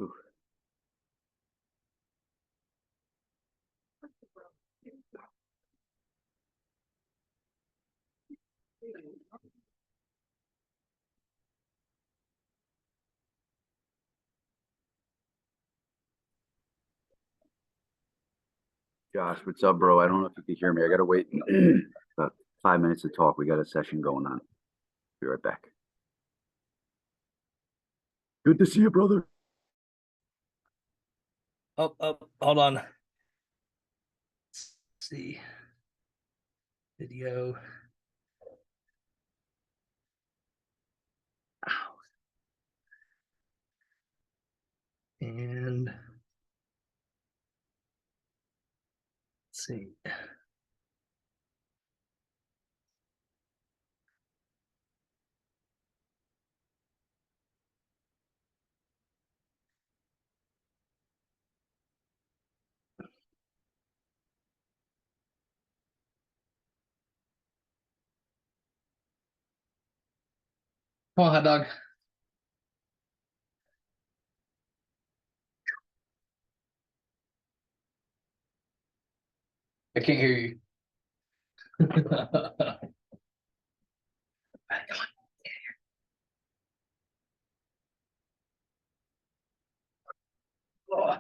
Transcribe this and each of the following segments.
Ooh. Josh, what's up, bro? I don't know if you can hear me. I gotta wait about 5 minutes to talk. We got a session going on. Be right back. Good to see you, brother. Oh, hold on. Let's see. Video. Ow. And let's see. Come on, hot dog. I can't hear you. Oh.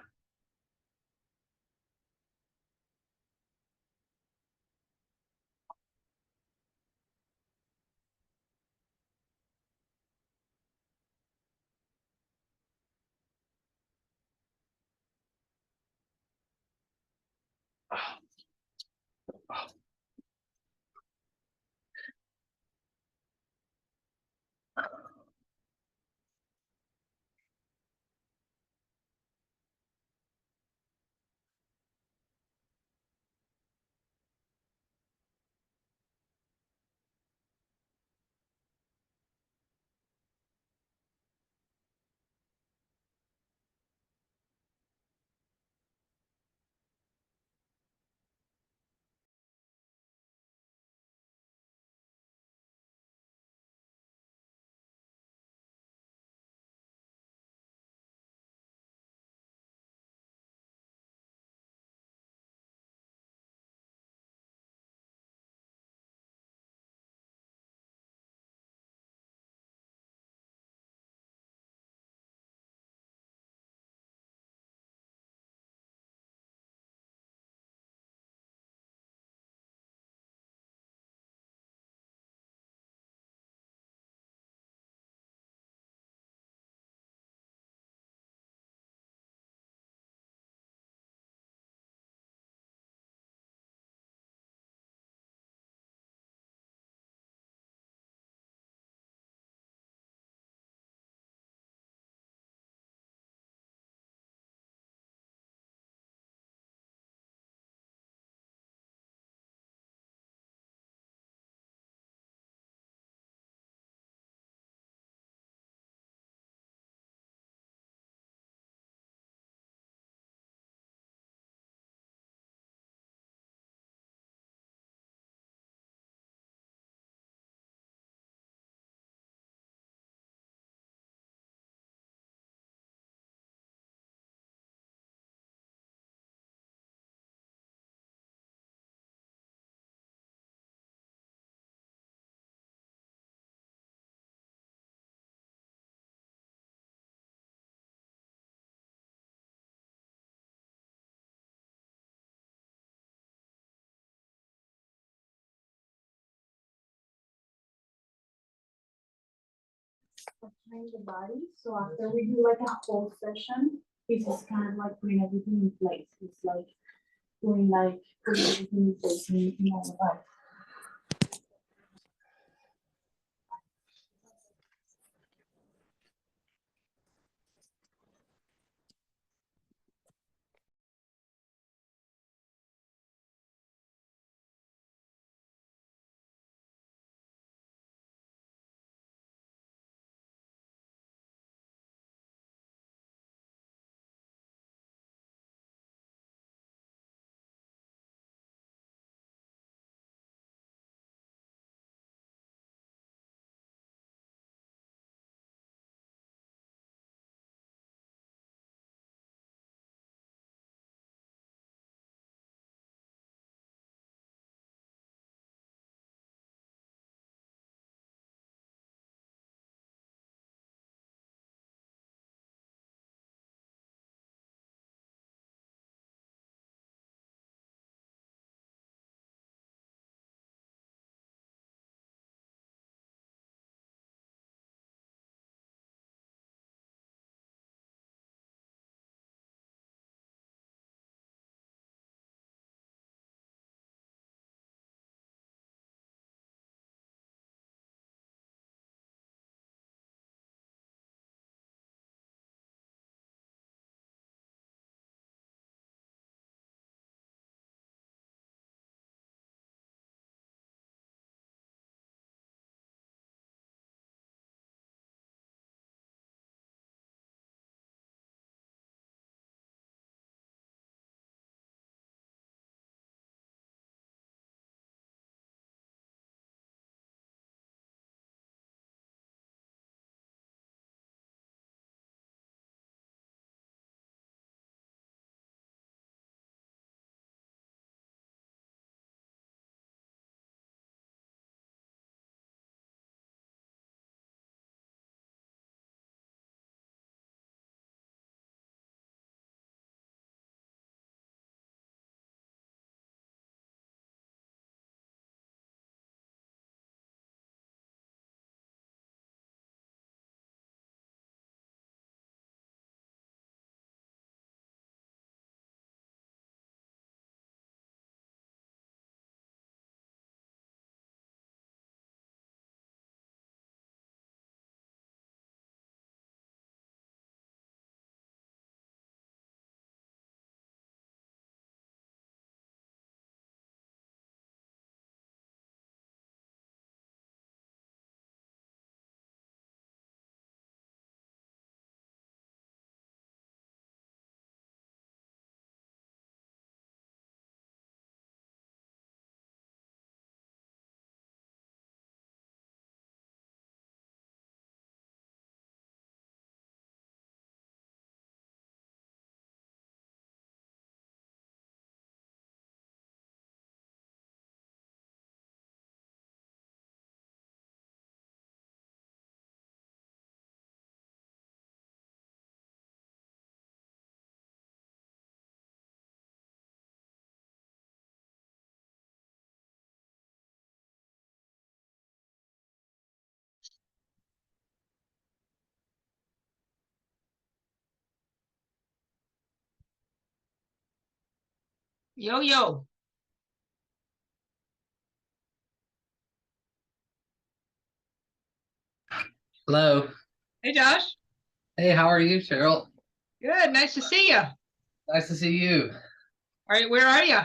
Train the body. So after we do like a whole session, it's just kind of like putting everything in place. It's like putting everything in place in our body. Yo, yo. Hello. Hey, Josh. Hey, how are you, Cheryl? Good. Nice to see you. Nice to see you. All right, where are you?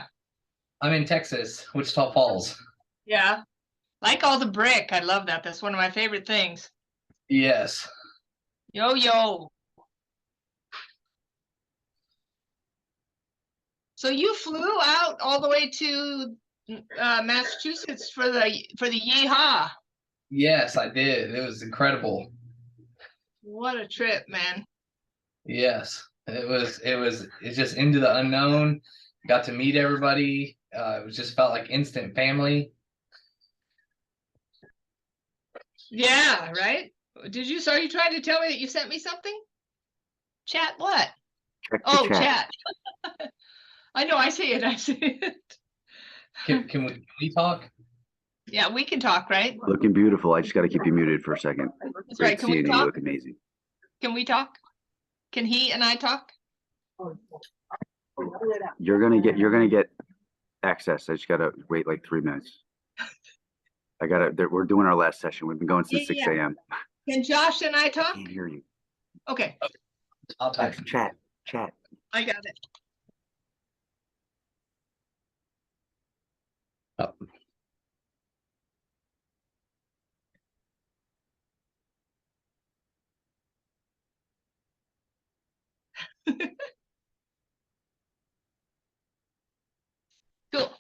I'm in Texas, Wichita Falls. Yeah. Like all the brick. I love that. That's one of my favorite things. Yes. Yo, yo. So you flew out all the way to Massachusetts for the yeehaw. Yes, I did. It was incredible. What a trip, man. Yes. It's just into the unknown. Got to meet everybody. It just felt like instant family. Yeah, right? Are you trying to tell me that you sent me something? Chat what? Check the Oh, chat. chat. I know, I see it. Can we talk? Yeah, we can talk, right? Looking beautiful. I just got to keep you muted for a second. That's Great right. Can we seeing you. You talk? look amazing. Can we talk? Can he and I talk? You're gonna get access. I just gotta wait like 3 minutes. We're doing our last session. We've been going since Yeah, 6 a.m. Can Josh and I talk? Can't hear you. Okay, I'll type. Chat. I got it. Oh. Cool.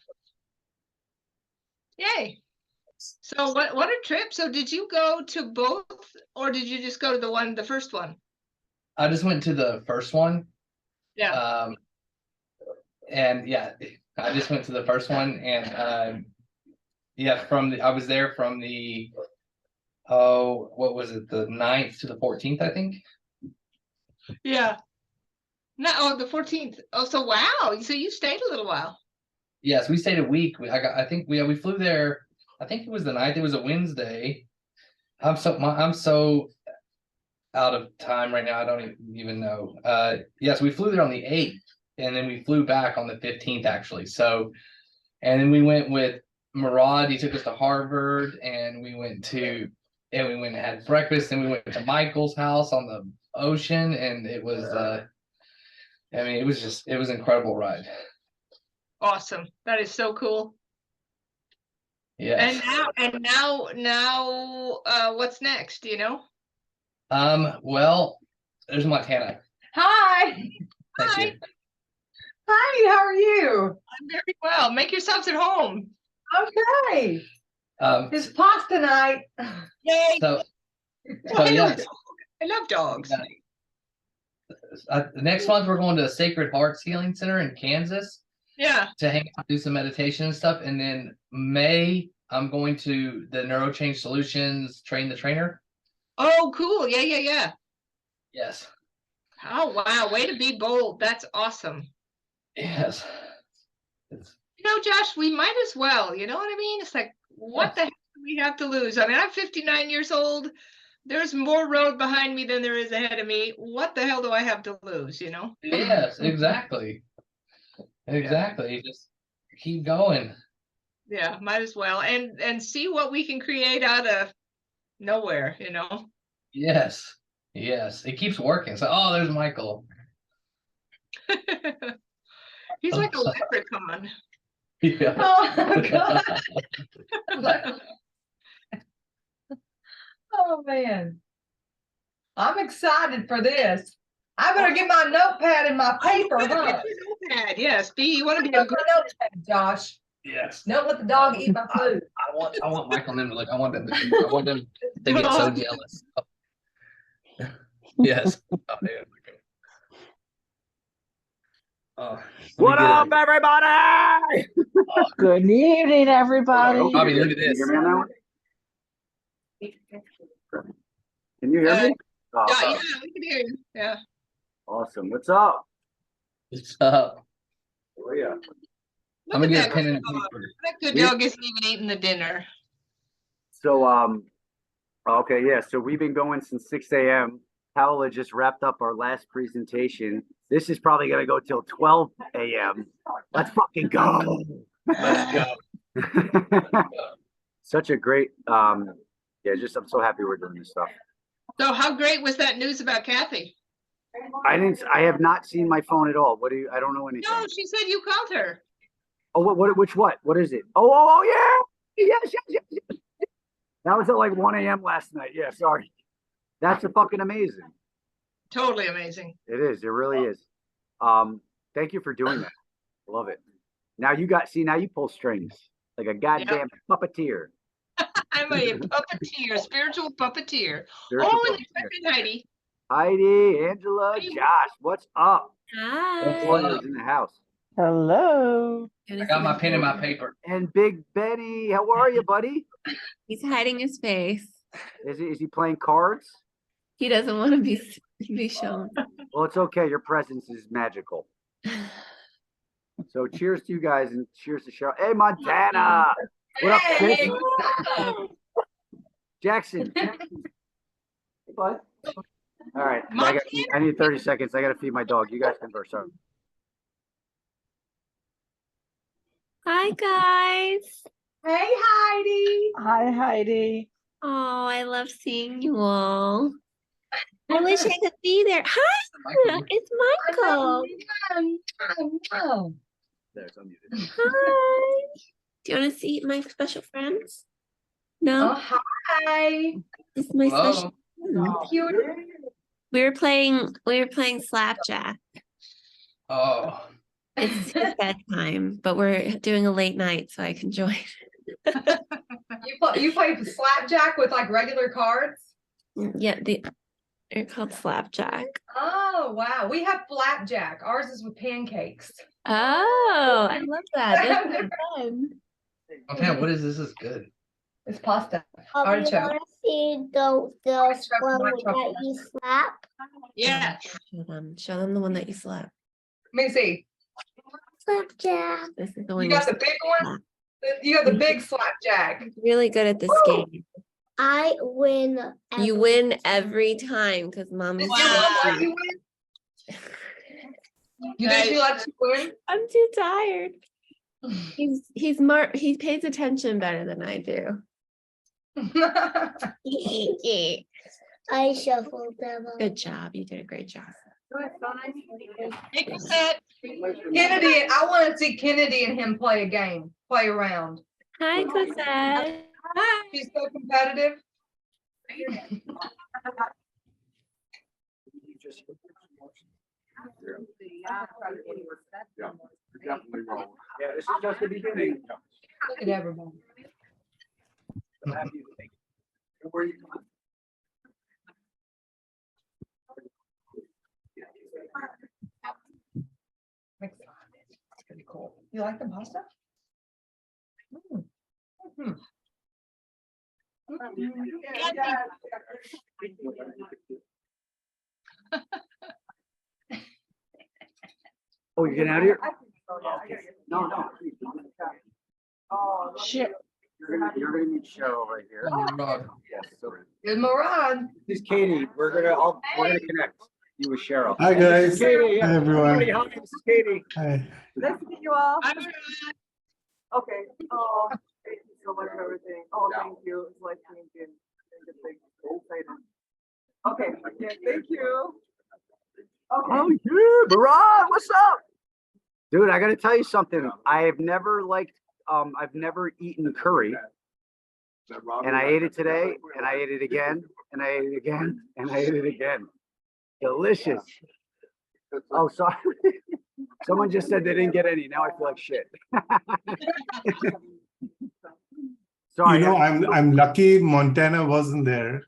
Yay. So what a trip. So did you go to both or did you just go to the first one? I just went to the first one. Yeah. And yeah, I just went to the first one, and yeah, I was there from the what was it, the 9th to the 14th, I think. Yeah. No, oh, the 14th. Oh, so wow. So you stayed a little while. Yes, we stayed a week. I think we flew there. I think it was the 9th. It was a Wednesday. I'm so out of time right now. I don't even know. Yes, we flew there on the 8th, and then we flew back on the 15th actually. So, and then we went with Murad. He took us to Harvard, and we went and had breakfast, and we went to Michael's house on the ocean, and it was I mean, it was an incredible ride. Awesome. That is so cool. Yes. And now what's next, do you know? Well, there's Montana. Hi. Thank Hi. you. Hi, how are you? I'm very well. Make yourselves at home. Okay. Um, It's pasta night. Yay. so I yeah, love dogs. next month we're going to a Sacred Hearts Healing Center in Kansas Yeah. to hang out, do some meditation and stuff. And then May, I'm going to the Neurochange Solutions Train the Trainer. Oh, cool. Yeah. Yes. Oh, wow. Way to be bold. That's awesome. Yes. Josh, we might as well. You know what I mean? It's like, what the heck do we have to lose? I mean, I'm 59 years old. There's more road behind me than there is ahead of me. What the hell do I have to lose, Yes, exactly. Exactly. Just keep going. Yeah, might as well. And see what we can create out of nowhere, Yes. Yes. It keeps working. So, there's Michael. He's like a leprechaun. Yeah. Oh, God. Oh, man. I'm excited for this. I better get my notepad and my paper, huh? Notepad, yes. You want to be Get a my notepad, Josh. Yes. Don't let the dog eat my food. I want Michael and them to look. I want them to get so jealous. Yes. Oh, man. What up, everybody? Good evening, everybody. Robby, look at Can you this. hear me on that one? Can you hear me? Oh, yeah, we can hear you. Yeah. awesome. What's up? What's up? Where are you? I'm Look gonna at get a that pen and good dog. paper. That good Yeah. dog isn't even eating the dinner. So, okay, yeah. So we've been going since 6 a.m. Paola just wrapped up our last presentation This is probably gonna go till 12 a.m. Let's fucking go. Let's go. Such a great, yeah, just, I'm so happy we're doing this stuff. So how great was that news about Kathy? I have not seen my phone at all. I don't know anything. No, she said you called her. Oh, what is it? Oh, yeah. Yes. That was at like 1 a.m. last night. Yeah, sorry. That's fucking amazing. Totally amazing. It is. It really is. Thank you for doing that. Love it. Now you pull strings like a goddamn puppeteer. I'm a puppeteer, spiritual puppeteer. Spiritual Oh, and puppeteer. Heidi. Heidi, Angela, Heidi. Josh, what's up? Hi. Warriors in the house. Hello. I got my pen and my paper. And Big Benny, how are you, buddy? He's hiding his face. Is he playing cards? He doesn't want to be shown. Well, it's okay. Your presence is magical. So cheers to you guys and cheers to Cheryl. Hey, Montana. What up, Hey. sis? Jackson. What? All right. I need 30 seconds. I got to feed my dog. You guys converse. Sorry. Hi, guys. Hey, Heidi. Hi, Heidi. Oh, I love seeing you all. I wish I could be there. Hi, it's Michael. Oh. There's unmuted. Hi. Do you want to see my special friends? No, Oh, hi. this is my Hello. special friend. Cute. We were playing slapjack. Oh, It's his bedtime, but we're doing a late night, so I can join. You play slapjack with like regular cards? Yeah, they're called slapjack. Oh, wow. We have flapjack. Ours is with pancakes. Oh, I love that. That's fun. oh man, what is this? This is good. It's pasta. You Artichoke. wanna see the Artichoke, one artichoke. that you slap? Yeah. Show them the one that you slapped. Let me see. Slapjack. This is the You one got the big one? You got the big slapjack. really good at this Woo! game. I win. You win every time because mommy's Did your mom Wow. let you win? You think she let you win? I'm too tired. He's more he pays attention better than I do. I shuffled them. Good job. You did a great job. Hey, Cosette. Kennedy, I want to see Kennedy and him play a game, play around. Hi, Cosette. She's so competitive. Yeah, this is just the beginning. Look at everybody. Where you from? It's pretty cool. You like the pasta? Mm. Mhm. Oh, you're getting out of here? No. Shit. You're gonna meet Cheryl right here. Rob. Yes. So Good Murad. this is Katie. We're gonna connect you with Cheryl. Hi, This is guys. Katie. Hi, everyone. Hi, this is Katie. Hi. Nice to meet you all. I'm Okay. Oh, thank you so much for everything. Oh, thank you. It's nice meeting you. Excited. Okay. Yeah, thank you. Okay. Oh yeah, Barad, what's up? Dude, I gotta tell you something. I've never eaten curry. And I ate it today, and I ate it again, and I ate it again, and I ate it again. Delicious. Oh, sorry. Someone just said they didn't get any. Now I feel like shit. Sorry. You know, I'm lucky Montana wasn't there.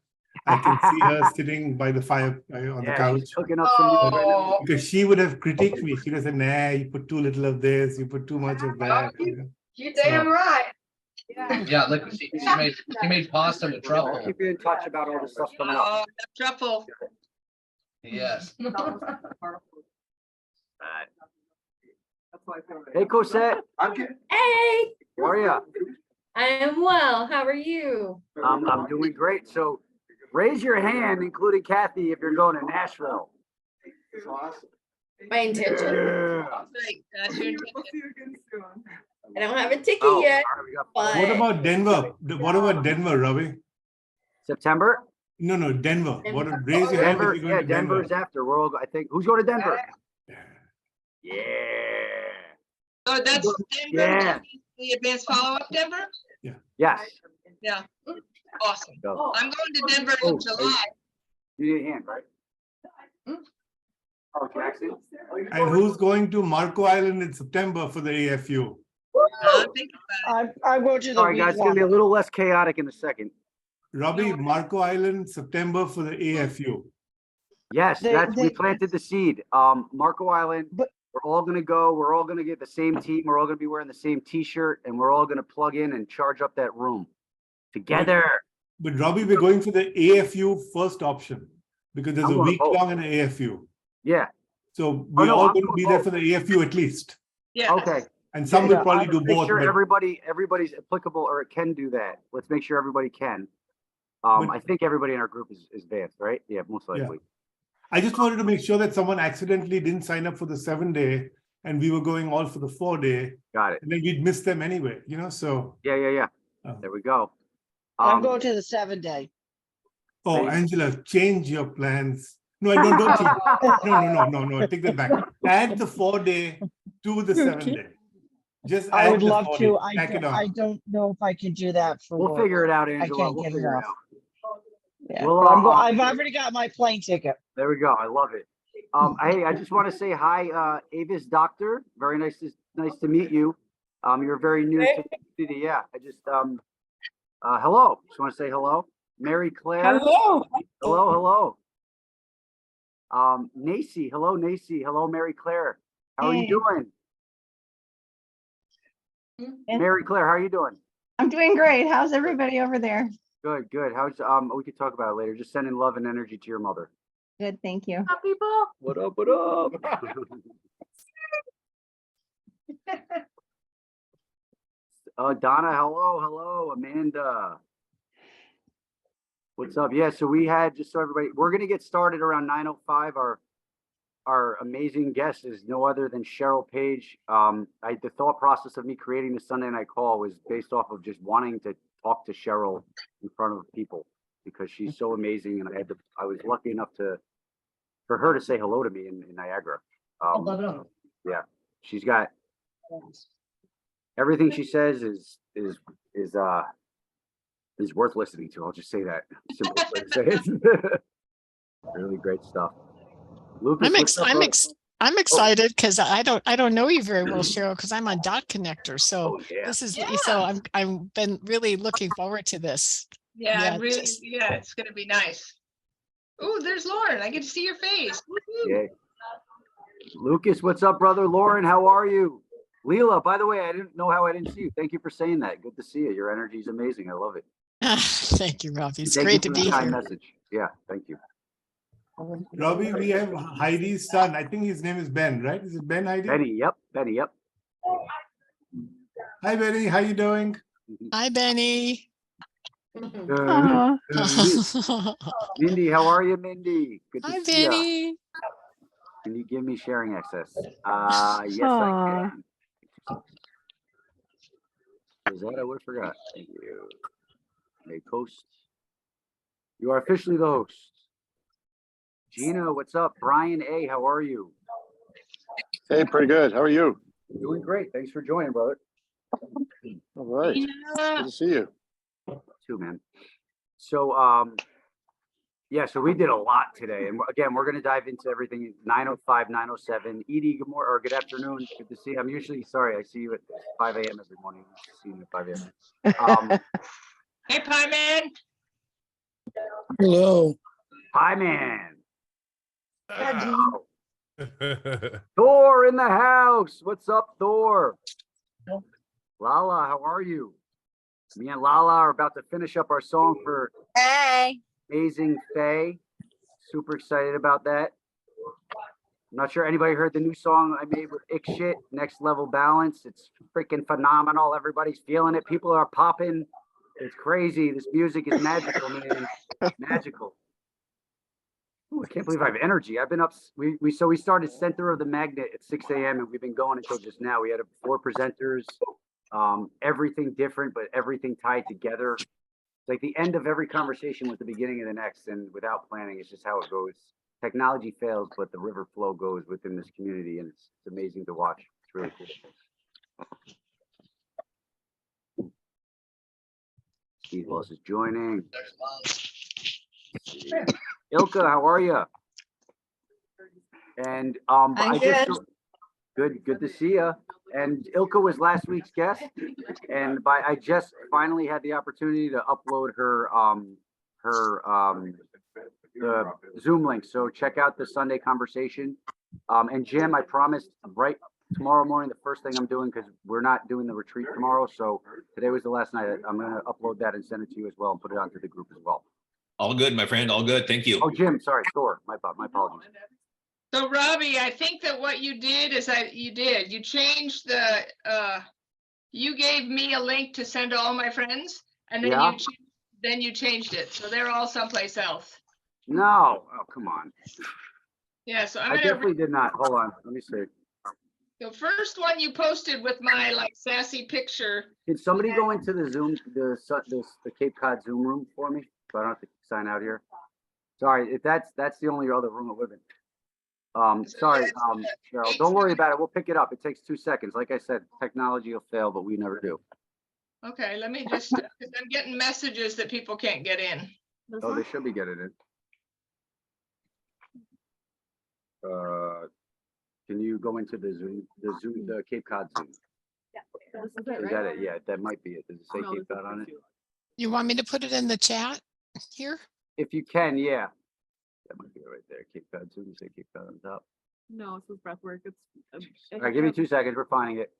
I can see her sitting by the fire on the Yeah, couch. she's cooking up some meat right now. Oh, Because she would have critiqued me. She would have said, nah, you put too little of this, you put too much of that. you damn right. Yeah, look, she made pasta with I'll truffle. keep you in touch about all the stuff coming up. Oh, the truffle. Yes. All right. That's my favorite. Hey, Cosette, Hey, how are you? I am well. How are you? I'm doing great. So raise your hand, including Kathy, if you're going to Nashville. My intention. Yeah. Right, that's your We'll intention. see you again soon. I don't have a ticket Oh, yet. all right, we got but- What about Denver? What about Denver, Robbie? September? No, Denver. What? Denver. Raise your hand if Denver, you're going yeah, to Denver. Denver's after. We're all, I think, who's going to Denver? Yeah. So that's Denver, Yeah. the advanced follow-up Denver? Yes. Yeah. Awesome. Go. I'm going to Denver Oh, in July. You need a hand, right? Oh, Jackson? And who's going to Marco Island in September for the AFU? Think I go to the Sorry, week guys, it's gonna be a one. little less chaotic in a second. Robbie, Marco Island, September for the AFU. Yes, They- we they- planted the seed. Marco Island, But- we're all gonna go, we're all gonna get the same team, we're all gonna be wearing the same T-shirt, and we're all gonna plug in and charge up that room together. But Robbie, we're going for the AFU first option because there's I'm a going week both. long in the AFU. Yeah, So we're no, all I'm going to going be there both. for the AFU at least. Yeah. okay. And some will Yeah, probably do Make both. sure But everybody's applicable or can do that. Let's make sure everybody can. But- I think everybody in our group is advanced, right? Yeah, most Yeah. likely. I just wanted to make sure that someone accidentally didn't sign up for the 7-day and we were going all for the 4-day, Got it. and then we'd miss them anyway, so. Yeah. Oh. There we go. I'm going to the 7-day. Oh, They- Angela, change your plans. No, I don't change. No, take that back. Add the 4-day to the 7-day. Just I add would the love 4-day, to. tack it on. I don't know if I can do that for We'll work. figure it out, Angela. can't We'll get it figure it off. out. Yeah, Well, but I've already got my plane ticket. There we go. I love it. Hey, I just want to say hi, Avis Doctor. Very nice to meet you. You're very new to the community. Yeah, I just hello. Just want to say hello. Mary Claire. Hello. Nacy. Hello, Nacy. Hello, Mary Claire. How are you Hey. doing? Yeah. Mary Claire, how are you doing? I'm doing great. How's everybody over there? Good. How's we could talk about it later. Just sending love and energy to your mother. Good, thank you. People. What up? Donna, hello, Amanda. What's up? Yeah, so we had, just so everybody, we're gonna get started around 9:05. Our amazing guest is no other than Cheryl Page. The thought process of me creating the Sunday Night Call was based off of just wanting to talk to Cheryl in front of people because she's so amazing, and I was lucky enough for her to say hello to me in Niagara. Yeah, she's got everything she says is worth listening to. I'll just say that. Simple way to say it. Really great stuff. Lucas, what's up, brother? I'm excited because I don't know you very well, Cheryl, because I'm on Dot Connector. So Oh, yeah. this is so I'm been really looking forward to this. Yeah, Yeah, really, just- yeah, it's gonna be nice. Oh, there's Lauren. I get to see your face. Woohoo. Yeah. Lucas, what's up, brother? Lauren, how are you? Leela, by the way, I didn't know how I didn't see you. Thank you for saying that. Good to see you. Your energy is amazing. I love it. Thank you, Robbie. It's Thank great you to for the be kind here. message. Yeah, thank you. Robbie, we have Heidi's son. I think his name is Ben, right? Is it Ben, Heidi? Benny, yep. Hi, Benny. How you doing? Hi, Benny. Uh, Mindy, how are you, Mindy? Good to Hi, see ya. Benny. Can you give me sharing access? Yes, I can. Rosetta, I forgot. Thank you. Make host. You are officially the host. Gina, what's up? Brian A, how are you? Hey, pretty good. How are you? Doing great. Thanks for joining, brother. All right. Good to see you. Too, man. So, yeah, so we did a lot today. And again, we're going to dive into everything 9:05, 9:07. Edie, good morning or good afternoon. Good to see you. I'm usually, sorry, I see you at 5 a.m. every morning. See you at 5 a.m. Hey, Pie Man. Hello. Hi, man. Thor in the house. What's up, Thor? Lala, how are you? Me and Lala are about to finish up our song for Hey. Amazing Faye. Super excited about that. I'm not sure anybody heard the new song I made with Ick Shit, Next Level Balance. It's freaking phenomenal. Everybody's feeling it. People are popping. It's crazy. This music is magical, man. Magical. Ooh, I can't believe I have energy. I've been up, we started Center of the Magnet at 6 a.m. and we've been going until just now. We had 4 presenters, everything different, but everything tied together. It's like the end of every conversation was the beginning of the next, and without planning, it's just how it goes. Technology fails, but the river flow goes within this community, and it's amazing to watch. It's really cool. Steve Wells is joining. Ilka, how are you? And I'm good to see you. And Ilka was last week's guest, and I just finally had the opportunity to upload her the Zoom link. So check out the Sunday conversation. And Jim, I promised right tomorrow morning, the first thing I'm doing, because we're not doing the retreat tomorrow. So today was the last night. I'm going to upload that and send it to you as well and put it onto the group as well. All good, my friend. All good. Thank you. Oh, Jim, sorry, Thor. My apologies. So Robbie, I think that what you did is you changed you gave me a link to send to all my friends, and then you changed it. So they're all someplace else. No. Oh, come on. Yeah, so I definitely did not. Hold on. Let me see. The first one you posted with my like sassy picture. Can somebody go into the Zoom, the Cape Cod Zoom room for me? So I don't have to sign out here. Sorry, if that's the only other room I live in. Sorry, Cheryl, don't worry about it. We'll pick it up. It takes 2 seconds. Like I said, technology will fail, but we never do. Okay, let me just, 'cause I'm getting messages that people can't get in. Oh, they should be getting it. Can you go into the Zoom, the Cape Cod Zoom? Yeah. Is that it? Yeah, that might be it. Does it say Cape Cod on it? You want me to put it in the chat here? If you can, yeah. That might be right there. Cape Cod Zoom, say Cape Cod on top. No, it says breath work. It's. All right, give me 2 seconds. We're finding it.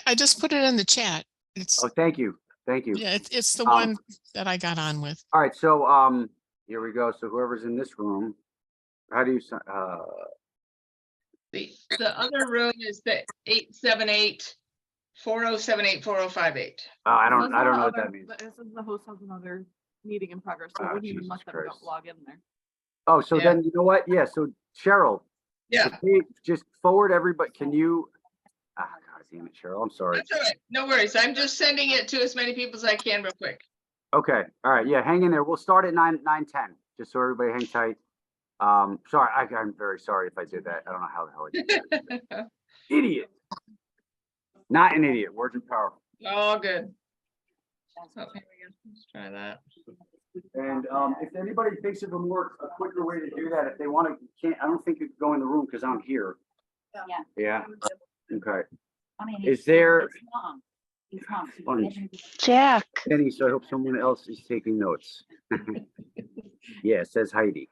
I just put it in the chat. It's Oh, thank you. Thank you. yeah, it's the one that I got on with. All right, so here we go. So whoever's in this room, how do you The other room is the 878-4078-4058. I don't know what that means. But this is the host has another meeting in progress, so Oh, we even Jesus let them Christ. log in there. Oh, so Yeah. then you know what? Yeah, so Cheryl. Yeah. Okay, just forward everybody. Can you God damn it, Cheryl. I'm sorry. That's all right. No worries. I'm just sending it to as many people as I can real quick. Okay. All right. Yeah, hang in there. We'll start at 9:10, just so everybody hang tight. Sorry, I'm very sorry if I did that. I don't know how the hell I did that. Idiot. Not an idiot. Words are powerful. All good. Okay, let's try that. And if anybody thinks of a quicker way to do that, if they want to, I don't think you can go in the room because I'm here. Yeah. Yeah. Okay. I mean, Is there? it's long. It's long. Sponge. Jack. Penny, so I hope someone else is taking notes. Yeah, it says Heidi.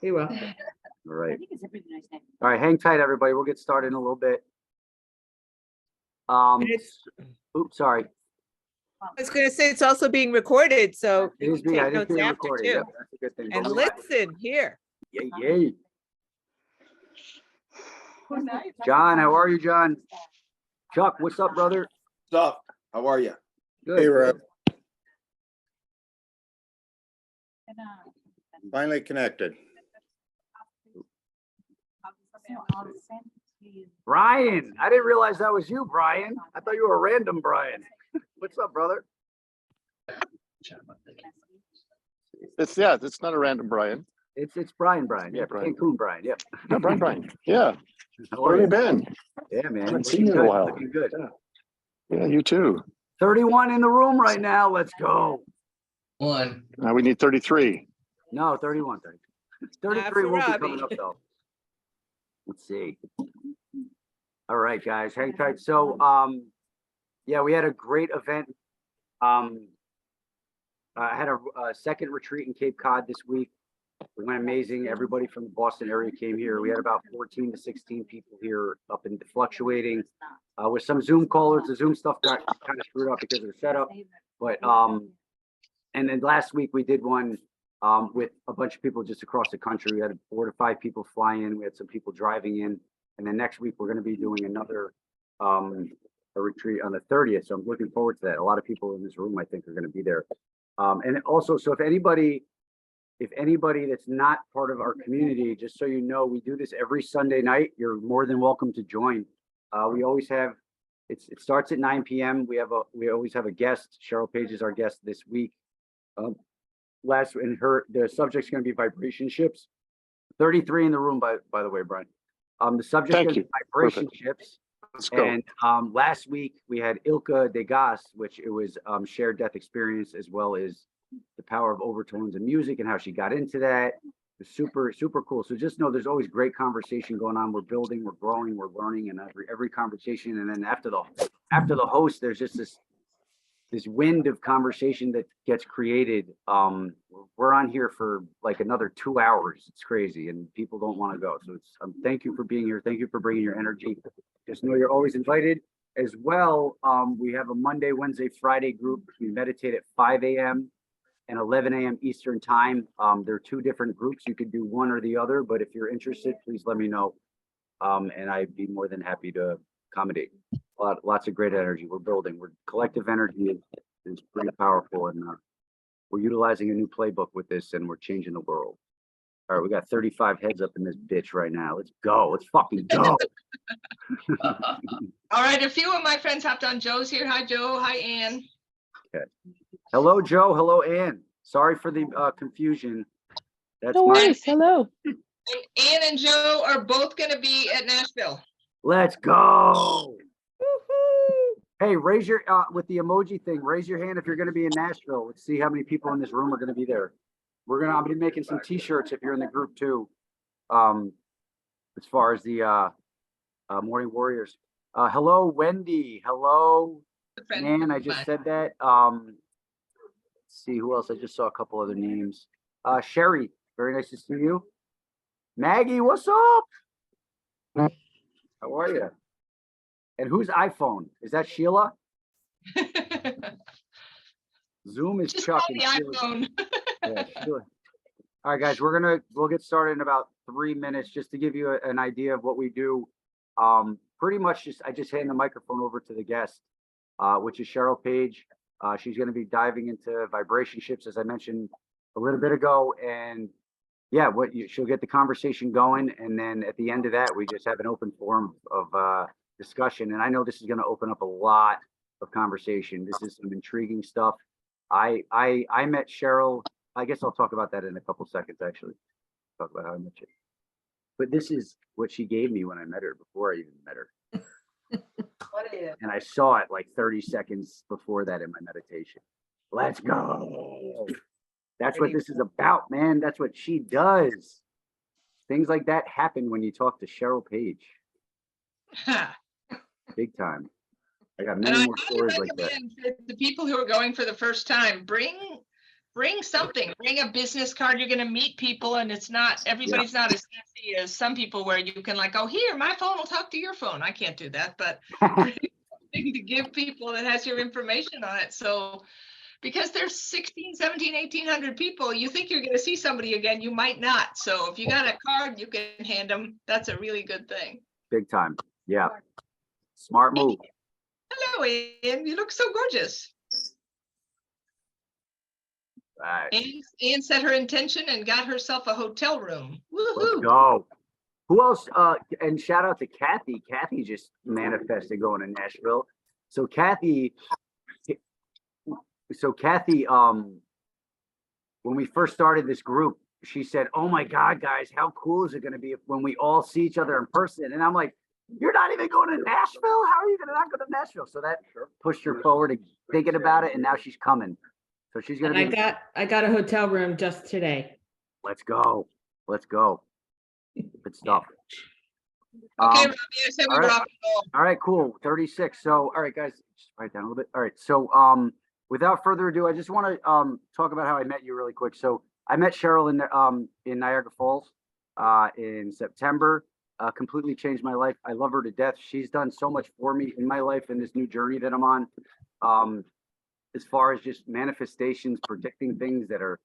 He will. All right. I think it's a pretty nice name. All right, hang tight, everybody. We'll get started in a little bit. Oops, sorry. I was gonna say it's also being recorded, so It you is can being, I take did notes hear after recording. too. Yep, that's a good thing. And Don't lie. listen here. Yay, yay. Who's that? John, how are you, John? Chuck, what's up, brother? What's up? How are you? Good. Hey, Rob. And, Finally connected. Brian, I didn't realize that was you, Brian. I thought you were a random Brian. What's up, brother? It's not a random Brian. It's Brian, yeah, Brian. Cancun Brian, yep. No, Brian. Yeah. How Where are have you you? been? Yeah, man. Haven't Looking seen you in a good, while. looking good. Yeah, you too. 31 in the room right now. Let's go. One. We need 33. No, 31, 30. 33 for won't be Robbie. coming up though. Let's see. All right, guys, hang tight. So, yeah, we had a great event. I had a second retreat in Cape Cod this week. It went amazing. Everybody from the Boston area came here. We had about 14 to 16 people here, up and fluctuating. With some Zoom callers, the Zoom stuff got kind of screwed up because of the setup. But and then last week we did one with a bunch of people just across the country. We had 4 to 5 people fly in. We had some people driving in, and then next week we're going to be doing another a retreat on the 30th. So I'm looking forward to that. A lot of people in this room, I think, are going to be there. And also, so if anybody if anybody that's not part of our community, just so you know, we do this every Sunday night. You're more than welcome to join. We always have, it starts at 9 p.m. We always have a guest. Cheryl Page is our guest this week. The subject's going to be vibration ships. 33 in the room, by the way, Brian. The subject's going to be vibration ships. Let's go. And last week we had Ilka Degas, which it was shared death experience, as well as the power of overtones and music and how she got into that. It's super, super cool. So just know there's always great conversation going on. We're building, we're growing, we're learning, and every conversation. And then after the host, there's just this wind of conversation that gets created. We're on here for like another 2 hours. It's crazy, and people don't want to go. So it's thank you for being here. Thank you for bringing your energy. Just know you're always invited. As well, we have a Monday, Wednesday, Friday group. We meditate at 5 a.m. and 11 a.m. Eastern time. There are 2 different groups. You could do one or the other, but if you're interested, please let me know. And I'd be more than happy to accommodate. Lots of great energy. We're building. Collective energy is pretty powerful, and we're utilizing a new playbook with this, and we're changing the world. All right, we got 35 heads up in this bitch right now. Let's go. Let's fucking go. All right, a few of my friends hopped on. Joe's here. Hi, Joe. Hi, Ann. Okay. Hello, Joe. Hello, Ann. Sorry for the confusion. That's No worries. Hello. Ann and Joe are both going to be at Nashville. Let's go. Hey, raise your with the emoji thing. Raise your hand if you're going to be in Nashville. Let's see how many people in this room are going to be there. I'm going to be making some T-shirts if you're in the group too. As far as the Morning Warriors. Hello, Wendy. Hello, Ann. I just said that. Let's see who else. I just saw a couple other names. Sherry. Very nice to see you. Maggie, what's up? How are you? And whose iPhone? Is that Sheila? Zoom is Chuck. The iPhone. Yeah, sure. All right, guys, we'll get started in about 3 minutes just to give you an idea of what we do. Pretty much I just hand the microphone over to the guest, which is Cheryl Page. She's going to be diving into vibration ships, as I mentioned a little bit ago, and yeah, she'll get the conversation going, and then at the end of that, we just have an open forum of discussion. And I know this is going to open up a lot of conversation. This is some intriguing stuff. I met Cheryl. I guess I'll talk about that in a couple seconds, actually. Talk about how I met you. But this is what she gave me when I met her, before I even met her. What is it? And I saw it like 30 seconds before that in my meditation. Let's go. That's what this is about, man. That's what she does. Things like that happen when you talk to Cheryl Page. Big time. I got many more stories like that. The people who are going for the first time, bring something. Bring a business card. You're going to meet people, and it's not everybody's not as fancy as some people where you can like, oh, here, my phone will talk to your phone. I can't do that, but to give people that has your information on it. So because there's 16, 17, 1800 people, you think you're going to see somebody again, you might not. So if you got a card, you can hand them. That's a really good thing. Big time. Yeah. Smart move. Hello, Ann. You look so gorgeous. Right. Ann set her intention and got herself a hotel room. Woohoo. Let's go. Who else? And shout out to Kathy. Kathy just manifested going to Nashville. So Kathy, when we first started this group, she said, "Oh my God, guys, how cool is it going to be when we all see each other in person?" And I'm like, "You're not even going to Nashville? How are you going to not go to Nashville?" So that pushed her forward to thinking about it, and now she's coming. So she's going to be. I got a hotel room just today. Let's go. Let's go. Good stuff. Okay, Robby, I said we were off. All right, cool. 36. So, all right, guys, just write down a little bit. All right. So, without further ado, I just want to talk about how I met you really quick. So, I met Cheryl in Niagara Falls in September. Completely changed my life. I love her to death. She's done so much for me in my life in this new journey that I'm on. As far as just manifestations, predicting things that are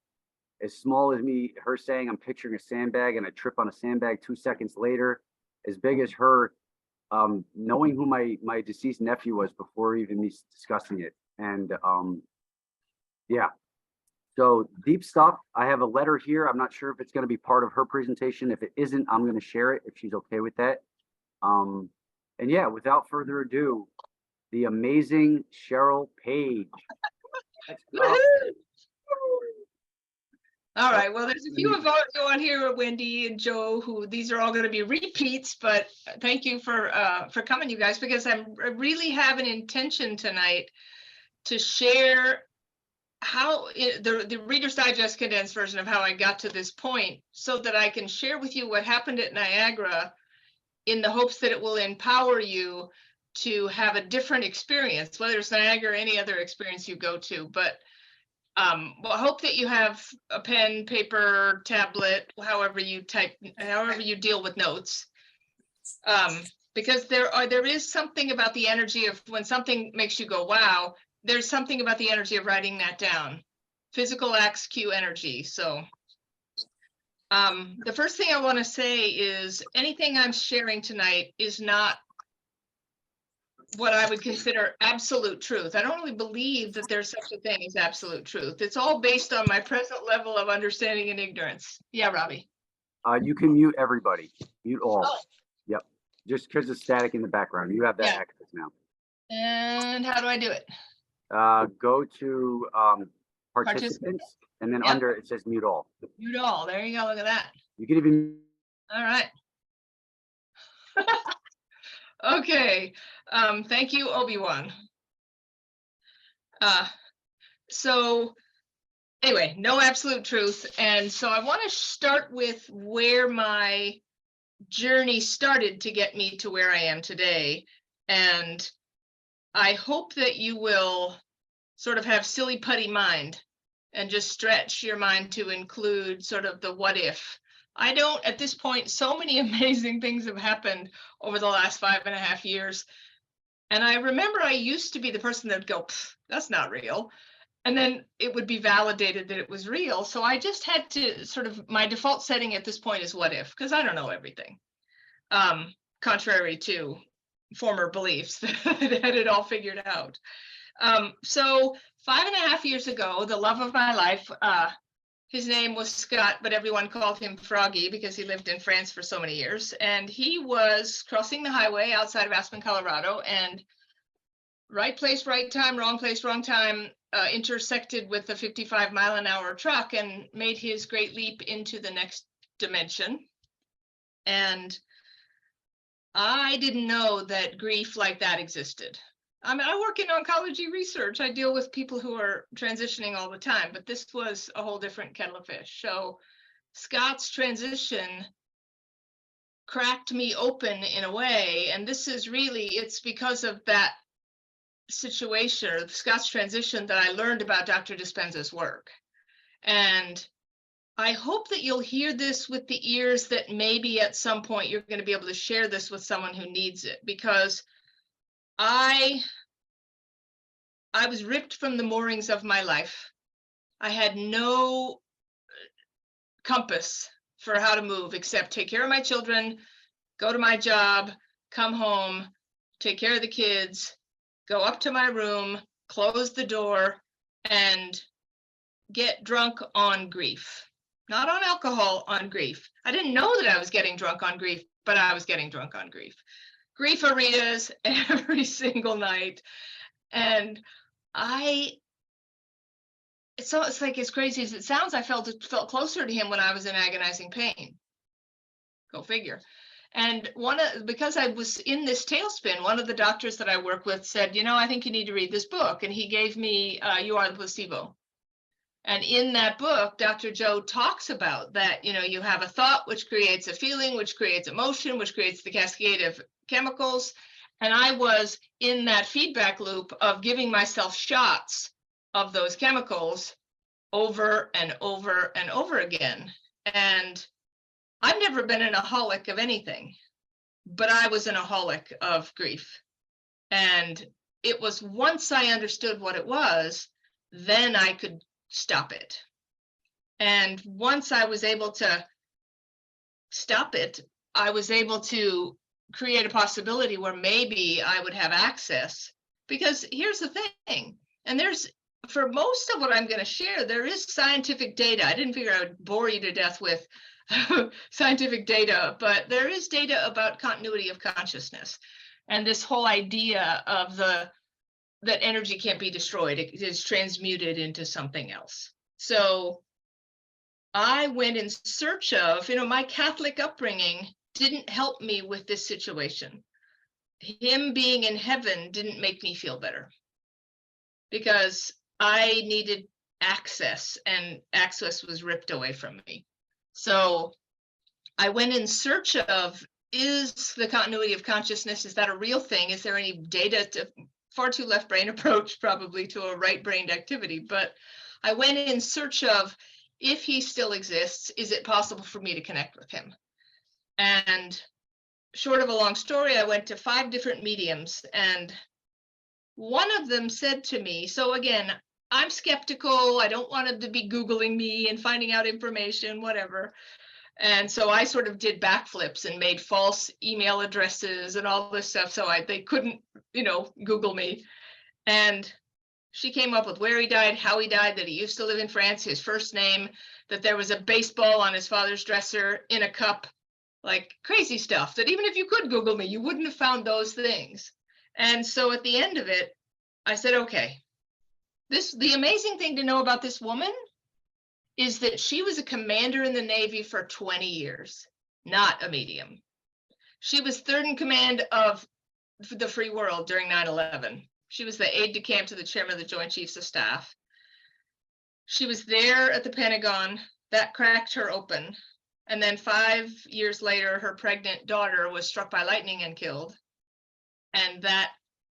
as small as me, her saying I'm picturing a sandbag and I trip on a sandbag 2 seconds later, as big as her knowing who my deceased nephew was before even me discussing it. And yeah, So deep stuff. I have a letter here. I'm not sure if it's going to be part of her presentation. If it isn't, I'm going to share it if she's okay with that. And yeah, without further ado, the amazing Cheryl Page. All right, well, there's a few of us on here, Wendy and Joe, who these are all going to be repeats, but thank you for coming, you guys, because I really have an intention tonight to share how the Reader's Digest condensed version of how I got to this point, so that I can share with you what happened at Niagara in the hopes that it will empower you to have a different experience, whether it's Niagara or any other experience you go to. But well, I hope that you have a pen, paper, tablet, however you deal with notes. Because there is something about the energy of when something makes you go, wow, there's something about the energy of writing that down. Physical acts cue energy. So the first thing I want to say is anything I'm sharing tonight is not what I would consider absolute truth. I don't really believe that there's such a thing as absolute truth. It's all based on my present level of understanding and ignorance. Yeah, Robbie. You can mute everybody. Mute all. Oh. Yep. Just because of static in the background. You have that Yeah. access now. And how do I do it? Go to participants, and then Yep. under it says mute all. Mute all. There you go. Look at that. You can even. All right. Okay. Thank you, Obi-Wan. So anyway, no absolute truth. And so I want to start with where my journey started to get me to where I am today. And I hope that you will sort of have silly putty mind and just stretch your mind to include sort of the what if. I don't, at this point, so many amazing things have happened over the last 5.5 years. And I remember I used to be the person that would go, that's not real. And then it would be validated that it was real. So I just had to sort of, my default setting at this point is what if, because I don't know everything. Contrary to former beliefs that had it all figured out. So 5.5 years ago, the love of my life, his name was Scott, but everyone called him Froggy because he lived in France for so many years. And he was crossing the highway outside of Aspen, Colorado, and right place, right time, wrong place, wrong time, intersected with a 55-mile-an-hour truck and made his great leap into the next dimension. And I didn't know that grief like that existed. I mean, I work in oncology research. I deal with people who are transitioning all the time, but this was a whole different kettle of fish. So Scott's transition cracked me open in a way, and this is really, it's because of that situation, or Scott's transition, that I learned about Dr. Dispenza's work. And I hope that you'll hear this with the ears that maybe at some point you're going to be able to share this with someone who needs it, because I was ripped from the moorings of my life. I had no compass for how to move except take care of my children, go to my job, come home, take care of the kids, go up to my room, close the door, and get drunk on grief. Not on alcohol, on grief. I didn't know that I was getting drunk on grief, but I was getting drunk on grief. Grief-aritas every single night. And it's like, as crazy as it sounds, I felt closer to him when I was in agonizing pain. Go figure. And because I was in this tailspin, one of the doctors that I work with said, I think you need to read this book. And he gave me You Are the Placebo. And in that book, Dr. Joe talks about that, you have a thought, which creates a feeling, which creates emotion, which creates the cascade of chemicals. And I was in that feedback loop of giving myself shots of those chemicals over and over and over again. And I've never been an aholic of anything, but I was an aholic of grief. And it was once I understood what it was, then I could stop it. And once I was able to stop it, I was able to create a possibility where maybe I would have access. Because here's the thing, and there's for most of what I'm going to share, there is scientific data. I didn't figure I would bore you to death with scientific data, but there is data about continuity of consciousness and this whole idea of that energy can't be destroyed. It is transmuted into something else. So I went in search of, my Catholic upbringing didn't help me with this situation. Him being in heaven didn't make me feel better because I needed access, and access was ripped away from me. So I went in search of, is the continuity of consciousness, is that a real thing? Is there any data? Far too left brain approach probably to a right brained activity, but I went in search of, if he still exists, is it possible for me to connect with him? And short of a long story, I went to 5 different mediums, and one of them said to me, so again, I'm skeptical. I don't want him to be Googling me and finding out information, whatever. And so I sort of did backflips and made false email addresses and all this stuff. So they couldn't, Google me. And she came up with where he died, how he died, that he used to live in France, his first name, that there was a baseball on his father's dresser in a cup, like crazy stuff that even if you could Google me, you wouldn't have found those things. And so at the end of it, I said, okay, the amazing thing to know about this woman is that she was a commander in the Navy for 20 years, not a medium. She was 3rd in command of the free world during 9/11. She was the aide-de-camp to the chairman of the Joint Chiefs of Staff. She was there at the Pentagon. That cracked her open. And then 5 years later, her pregnant daughter was struck by lightning and killed. And that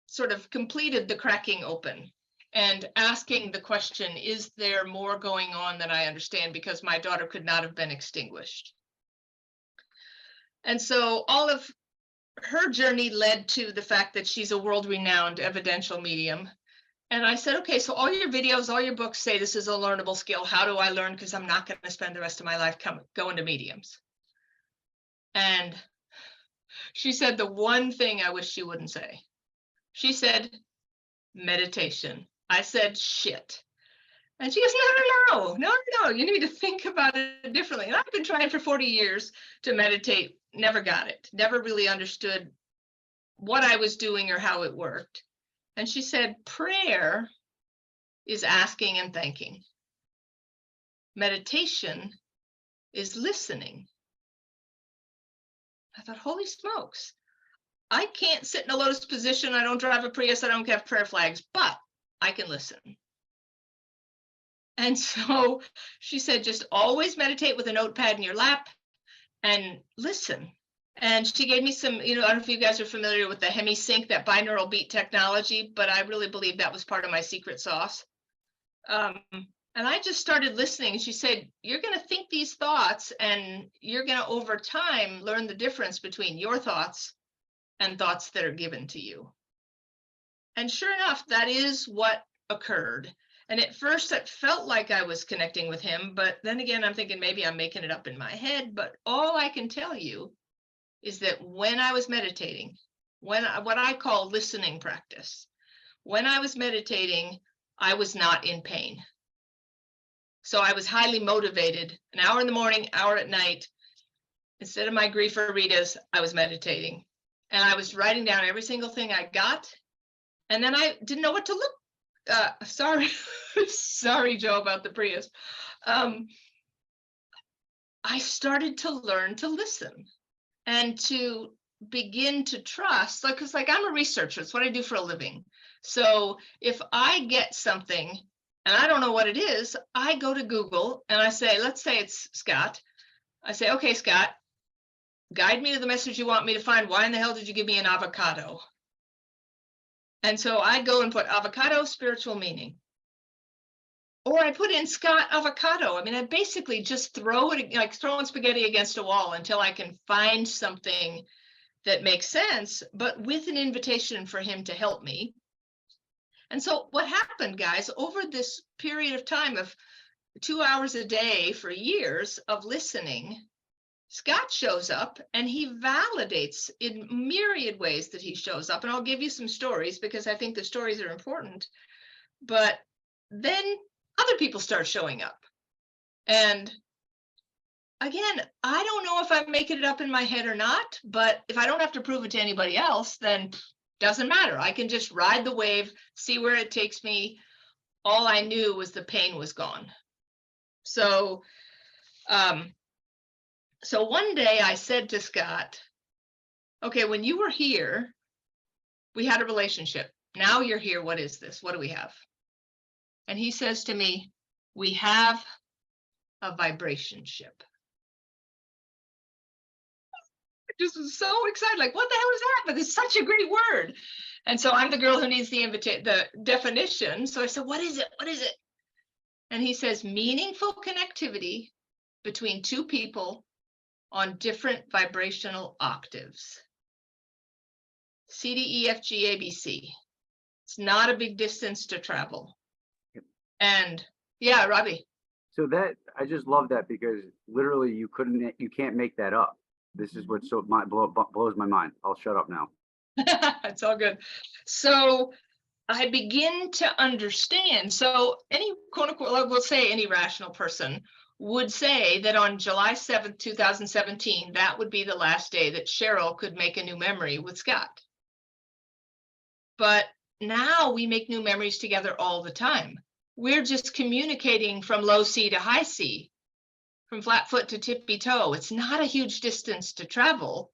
sort of completed the cracking open and asking the question, is there more going on than I understand? Because my daughter could not have been extinguished. And so all of her journey led to the fact that she's a world-renowned evidential medium. And I said, okay, so all your videos, all your books say this is a learnable skill. How do I learn? Because I'm not going to spend the rest of my life going to mediums. And she said the one thing I wish she wouldn't say. She said, meditation. I said, shit. And she goes, no, you need to think about it differently. And I've been trying for 40 years to meditate, never got it, never really understood what I was doing or how it worked. And she said, prayer is asking and thanking. Meditation is listening. I thought, holy smokes, I can't sit in a lotus position. I don't drive a Prius. I don't have prayer flags, but I can listen. And so she said, just always meditate with a notepad in your lap and listen. And she gave me some, I don't know if you guys are familiar with the HemiSync, that binaural beat technology, but I really believe that was part of my secret sauce. And I just started listening. And she said, you're going to think these thoughts and you're going to, over time, learn the difference between your thoughts and thoughts that are given to you. And sure enough, that is what occurred. And at first it felt like I was connecting with him, but then again, I'm thinking maybe I'm making it up in my head. But all I can tell you is that when I was meditating, what I call listening practice, when I was meditating, I was not in pain. So I was highly motivated, an hour in the morning, hour at night. Instead of my grief-aritas, I was meditating. And I was writing down every single thing I got. And then I didn't know what to look. Sorry, sorry, Joe, about the Prius. I started to learn to listen and to begin to trust, because like I'm a researcher, it's what I do for a living. So if I get something and I don't know what it is, I go to Google and I say, let's say it's Scott. I say, okay, Scott, guide me to the message you want me to find. Why in the hell did you give me an avocado? And so I go and put avocado spiritual meaning. Or I put in Scott avocado. I mean, I basically just throw it like throwing spaghetti against a wall until I can find something that makes sense, but with an invitation for him to help me. And so what happened, guys, over this period of time of 2 hours a day for years of listening, Scott shows up and he validates in myriad ways that he shows up. And I'll give you some stories because I think the stories are important. But then other people start showing up. And again, I don't know if I'm making it up in my head or not, but if I don't have to prove it to anybody else, then doesn't matter. I can just ride the wave, see where it takes me. All I knew was the pain was gone. So, so one day I said to Scott, okay, when you were here, we had a relationship. Now you're here. What is this? What do we have? And he says to me, we have a vibration ship. I just was so excited. Like, what the hell is that? But it's such a great word. And so I'm the girl who needs the definition. So I said, what is it? What is it? And he says, meaningful connectivity between two people on different vibrational octaves. C, D, E, F, G, A, B, C. It's not a big distance to travel. And yeah, Robby. So that, I just love that because literally you can't make that up. This is what blows my mind. I'll shut up now. It's all good. So I begin to understand. So any quote unquote, we'll say any rational person would say that on July 7th, 2017, that would be the last day that Cheryl could make a new memory with Scott. But now we make new memories together all the time. We're just communicating from low C to high C, from flat foot to tippy toe. It's not a huge distance to travel.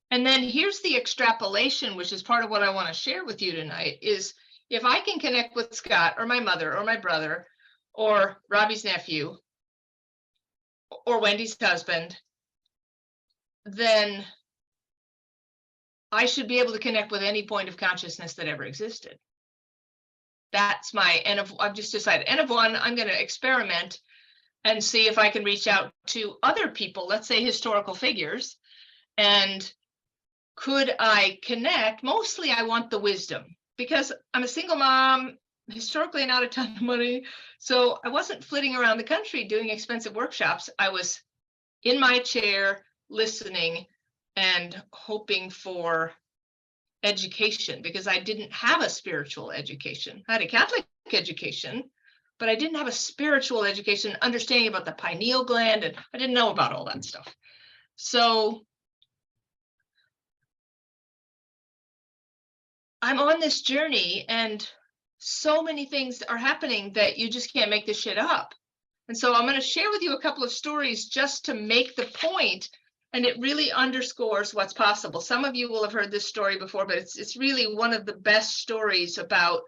And then here's the extrapolation, which is part of what I want to share with you tonight, is if I can connect with Scott or my mother or my brother or Robbie's nephew or Wendy's husband, then I should be able to connect with any point of consciousness that ever existed. That's my N of, I've just decided N of 1, I'm going to experiment and see if I can reach out to other people, let's say historical figures, and could I connect? Mostly I want the wisdom because I'm a single mom, historically not a ton of money. So I wasn't flitting around the country doing expensive workshops. I was in my chair listening and hoping for education because I didn't have a spiritual education. I had a Catholic education, but I didn't have a spiritual education, understanding about the pineal gland, and I didn't know about all that stuff. So I'm on this journey and so many things are happening that you just can't make this shit up. And so I'm going to share with you a couple of stories just to make the point, and it really underscores what's possible. Some of you will have heard this story before, but it's really one of the best stories about,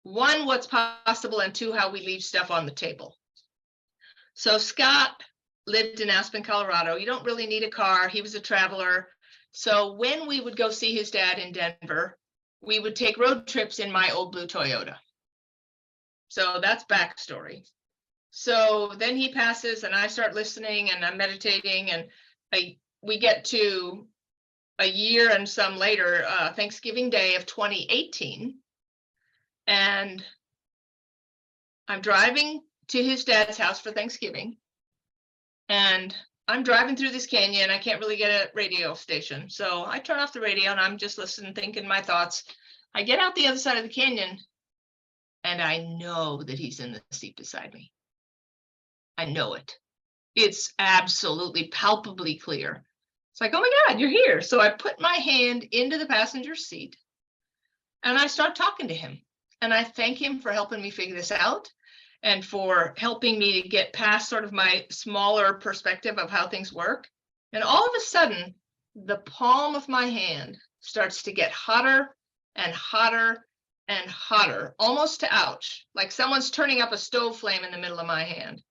one, what's possible, and two, how we leave stuff on the table. So Scott lived in Aspen, Colorado. You don't really need a car. He was a traveler. So when we would go see his dad in Denver, we would take road trips in my old blue Toyota. So that's backstory. So then he passes and I start listening and I'm meditating, and we get to a year and some later, Thanksgiving Day of 2018. And I'm driving to his dad's house for Thanksgiving. And I'm driving through this canyon. I can't really get a radio station. So I turn off the radio and I'm just listening, thinking my thoughts. I get out the other side of the canyon and I know that he's in the seat beside me. I know it. It's absolutely palpably clear. It's like, oh my God, you're here. So I put my hand into the passenger seat and I start talking to him. And I thank him for helping me figure this out and for helping me to get past sort of my smaller perspective of how things work. And all of a sudden, the palm of my hand starts to get hotter and hotter and hotter, almost to ouch, like someone's turning up a stove flame in the middle of my hand.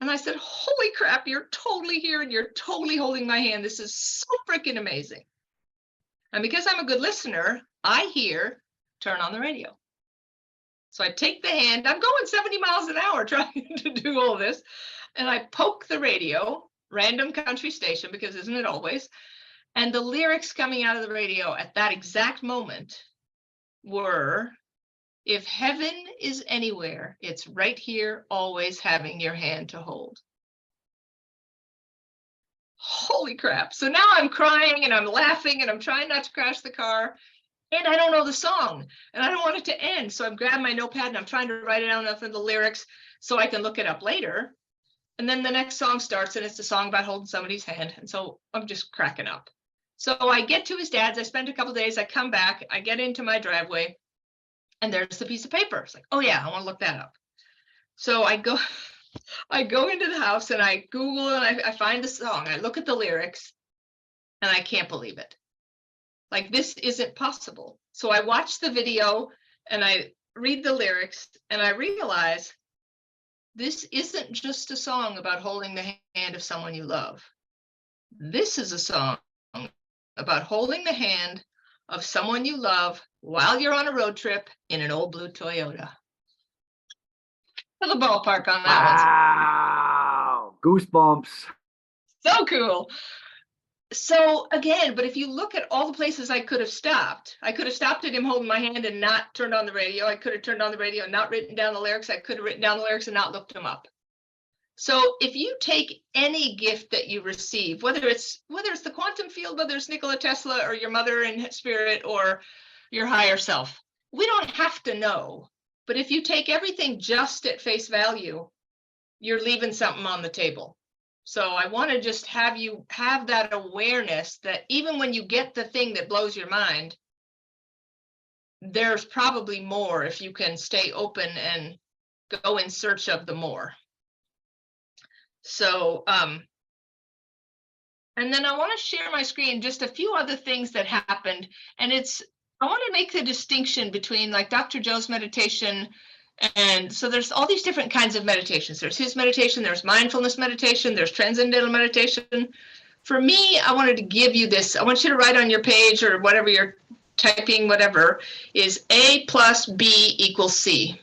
And I said, holy crap, you're totally here and you're totally holding my hand. This is so freaking amazing. And because I'm a good listener, I hear, turn on the radio. So I take the hand, I'm going 70 miles an hour trying to do all this. And I poke the radio, random country station, because isn't it always? And the lyrics coming out of the radio at that exact moment were, if heaven is anywhere, it's right here, always having your hand to hold. Holy crap. So now I'm crying and I'm laughing and I'm trying not to crash the car. And I don't know the song and I don't want it to end. So I'm grabbing my notepad and I'm trying to write it down for the lyrics so I can look it up later. And then the next song starts and it's a song about holding somebody's hand. And so I'm just cracking up. So I get to his dad's, I spend a couple days, I come back, I get into my driveway and there's the piece of paper. It's like, oh yeah, I want to look that up. So I go into the house and I Google and I find the song. I look at the lyrics and I can't believe it. Like, this isn't possible. So I watch the video and I read the lyrics and I realize this isn't just a song about holding the hand of someone you love. This is a song about holding the hand of someone you love while you're on a road trip in an old blue Toyota. The ballpark on that Wow. Goosebumps. So cool. So again, but if you look at all the places I could have stopped at him holding my hand and not turned on the radio. I could have turned on the radio and not written down the lyrics. I could have written down the lyrics and not looked them up. So if you take any gift that you receive, whether it's the quantum field, whether it's Nikola Tesla or your mother in spirit or your higher self, we don't have to know. But if you take everything just at face value, you're leaving something on the table. So I want to just have you have that awareness that even when you get the thing that blows your mind, there's probably more if you can stay open and go in search of the more. So, and then I want to share my screen, just a few other things that happened. And I want to make the distinction between like Dr. Joe's meditation. And so there's all these different kinds of meditations. There's his meditation, there's mindfulness meditation, there's transcendental meditation. For me, I wanted to give you this. I want you to write on your page or whatever you're typing, whatever, is A plus B equals C.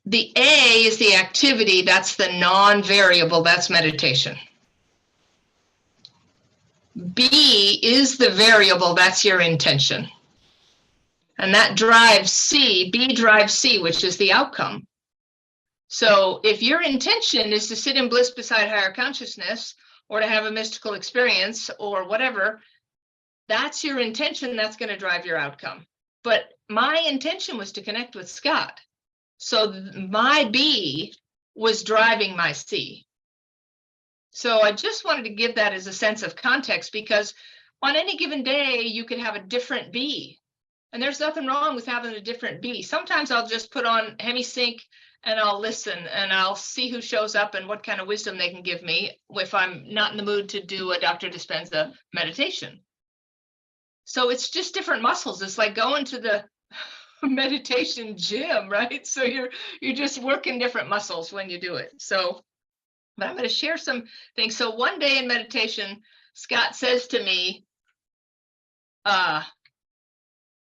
The A is the activity, that's the non-variable, that's meditation. B is the variable, that's your intention. And that drives C, B drives C, which is the outcome. So if your intention is to sit in bliss beside higher consciousness or to have a mystical experience or whatever, that's your intention, that's going to drive your outcome. But my intention was to connect with Scott. So my B was driving my C. So I just wanted to give that as a sense of context because on any given day, you could have a different B. And there's nothing wrong with having a different B. Sometimes I'll just put on HemiSync and I'll listen and I'll see who shows up and what kind of wisdom they can give me if I'm not in the mood to do a Dr. Dispenza meditation. So it's just different muscles. It's like going to the meditation gym, right? So you're just working different muscles when you do it. So, but I'm going to share some things. So one day in meditation, Scott says to me,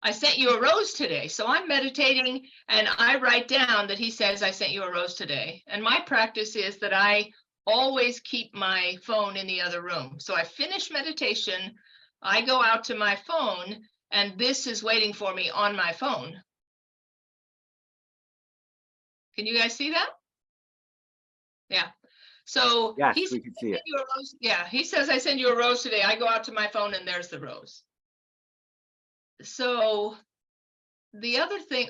I sent you a rose today. So I'm meditating and I write down that he says, I sent you a rose today. And my practice is that I always keep my phone in the other room. So I finish meditation, I go out to my phone, and this is waiting for me on my phone. Can you guys see that? Yeah. So yes, he we can see it. Yeah, he says, I send you a rose today. I go out to my phone and there's the rose. So the other thing,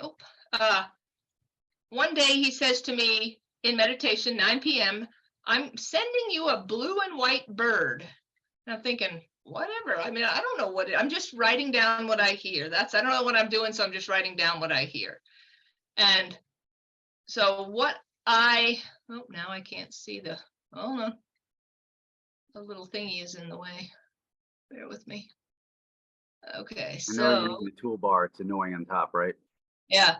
one day he says to me in meditation, 9 p.m., I'm sending you a blue and white bird. And I'm thinking, whatever. I mean, I don't know I'm just writing down what I hear. I don't know what I'm doing, so I'm just writing down what I hear. And so now I can't see the little thingy is in the way. Bear with me. Okay, so I know you're in the toolbar. It's annoying on top, right? Yeah.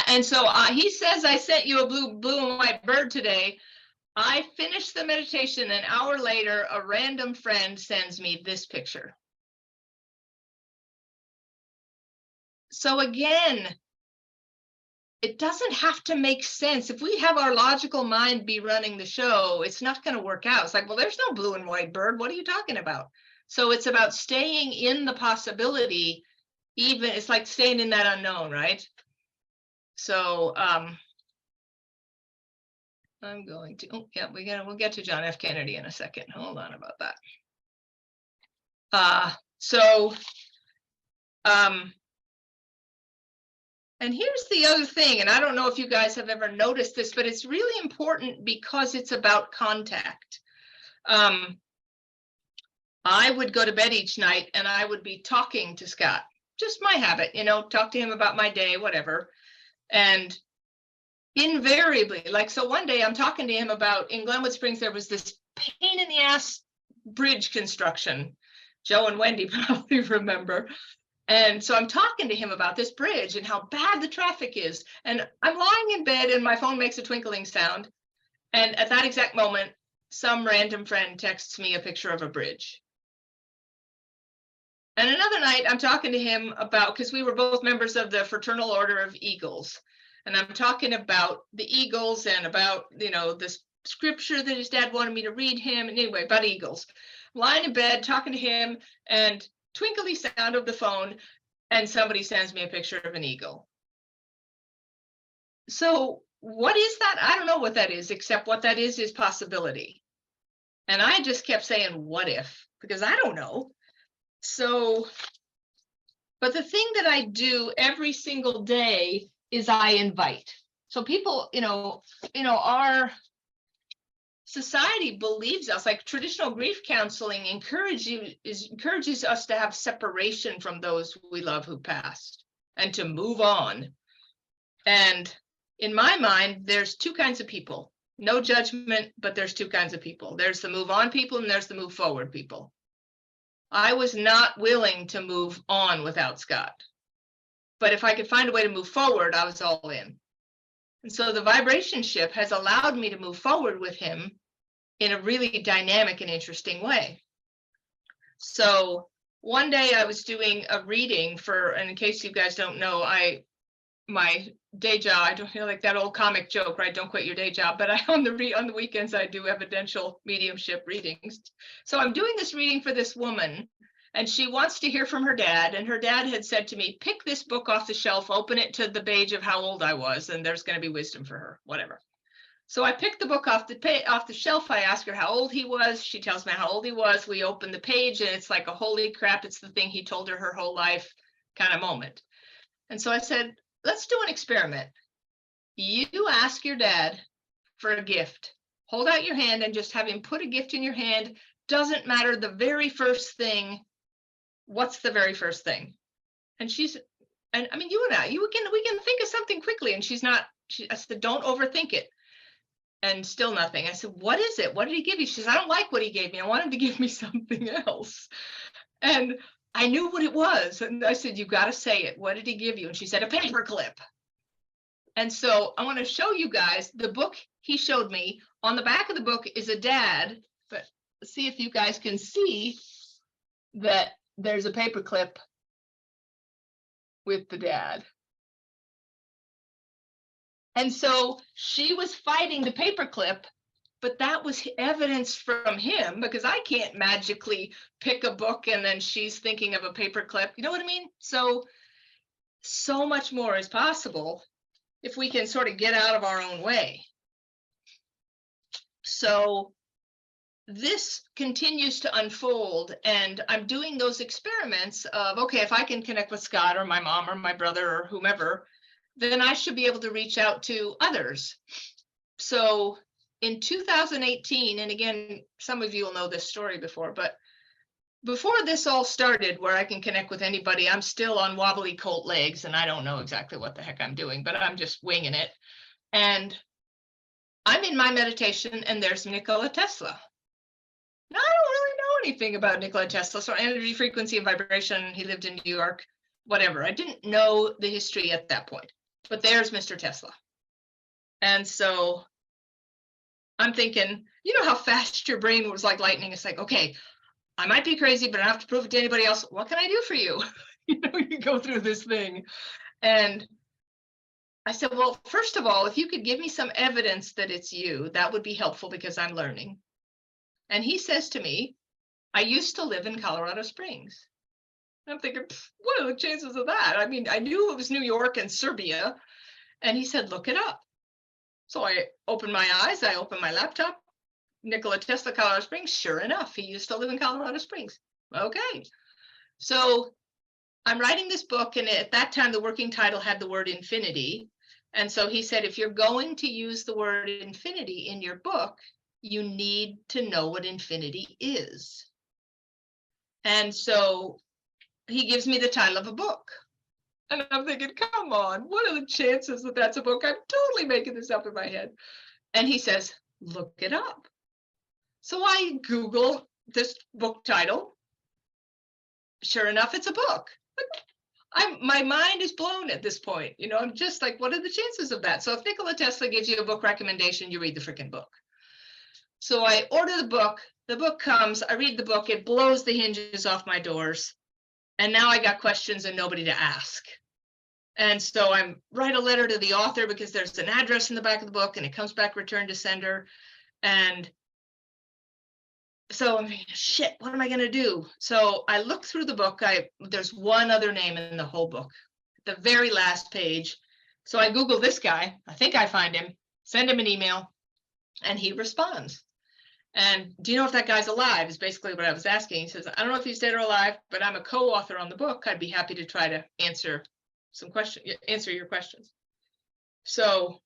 And so he says, I sent you a blue and white bird today. I finished the meditation. An hour later, a random friend sends me this picture. So again, it doesn't have to make sense. If we have our logical mind be running the show, it's not going to work out. It's like, well, there's no blue and white bird. What are you talking about? So it's about staying in the possibility, even it's like staying in that unknown, right? So I'm going to, we'll get to John F. Kennedy in a second. Hold on about that. And here's the other thing, and I don't know if you guys have ever noticed this, but it's really important because it's about contact. I would go to bed each night and I would be talking to Scott, just my habit, talk to him about my day, whatever. And invariably, like, so one day I'm talking to him about, in Glenwood Springs, there was this pain in the ass bridge construction. Joe and Wendy probably remember. And so I'm talking to him about this bridge and how bad the traffic is. And I'm lying in bed and my phone makes a twinkling sound. And at that exact moment, some random friend texts me a picture of a bridge. And another night I'm talking to him about, because we were both members of the Fraternal Order of Eagles. And I'm talking about the Eagles and about, this scripture that his dad wanted me to read him. And anyway, about Eagles. Lying in bed, talking to him, and twinkly sound of the phone, and somebody sends me a picture of an eagle. So what is that? I don't know what that is, except what that is possibility. And I just kept saying, what if? Because I don't know. So, but the thing that I do every single day is I invite. So people, our society believes us, like traditional grief counseling encourages us to have separation from those we love who passed and to move on. And in my mind, there's two kinds of people. No judgment, but there's two kinds of people. There's the move on people and there's the move forward people. I was not willing to move on without Scott. But if I could find a way to move forward, I was all in. And so the vibration ship has allowed me to move forward with him in a really dynamic and interesting way. So one day I was doing a reading for, and in case you guys don't know, my day job, I don't feel like that old comic joke, right? Don't quit your day job. But on the weekends, I do evidential mediumship readings. So I'm doing this reading for this woman, and she wants to hear from her dad. And her dad had said to me, pick this book off the shelf, open it to the page of how old I was, and there's going to be wisdom for her, whatever. So I picked the book off the shelf. I asked her how old he was. She tells me how old he was. We open the page, and it's like a holy crap, it's the thing he told her whole life kind of moment. And so I said, let's do an experiment. You ask your dad for a gift. Hold out your hand and just have him put a gift in your hand. Doesn't matter the very first thing. What's the very first thing? And I mean, you and I, we can think of something quickly. And I said, don't overthink it. And still nothing. I said, what is it? What did he give you? She says, I don't like what he gave me. I want him to give me something else. And I knew what it was. And I said, you got to say it. What did he give you? And she said, a paper clip. And so I want to show you guys the book he showed me. On the back of the book is a dad, but see if you guys can see that there's a paper clip with the dad. And so she was fighting the paper clip, but that was evidence from him, because I can't magically pick a book and then she's thinking of a paper clip. You know what I mean? So much more is possible if we can sort of get out of our own way. So this continues to unfold, and I'm doing those experiments of, okay, if I can connect with Scott or my mom or my brother or whomever, then I should be able to reach out to others. So in 2018, and again, some of you will know this story before, but before this all started, where I can connect with anybody, I'm still on wobbly colt legs, and I don't know exactly what the heck I'm doing, but I'm just winging it. And I'm in my meditation, and there's Nikola Tesla. Now, I don't really know anything about Nikola Tesla, so energy, frequency, and vibration. He lived in New York, whatever. I didn't know the history at that point, but there's Mr. Tesla. And so I'm thinking, you know how fast your brain was like lightning? It's like, okay, I might be crazy, but I don't have to prove it to anybody else. What can I do for you? You go through this thing. And I said, well, first of all, if you could give me some evidence that it's you, that would be helpful, because I'm learning. And he says to me, I used to live in Colorado Springs. And I'm thinking, what are the chances of that? I mean, I knew it was New York and Serbia. And he said, look it up. So I opened my eyes, I opened my laptop, Nikola Tesla, Colorado Springs. Sure enough, he used to live in Colorado Springs. Okay. So I'm writing this book, and at that time, the working title had the word infinity. And so he said, if you're going to use the word infinity in your book, you need to know what infinity is. And so he gives me the title of a book. And I'm thinking, come on, what are the chances that that's a book? I'm totally making this up in my head. And he says, look it up. So I Google this book title. Sure enough, it's a book. My mind is blown at this point. You know, I'm just like, what are the chances of that? So if Nikola Tesla gives you a book recommendation, you read the freaking book. So I order the book comes, I read the book, it blows the hinges off my doors. And now I got questions and nobody to ask. And so I write a letter to the author because there's an address in the back of the book and it comes back returned to sender. And so I'm thinking, shit, what am I going to do? So I look through the book. There's one other name in the whole book, the very last page. So I Google this guy. I think I find him, send him an email, and he responds. And do you know if that guy's alive is basically what I was asking. He says, I don't know if he's dead or alive, but I'm a co-author on the book. I'd be happy to try to answer your questions. So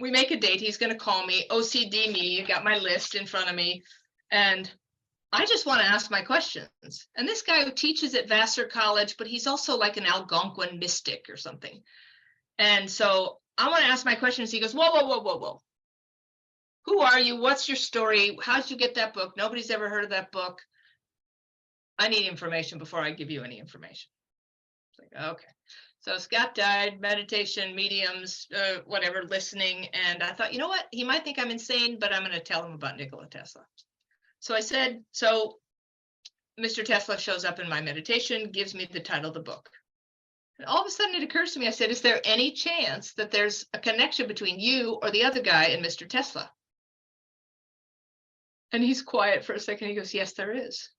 we make a date. He's going to call me, OCD me. You got my list in front of me. And I just want to ask my questions. And this guy who teaches at Vassar College, but he's also like an Algonquin mystic or something. And so I want to ask my questions. He goes, whoa, whoa, whoa, whoa, whoa. Who are you? What's your story? How'd you get that book? Nobody's ever heard of that book. I need information before I give you any information. It's like, okay. So Scott died, meditation, mediums, whatever, listening. And I thought, you know what? He might think I'm insane, but I'm going to tell him about Nikola Tesla. So I said, so Mr. Tesla shows up in my meditation, gives me the title of the book. And all of a sudden it occurs to me, I said, is there any chance that there's a connection between you or the other guy and Mr. Tesla? And he's quiet for a second. He goes, yes, there is.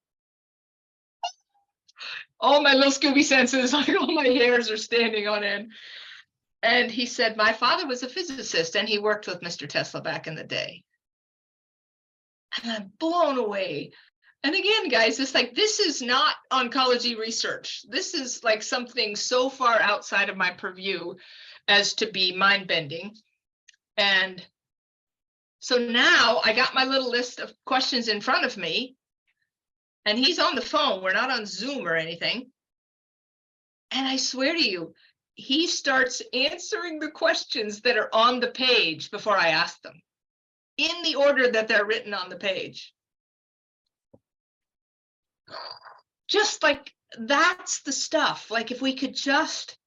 All my little Scooby senses, like all my hairs are standing on end. And he said, my father was a physicist and he worked with Mr. Tesla back in the day. And I'm blown away. And again, guys, it's like, this is not oncology research. This is like something so far outside of my purview as to be mind-bending. And so now I got my little list of questions in front of me. And he's on the phone. We're not on Zoom or anything. And I swear to you, he starts answering the questions that are on the page before I ask them, in the order that they're written on the page. Just like, that's the stuff. Like, if we could just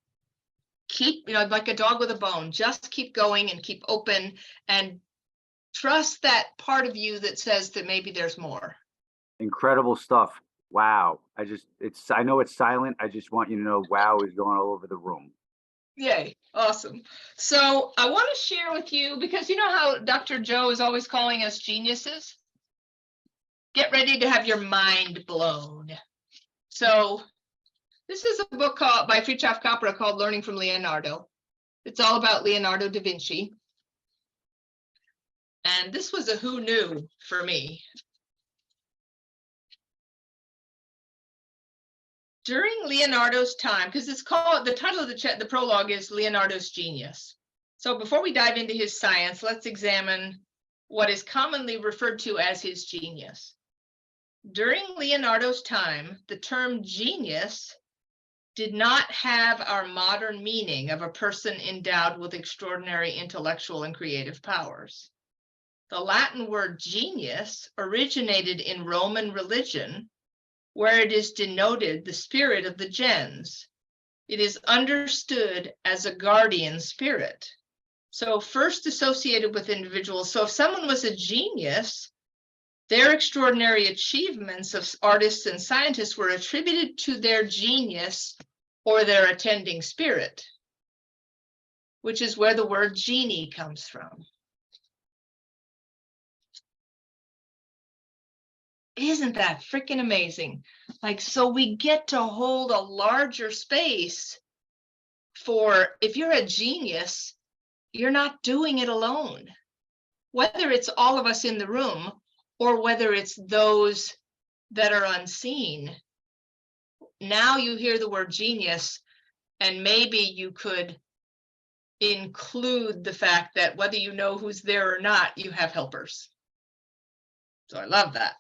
keep, you know, like a dog with a bone, just keep going and keep open and trust that part of you that says that maybe there's more. Incredible stuff. Wow. I know it's silent. I just want you to know, wow is going all over the room. Yay. Awesome. So I want to share with you, because you know how Dr. Joe is always calling us geniuses? Get ready to have your mind blown. So this is a book by Fritjof Capra called Learning from Leonardo. It's all about Leonardo da Vinci. And this was a who knew for me. During Leonardo's time, because it's called, the title of the prologue is Leonardo's Genius. So before we dive into his science, let's examine what is commonly referred to as his genius. During Leonardo's time, the term genius did not have our modern meaning of a person endowed with extraordinary intellectual and creative powers. The Latin word genius originated in Roman religion, where it is denoted the spirit of the gens. It is understood as a guardian spirit. So first associated with individuals. So if someone was a genius, their extraordinary achievements of artists and scientists were attributed to their genius or their attending spirit, which is where the word genie comes from. Isn't that freaking amazing? Like, so we get to hold a larger space for, if you're a genius, you're not doing it alone. Whether it's all of us in the room or whether it's those that are unseen. Now you hear the word genius, and maybe you could include the fact that whether you know who's there or not, you have helpers. So I love that.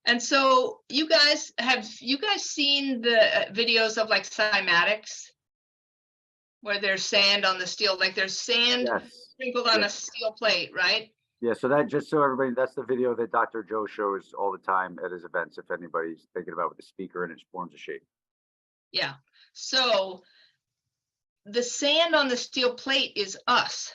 And so you guys seen the videos of like cymatics, where there's sand on the steel, like there's sand sprinkled on a steel plate, right? Yeah, so that, just so everybody, that's the video that Dr. Joe shows all the time at his events, if anybody's thinking about with the speaker and it forms a shape. Yeah, so the sand on the steel plate is us,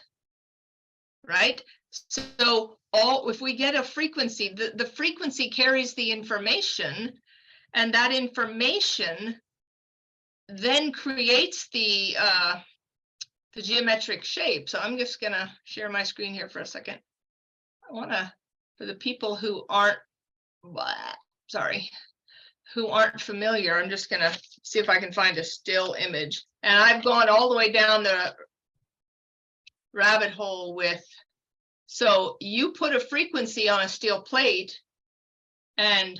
right? So if we get a frequency, the frequency carries the information, and that information then creates the geometric shape. So I'm just gonna share my screen here for a second. I wanna, for the people who aren't, who aren't familiar, I'm just gonna see if I can find a still image. And I've gone all the way down the rabbit hole with, so you put a frequency on a steel plate and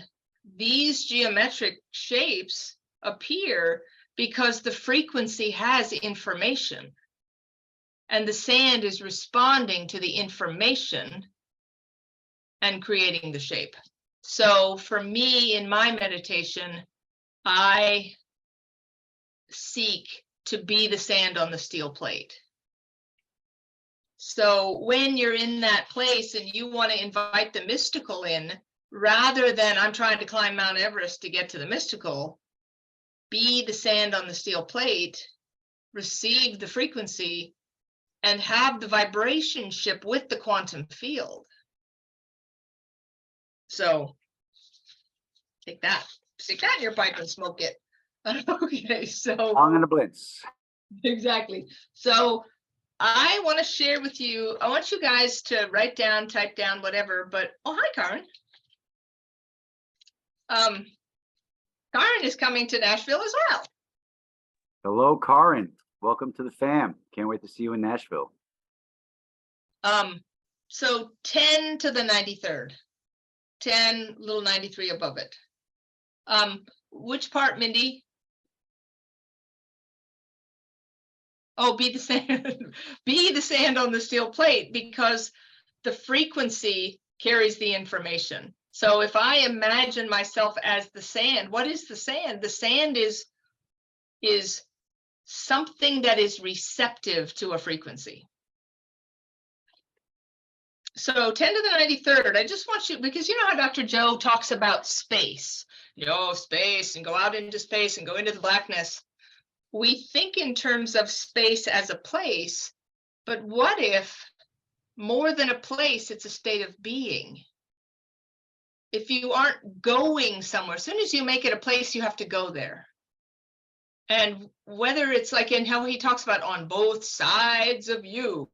these geometric shapes appear because the frequency has information and the sand is responding to the information and creating the shape. So for me, in my meditation, I seek to be the sand on the steel plate. So when you're in that place and you want to invite the mystical in, rather than I'm trying to climb Mount Everest to get to the mystical, be the sand on the steel plate, receive the frequency, and have the vibration ship with the quantum field. So take that, stick that in your pipe and smoke it. Okay, so I'm gonna blitz. Exactly. So I want to share with you, I want you guys to write down, type down, whatever, but, oh, hi, Karen. Karen is coming to Nashville as well. Hello, Karen. Welcome to the fam. Can't wait to see you in Nashville. So 10 to the 93rd, 10, little 93 above it. Which part, Mindy? Oh, be the sand, be the sand on the steel plate, because the frequency carries the information. So if I imagine myself as the sand, what is the sand? The sand is something that is receptive to a frequency. So 10 to the 93rd, I just want you, because you know how Dr. Joe talks about space, space, and go out into space and go into the blackness. We think in terms of space as a place, but what if more than a place, it's a state of being? If you aren't going somewhere, as soon as you make it a place, you have to go there. And whether it's like in how he talks about on both sides of you,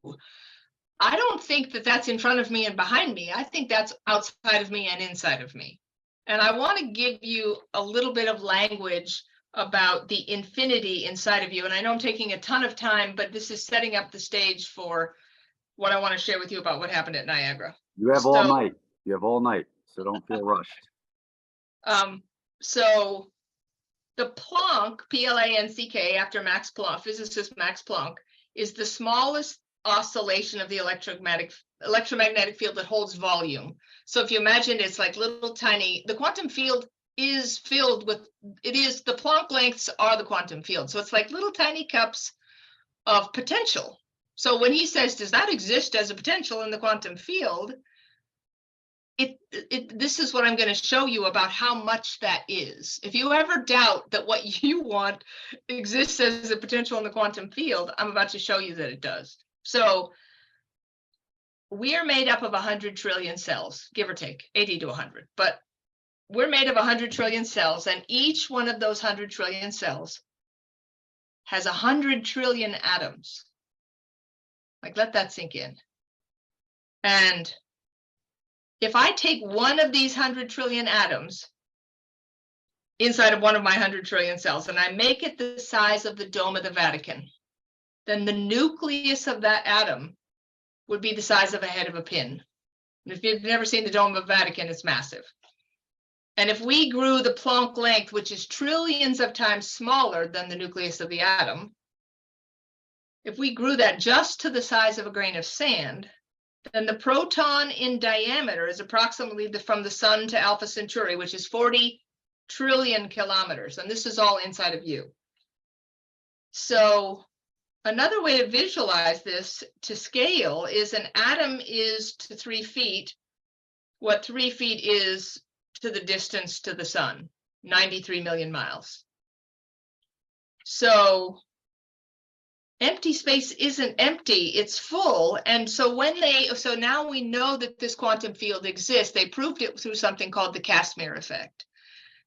I don't think that that's in front of me and behind me. I think that's outside of me and inside of me. And I want to give you a little bit of language about the infinity inside of you. And I know I'm taking a ton of time, but this is setting up the stage for what I want to share with you about what happened at Niagara. You have all night. You have all night, so don't feel rushed. So the Planck, P-L-A-N-C-K, after Max Planck, physicist Max Planck, is the smallest oscillation of the electromagnetic field that holds volume. So if you imagine it's like little tiny, the quantum field is filled with, the Planck lengths are the quantum field. So it's like little tiny cups of potential. So when he says, does that exist as a potential in the quantum field? This is what I'm going to show you about how much that is. If you ever doubt that what you want exists as a potential in the quantum field, I'm about to show you that it does. So we are made up of 100 trillion cells, give or take 80 to 100, but we're made of 100 trillion cells, and each one of those 100 trillion cells has 100 trillion atoms. Like, let that sink in. And if I take one of these 100 trillion atoms inside of one of my 100 trillion cells, and I make it the size of the dome of the Vatican, then the nucleus of that atom would be the size of a head of a pin. And if you've never seen the dome of the Vatican, it's massive. And if we grew the Planck length, which is trillions of times smaller than the nucleus of the atom, if we grew that just to the size of a grain of sand, then the proton in diameter is approximately from the sun to Alpha Centauri, which is 40 trillion kilometers. And this is all inside of you. So another way to visualize this to scale is an atom is to 3 feet what 3 feet is to the distance to the sun, 93 million miles. So empty space isn't empty, it's full. And so so now we know that this quantum field exists. They proved it through something called the Casimir effect.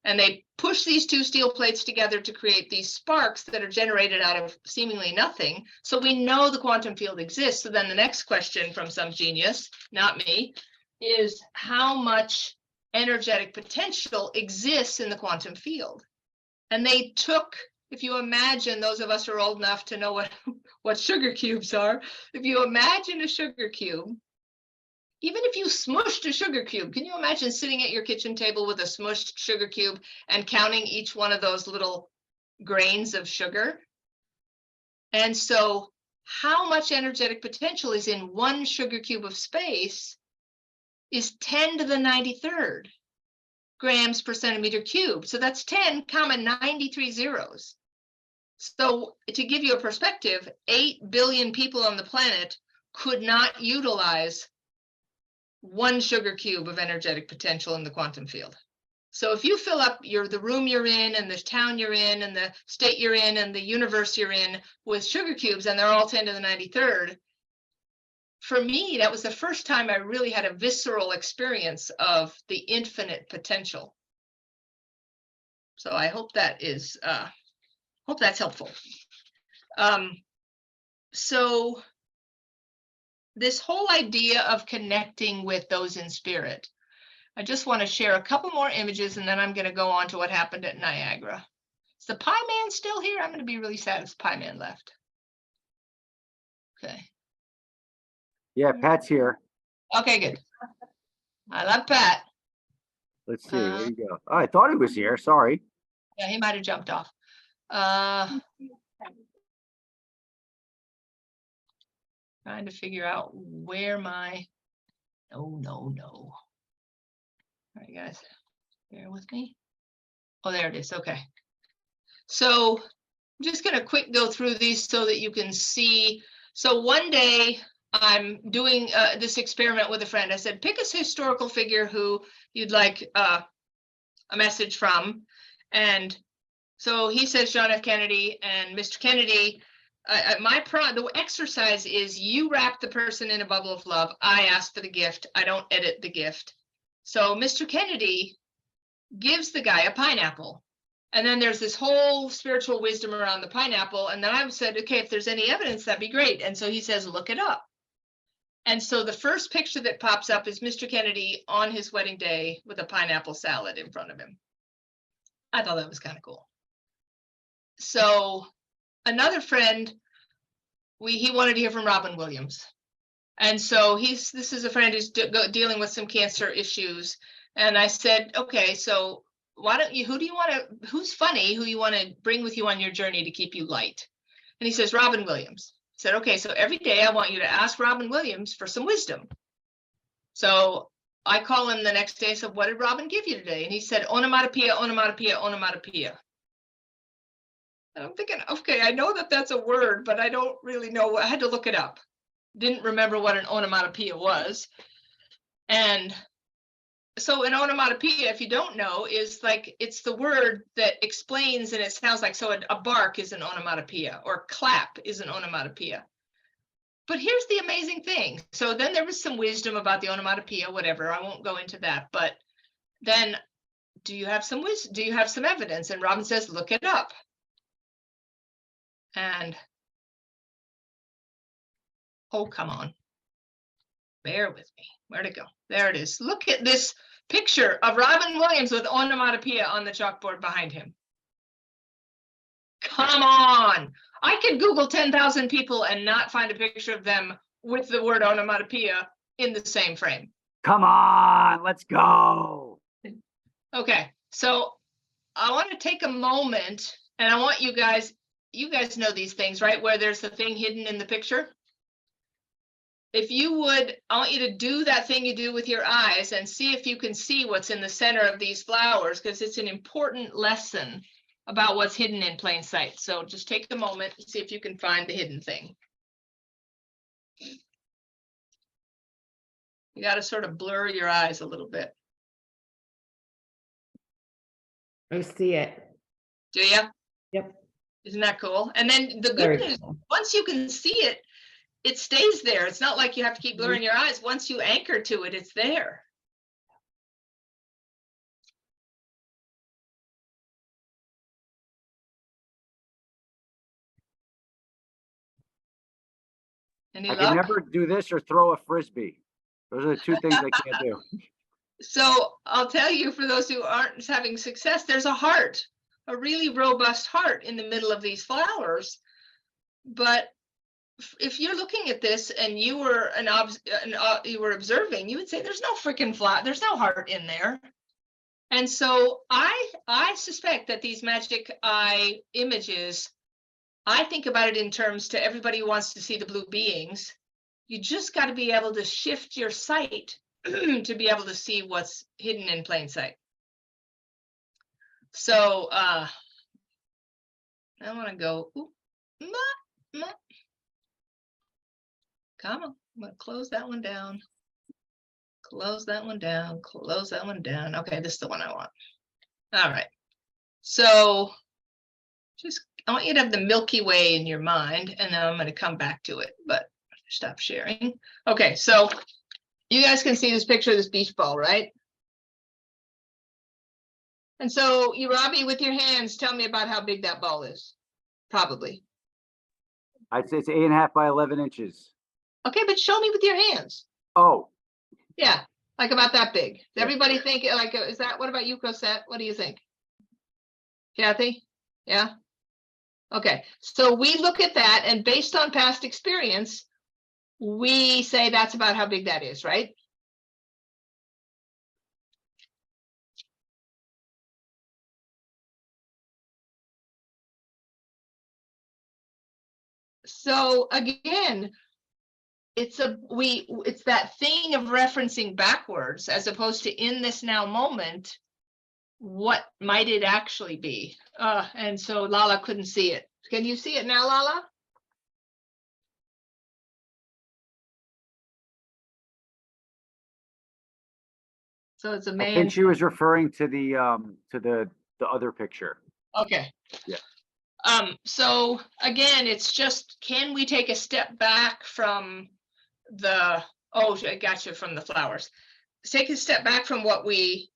And they push these two steel plates together to create these sparks that are generated out of seemingly nothing. So we know the quantum field exists. So then the next question from some genius, not me, is how much energetic potential exists in the quantum field? And they took, if you imagine, those of us who are old enough to know what sugar cubes are, if you imagine a sugar cube, even if you smushed a sugar cube, can you imagine sitting at your kitchen table with a smushed sugar cube and counting each one of those little grains of sugar? And so how much energetic potential is in one sugar cube of space is 10 to the 93rd grams per centimeter cubed. So that's 10, 93 zeros. So to give you a perspective, 8 billion people on the planet could not utilize one sugar cube of energetic potential in the quantum field. So if you fill up the room you're in and the town you're in and the state you're in and the universe you're in with sugar cubes, and they're all 10 to the 93rd, for me, that was the first time I really had a visceral experience of the infinite potential. So I hope that is, hope that's helpful. So this whole idea of connecting with those in spirit, I just want to share a couple more images and then I'm going to go on to what happened at Niagara. Is the Pie Man still here? I'm going to be really sad if Pie Man left. Okay. Yeah, Pat's here. Okay, good. I love Pat. Let's see, where you go? Oh, I thought he was here, sorry. Yeah, he might have jumped off. Trying to figure out where my, no. All right, guys, bear with me. Oh, there it is, okay. So I'm just gonna quick go through these so that you can see. So one day, I'm doing this experiment with a friend. I said, pick a historical figure who you'd like a message from. And so he says John F. Kennedy, and Mr. Kennedy, the exercise is you wrap the person in a bubble of love. I ask for the gift. I don't edit the gift. So Mr. Kennedy gives the guy a pineapple. And then there's this whole spiritual wisdom around the pineapple. And then I said, okay, if there's any evidence, that'd be great. And so he says, look it up. And so the first picture that pops up is Mr. Kennedy on his wedding day with a pineapple salad in front of him. I thought that was kind of cool. So another friend, he wanted to hear from Robin Williams. And so this is a friend who's dealing with some cancer issues. And I said, okay, so why don't you, who's funny, who you want to bring with you on your journey to keep you light? And he says, Robin Williams. I said, okay, so every day I want you to ask Robin Williams for some wisdom. So I call him the next day. So what did Robin give you today? And he said, onomatopoeia, onomatopoeia, onomatopoeia. And I'm thinking, okay, I know that that's a word, but I don't really know. I had to look it up. Didn't remember what an onomatopoeia was. And so an onomatopoeia, if you don't know, is like, it's the word that explains and it sounds like, so a bark is an onomatopoeia or clap is an onomatopoeia. But here's the amazing thing. So then there was some wisdom about the onomatopoeia, whatever. I won't go into that. But then do you have some wisdom? Do you have some evidence? And Robin says, look it up. And oh, come on. Bear with me. Where'd it go? There it is. Look at this picture of Robin Williams with onomatopoeia on the chalkboard behind him. Come on. I could Google 10,000 people and not find a picture of them with the word onomatopoeia in the same frame. Come on, let's go. Okay, so I want to take a moment and I want you guys know these things, right? Where there's the thing hidden in the picture. If you would, I want you to do that thing you do with your eyes and see if you can see what's in the center of these flowers, because it's an important lesson about what's hidden in plain sight. So just take a moment and see if you can find the hidden thing. You got to sort of blur your eyes a little bit. I see it. Do you? Yep. Isn't that cool? And then the Very good news, cool. once you can see it, it stays there. It's not like you have to keep blurring your eyes. Once you anchor to it, it's there. Any I can luck? never do this or throw a frisbee. Those are the two things I can't do. So I'll tell you, for those who aren't having success, there's a heart, a really robust heart in the middle of these flowers. But if you're looking at this and you were you were observing, you would say there's no freaking flower, there's no heart in there. And so I suspect that these magic eye images, I think about it in terms to everybody who wants to see the blue beings. You just got to be able to shift your sight to be able to see what's hidden in plain sight. So I want to go, ooh, come on, I'm gonna close that one down. Close that one down, close that one down. Okay, this is the one I want. All right. So I want you to have the Milky Way in your mind, and then I'm going to come back to it, but stop sharing. Okay, so you guys can see this picture of this beach ball, right? And so you, Robby, with your hands, tell me about how big that ball is. Probably. I'd say it's 8.5 by 11 inches. Okay, but show me with your hands. Oh. Yeah, like about that big. Does everybody think like, is that, what about you, Cosette? What do you think? Kathy? Yeah? Okay, so we look at that, and based on past experience, we say that's about how big that is, right? So again, it's that thing of referencing backwards as opposed to in this now moment, what might it actually be? And so Lala couldn't see it. Can you see it now, Lala? So it's a man. I think she was referring to the other picture. Okay. Yeah. So again, it's just, can we take a step back from the, oh, I got you, from the flowers. Take a step back from what we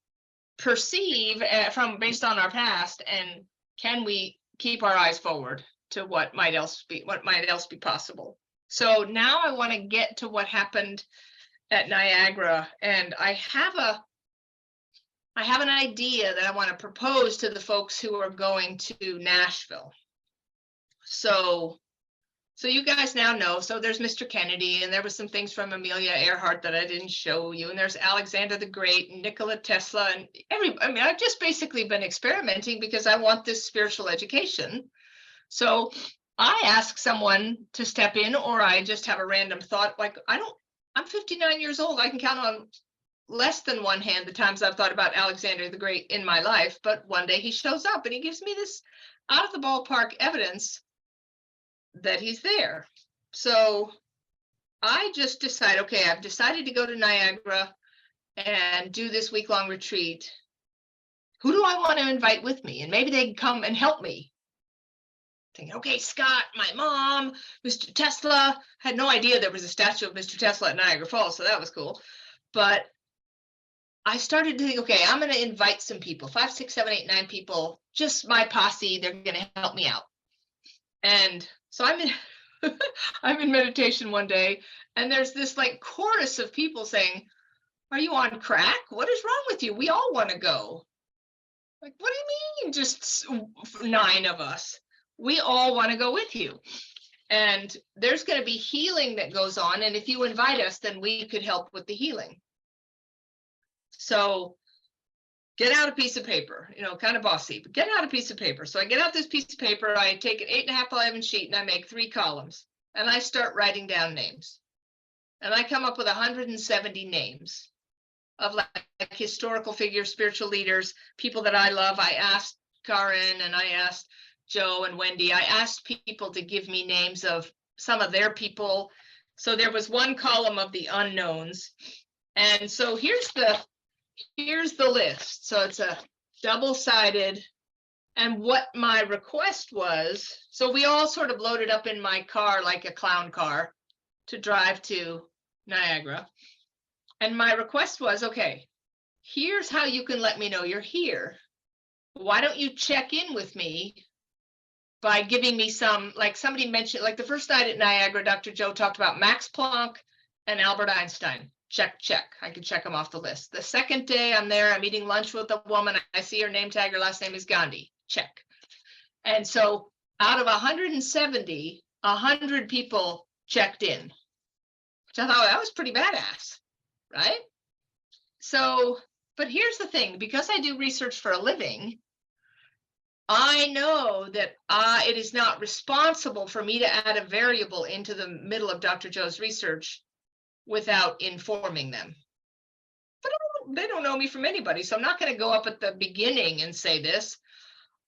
perceive from based on our past, and can we keep our eyes forward to what might else be possible? So now I want to get to what happened at Niagara, and I have an idea that I want to propose to the folks who are going to Nashville. So you guys now know, so there's Mr. Kennedy, and there was some things from Amelia Earhart that I didn't show you, and there's Alexander the Great and Nikola Tesla, and I've just basically been experimenting because I want this spiritual education. So I ask someone to step in, or I just have a random thought, like, I'm 59 years old, I can count on less than one hand the times I've thought about Alexander the Great in my life, but one day he shows up and he gives me this out of the ballpark evidence that he's there. So I just decide, okay, I've decided to go to Niagara and do this week-long retreat. Who do I want to invite with me? And maybe they can come and help me. Thinking, okay, Scott, my mom, Mr. Tesla. Had no idea there was a statue of Mr. Tesla at Niagara Falls, so that was cool. But I started to think, okay, I'm going to invite some people, 5, 6, 7, 8, 9 people, just my posse. They're going to help me out. And so I'm in meditation one day, and there's this like chorus of people saying, are you on crack? What is wrong with you? We all want to go. Like, what do you mean? Just 9 of us. We all want to go with you. And there's going to be healing that goes on. And if you invite us, then we could help with the healing. So get out a piece of paper, kind of bossy, but get out a piece of paper. So I get out this piece of paper, I take an 8.5 by 11 sheet and I make 3 columns and I start writing down names. And I come up with 170 names of like historical figures, spiritual leaders, people that I love. I asked Karen and I asked Joe and Wendy, I asked people to give me names of some of their people. So there was one column of the unknowns. And so here's the list. So it's a double-sided. And what my request was, so we all sort of loaded up in my car like a clown car to drive to Niagara. And my request was, okay, here's how you can let me know you're here. Why don't you check in with me by giving me some, like somebody mentioned, like the first night at Niagara, Dr. Joe talked about Max Planck and Albert Einstein. Check, check. I could check them off the list. The second day I'm there, I'm eating lunch with a woman. I see her name tag, her last name is Gandhi. Check. And so out of 170, 100 people checked in, which I thought that was pretty badass, right? So, but here's the thing, because I do research for a living, I know that it is not responsible for me to add a variable into the middle of Dr. Joe's research without informing them. But they don't know me from anybody, so I'm not going to go up at the beginning and say this.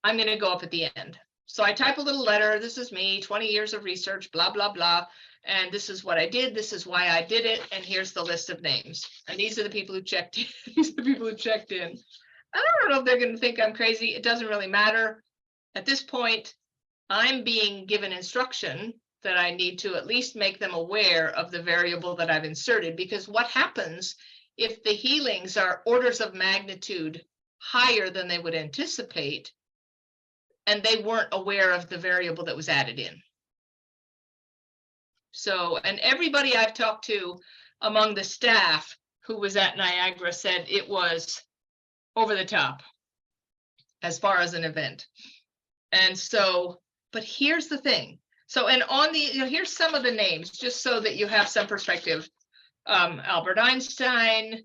I'm going to go up at the end. So I type a little letter. This is me, 20 years of research, blah, blah, blah. And this is what I did. This is why I did it. And here's the list of names. And these are the people who checked in. These are the people who checked in. I don't know if they're going to think I'm crazy. It doesn't really matter. At this point, I'm being given instruction that I need to at least make them aware of the variable that I've inserted, because what happens if the healings are orders of magnitude higher than they would anticipate, and they weren't aware of the variable that was added in? So, and everybody I've talked to among the staff who was at Niagara said it was over the top as far as an event. And so, but here's the thing. So, and on the, here's some of the names, just so that you have some perspective. Albert Einstein,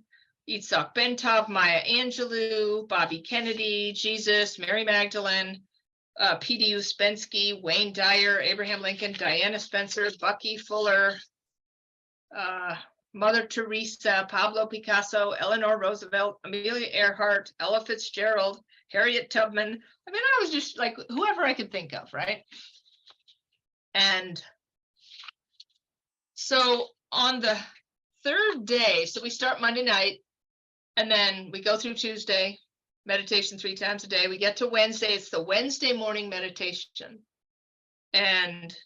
Yitzhak Bentov, Maya Angelou, Bobby Kennedy, Jesus, Mary Magdalene, P.D. Uspensky, Wayne Dyer, Abraham Lincoln, Diana Spencer, Bucky Fuller, Mother Teresa, Pablo Picasso, Eleanor Roosevelt, Amelia Earhart, Ella Fitzgerald, Harriet Tubman. I mean, I was just like whoever I could think of, right? And so on the third day, so we start Monday night, and then we go through Tuesday, meditation 3 times a day. We get to Wednesday, it's the Wednesday morning meditation. And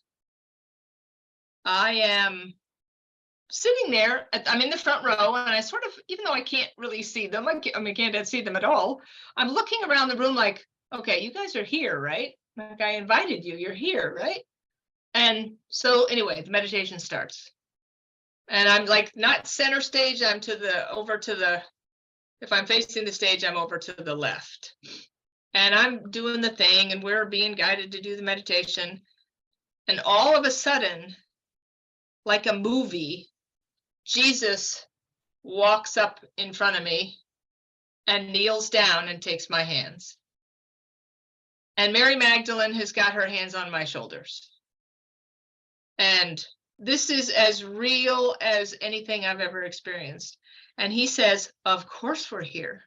I am sitting there, I'm in the front row, and I sort of, even though I can't really see them, I can't see them at all, I'm looking around the room like, okay, you guys are here, right? Like I invited you, you're here, right? And so anyway, the meditation starts. And I'm like not center stage, I'm over to the, if I'm facing the stage, I'm over to the left. And I'm doing the thing, and we're being guided to do the meditation. And all of a sudden, like a movie, Jesus walks up in front of me and kneels down and takes my hands. And Mary Magdalene has got her hands on my shoulders. And this is as real as anything I've ever experienced. And he says, of course we're here.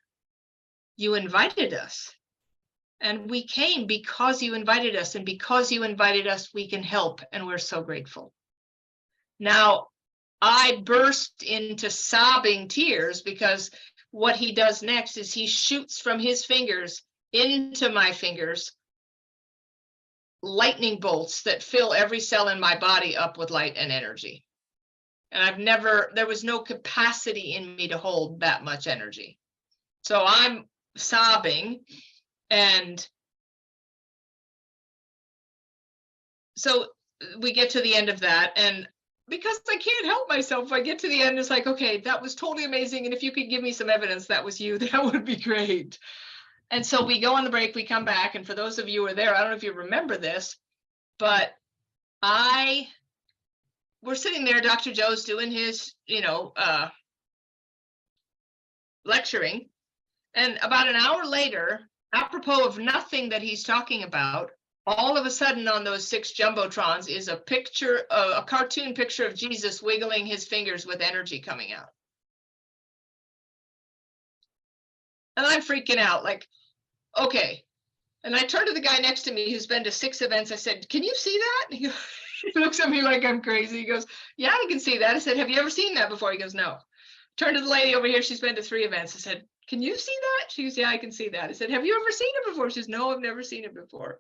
You invited us. And we came because you invited us. And because you invited us, we can help. And we're so grateful. Now, I burst into sobbing tears, because what he does next is he shoots from his fingers into my fingers lightning bolts that fill every cell in my body up with light and energy. And there was no capacity in me to hold that much energy. So I'm sobbing, and so we get to the end of that, and because I can't help myself, I get to the end, it's like, okay, that was totally amazing, and if you could give me some evidence that was you, that would be great. And so we go on the break, we come back, and for those of you who are there, I don't know if you remember this, but we're sitting there, Dr. Joe's doing his, lecturing, And about an hour later, apropos of nothing that he's talking about, all of a sudden on those 6 jumbotrons is a picture, a cartoon picture of Jesus wiggling his fingers with energy coming out. And I'm freaking out, like, okay. And I turned to the guy next to me who's been to 6 events. I said, can you see that? And he looks at me like I'm crazy. He goes, yeah, I can see that. I said, have you ever seen that before? He goes, no. Turned to the lady over here. She's been to 3 events. I said, can you see that? She goes, yeah, I can see that. I said, have you ever seen it before? She says, no, I've never seen it before.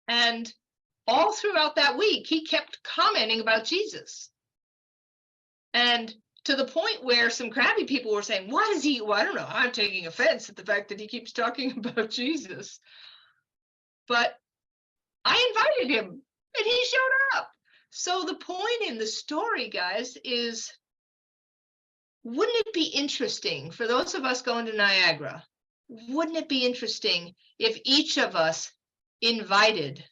And all throughout that week, he kept commenting about Jesus. And to the point where some crabby people were saying, why does he, well, I don't know, I'm taking offense at the fact that he keeps talking about Jesus. But I invited him and he showed up. So the point in the story, guys, is wouldn't it be interesting for those of us going to Niagara? Wouldn't it be interesting if each of us invited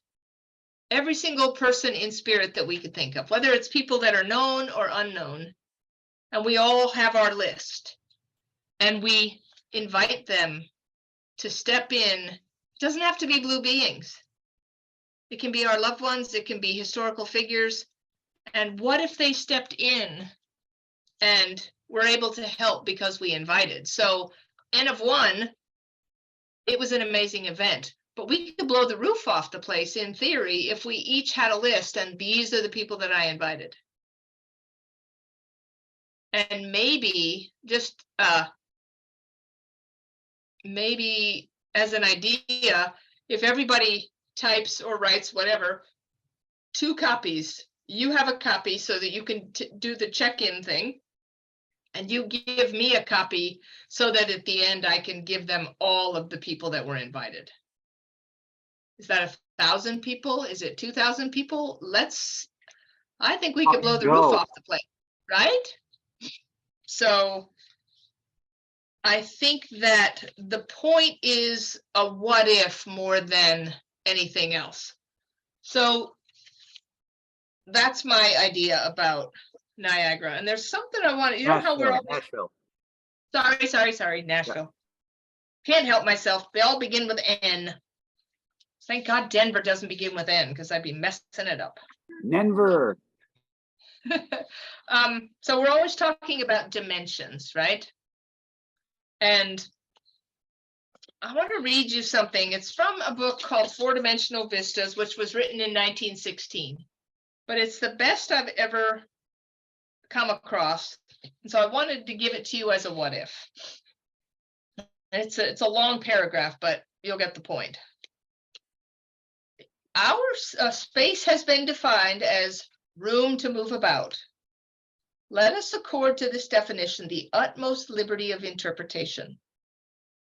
every single person in spirit that we could think of, whether it's people that are known or unknown, and we all have our list, and we invite them to step in? It doesn't have to be blue beings. It can be our loved ones. It can be historical figures. And what if they stepped in and were able to help because we invited? So N of 1, it was an amazing event, but we could blow the roof off the place in theory if we each had a list and these are the people that I invited. And maybe just maybe as an idea, if everybody types or writes whatever, 2 copies, you have a copy so that you can do the check-in thing, and you give me a copy so that at the end I can give them all of the people that were invited. Is that 1,000 people? Is it 2,000 people? I think we could blow the roof off the place, right? So I think that the point is a what if more than anything else. So that's my idea about Niagara. And there's something I want to, you know how we're all Nashville. Sorry, Nashville. Can't help myself. They all begin with N. Thank God Denver doesn't begin with N, because I'd be messing it up. Denver. So we're always talking about dimensions, right? And I want to read you something. It's from a book called 4-Dimensional Vistas, which was written in 1916. But it's the best I've ever come across. And so I wanted to give it to you as a what if. It's a long paragraph, but you'll get the point. Our space has been defined as room to move about. Let us accord to this definition the utmost liberty of interpretation.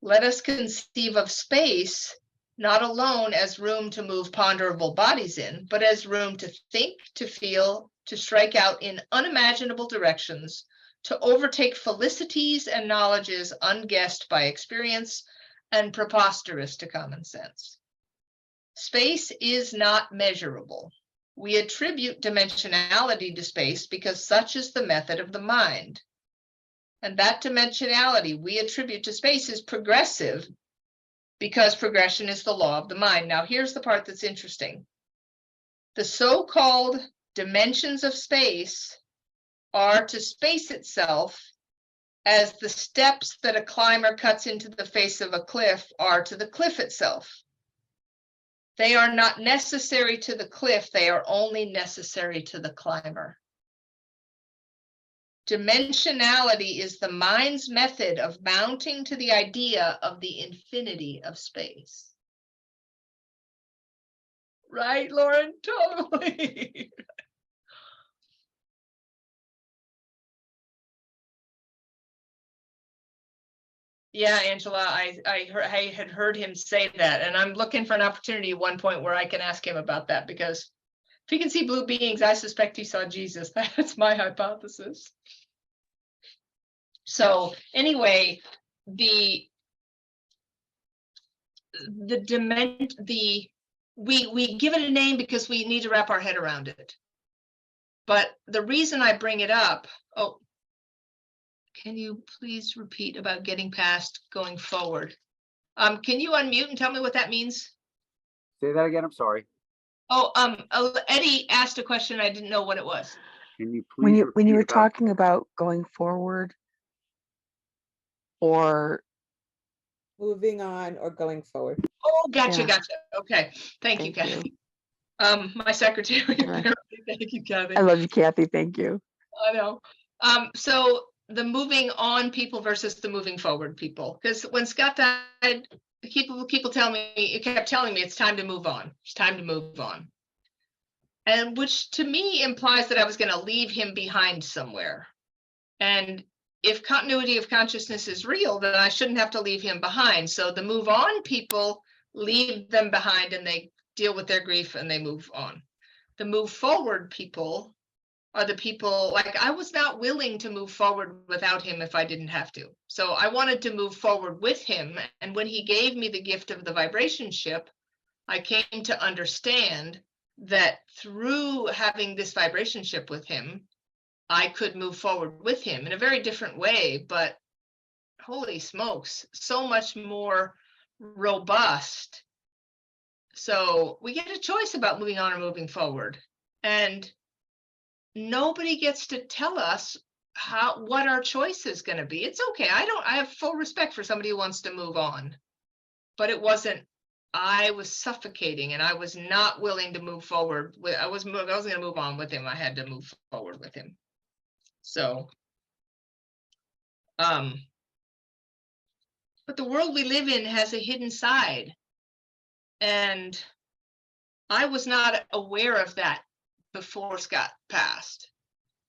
Let us conceive of space not alone as room to move ponderable bodies in, but as room to think, to feel, to strike out in unimaginable directions, to overtake felicities and knowledges unguessed by experience and preposterous to common sense. Space is not measurable. We attribute dimensionality to space because such is the method of the mind. And that dimensionality we attribute to space is progressive because progression is the law of the mind. Now, here's the part that's interesting. The so-called dimensions of space are to space itself as the steps that a climber cuts into the face of a cliff are to the cliff itself. They are not necessary to the cliff, they are only necessary to the climber. Dimensionality is the mind's method of mounting to the idea of the infinity of space. Right, Lauren? Totally. Yeah, Angela, I had heard him say that, and I'm looking for an opportunity at one point where I can ask him about that, because if he can see blue beings, I suspect he saw Jesus. That's my hypothesis. So anyway, we give it a name because we need to wrap our head around it. But the reason I bring it up, can you please repeat about getting past going forward? Can you unmute and tell me what that means? Say that again, I'm sorry. Oh, Eddie asked a question. I didn't know what it was. Can you please? When you repeat were about- talking about going forward or Moving on or going forward. Oh, gotcha, Yeah. gotcha. Okay, thank you, Thank Kathy. you. My secretary. Sure. Thank you, Kathy. I love you, Kathy. Thank you. I know. So the moving on people versus the moving forward people, because when Scott died, people kept telling me it's time to move on. It's time to move on. And which to me implies that I was going to leave him behind somewhere. And if continuity of consciousness is real, then I shouldn't have to leave him behind. So the move on people leave them behind and they deal with their grief and they move on. The move forward people are the people, like I was not willing to move forward without him if I didn't have to. So I wanted to move forward with him. And when he gave me the gift of the vibration ship, I came to understand that through having this vibration ship with him, I could move forward with him in a very different way, but holy smokes, so much more robust. So we get a choice about moving on or moving forward. And nobody gets to tell us what our choice is going to be. It's okay. I have full respect for somebody who wants to move on, but it wasn't, I was suffocating and I was not willing to move forward. I wasn't going to move on with him. I had to move forward with him. So, but the world we live in has a hidden side. And I was not aware of that before Scott passed.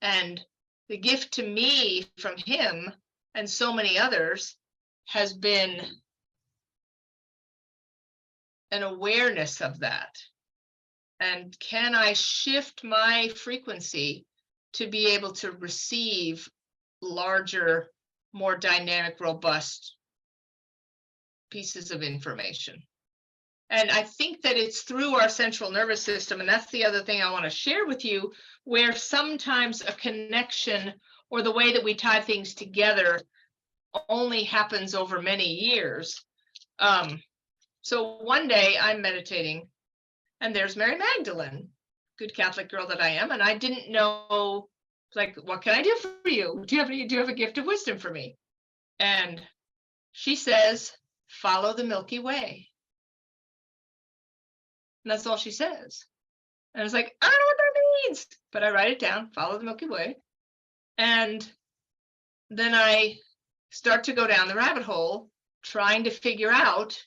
And the gift to me from him and so many others has been an awareness of that. And can I shift my frequency to be able to receive larger, more dynamic, robust pieces of information? And I think that it's through our central nervous system. And that's the other thing I want to share with you, where sometimes a connection or the way that we tie things together only happens over many years. So one day I'm meditating and there's Mary Magdalene, good Catholic girl that I am. And I didn't know, like, what can I do for you? Do you have a gift of wisdom for me? And she says, follow the Milky Way. And that's all she says. And I was like, I don't know what that means, but I write it down, follow the Milky Way. And then I start to go down the rabbit hole, trying to figure out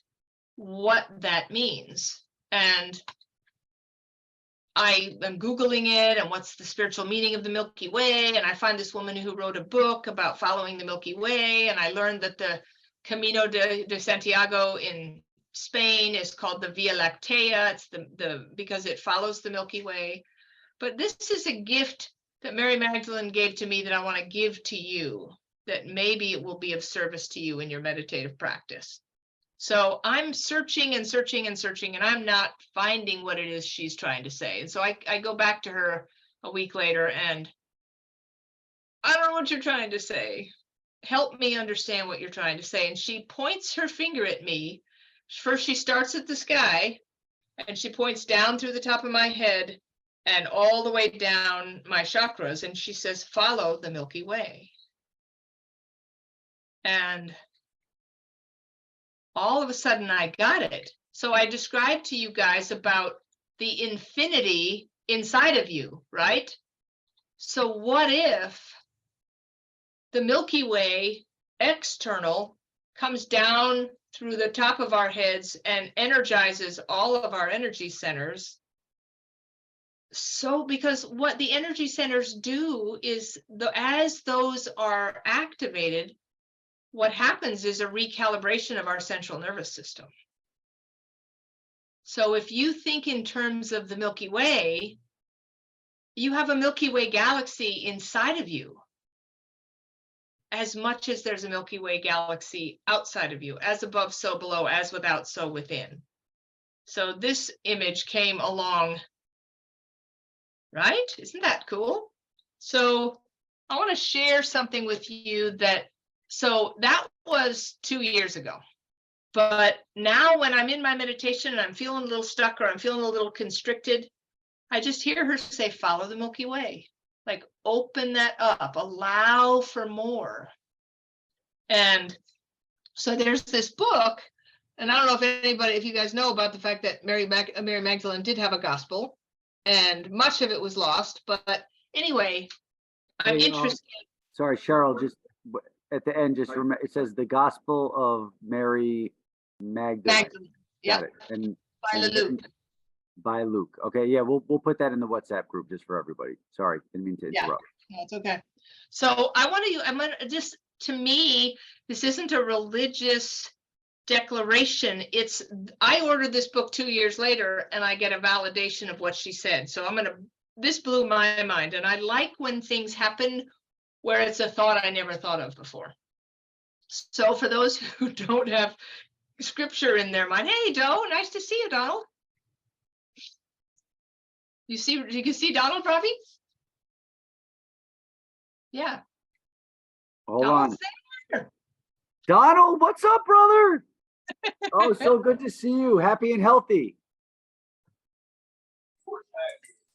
what that means. And I am Googling it and what's the spiritual meaning of the Milky Way. And I find this woman who wrote a book about following the Milky Way. And I learned that the Camino de Santiago in Spain is called the Via Lactea. It's because it follows the Milky Way. But this is a gift that Mary Magdalene gave to me that I want to give to you, that maybe it will be of service to you in your meditative practice. So I'm searching and searching and searching, and I'm not finding what it is she's trying to say. And so I go back to her a week later and I don't know what you're trying to say. Help me understand what you're trying to say. And she points her finger at me. First, she starts at the sky and she points down through the top of my head and all the way down my chakras. And she says, follow the Milky Way. And all of a sudden I got it. So I described to you guys about the infinity inside of you, right? So what if the Milky Way external comes down through the top of our heads and energizes all of our energy centers? So because what the energy centers do is as those are activated, what happens is a recalibration of our central nervous system. So if you think in terms of the Milky Way, you have a Milky Way galaxy inside of you, as much as there's a Milky Way galaxy outside of you, as above, so below, as without, so within. So this image came along, right? Isn't that cool? So I want to share something with you so that was 2 years ago. But now when I'm in my meditation and I'm feeling a little stuck or I'm feeling a little constricted, I just hear her say, follow the Milky Way. Like, open that up, allow for more. And so there's this book, and I don't know if you guys know about the fact that Mary Magdalene did have a gospel, and much of it was lost. But anyway, I'm interested. Sorry, Cheryl, just at the end, just remember, it says the Gospel of Mary Magdalene. Yeah. Got it. And By Luke. By Luke. Okay, yeah, we'll put that in the WhatsApp group just for everybody. Sorry, didn't mean to interrupt. Yeah, it's okay. So I'm gonna just, to me, this isn't a religious declaration. I ordered this book 2 years later and I get a validation of what she said. So this blew my mind. And I like when things happen where it's a thought I never thought of before. So for those who don't have scripture in their mind, hey, Doe, nice to see you, Donald. You can see Donald, Robby? Yeah. Hold on. Donald, what's up, brother? Oh, so good to see you. Happy and healthy.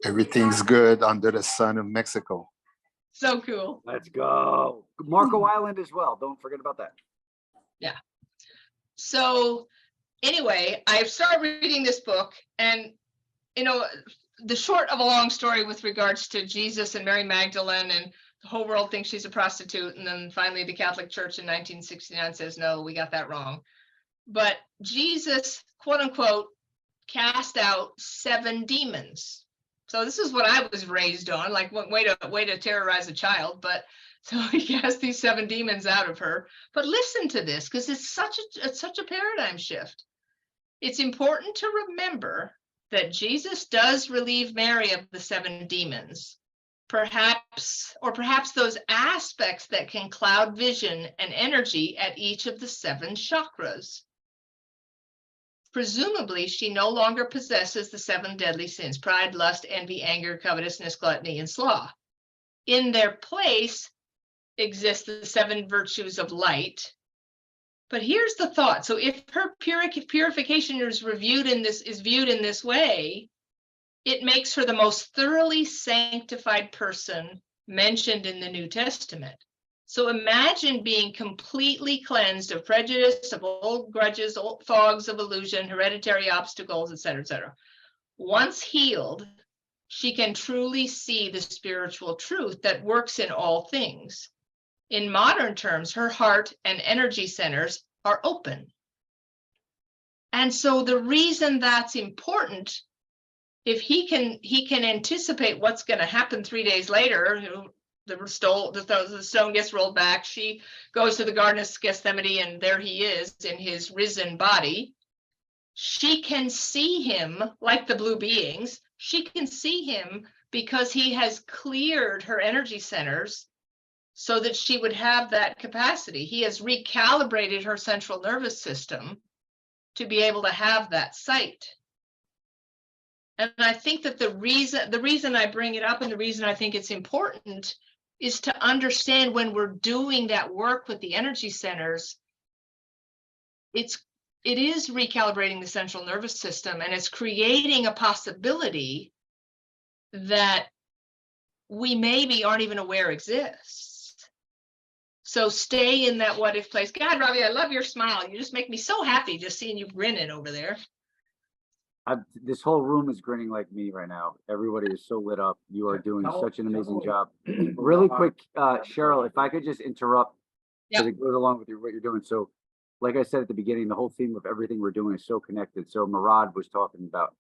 Everything's good under the sun of Mexico. So cool. Let's go. Marco Island as well. Don't forget about that. Yeah. So anyway, I've started reading this book, and the short of a long story with regards to Jesus and Mary Magdalene, and the whole world thinks she's a prostitute, and then finally the Catholic Church in 1969 says, no, we got that wrong. But Jesus, quote unquote, cast out 7 demons. So this is what I was raised on, like way to terrorize a child. But so he cast these 7 demons out of her. But listen to this, because it's such a paradigm shift. It's important to remember that Jesus does relieve Mary of the 7 demons, perhaps those aspects that can cloud vision and energy at each of the 7 chakras. Presumably, she no longer possesses the 7 deadly sins: pride, lust, envy, anger, covetousness, gluttony, and sloth. In their place exist the 7 virtues of light. But here's the thought. So if her purification is viewed in this way, it makes her the most thoroughly sanctified person mentioned in the New Testament. So imagine being completely cleansed of prejudice, of old grudges, old fogs of illusion, hereditary obstacles, etc., etc. Once healed, she can truly see the spiritual truth that works in all things. In modern terms, her heart and energy centers are open. And so the reason that's important, if he can anticipate what's going to happen 3 days later, the stone gets rolled back. She goes to the Garden of Gethsemane, and there he is in his risen body. She can see him like the blue beings. She can see him because he has cleared her energy centers so that she would have that capacity. He has recalibrated her central nervous system to be able to have that sight. And I think that the reason I bring it up, and the reason I think it's important, is to understand when we're doing that work with the energy centers, it is recalibrating the central nervous system, and it's creating a possibility that we maybe aren't even aware exists. So stay in that what if place. God, Robby, I love your smile. You just make me so happy just seeing you grinning over there. This whole room is grinning like me right now. Everybody is so lit up. You are doing such an amazing job. Really quick, Cheryl, if I could just interrupt, because it goes along with what you're doing. So, like I said at the beginning, the whole theme of everything we're doing is so connected. So Murad was talking about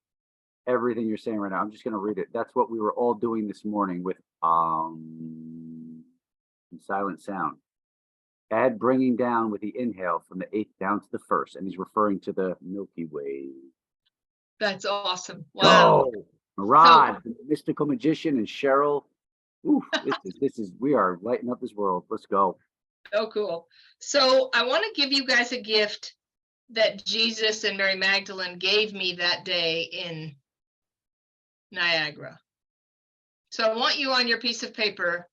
everything you're saying right now. I'm just going to read it. That's what we were all doing this morning with silent sound. Add bringing down with the inhale from the 8th down to the 1st, and he's referring to the Milky Way. That's awesome. Wow. Oh, Murad, the mystical magician, and Cheryl. Ooh, we are lighting up this world. Let's go. So cool. So I want to give you guys a gift that Jesus and Mary Magdalene gave me that day in Niagara. So I want you on your piece of paper,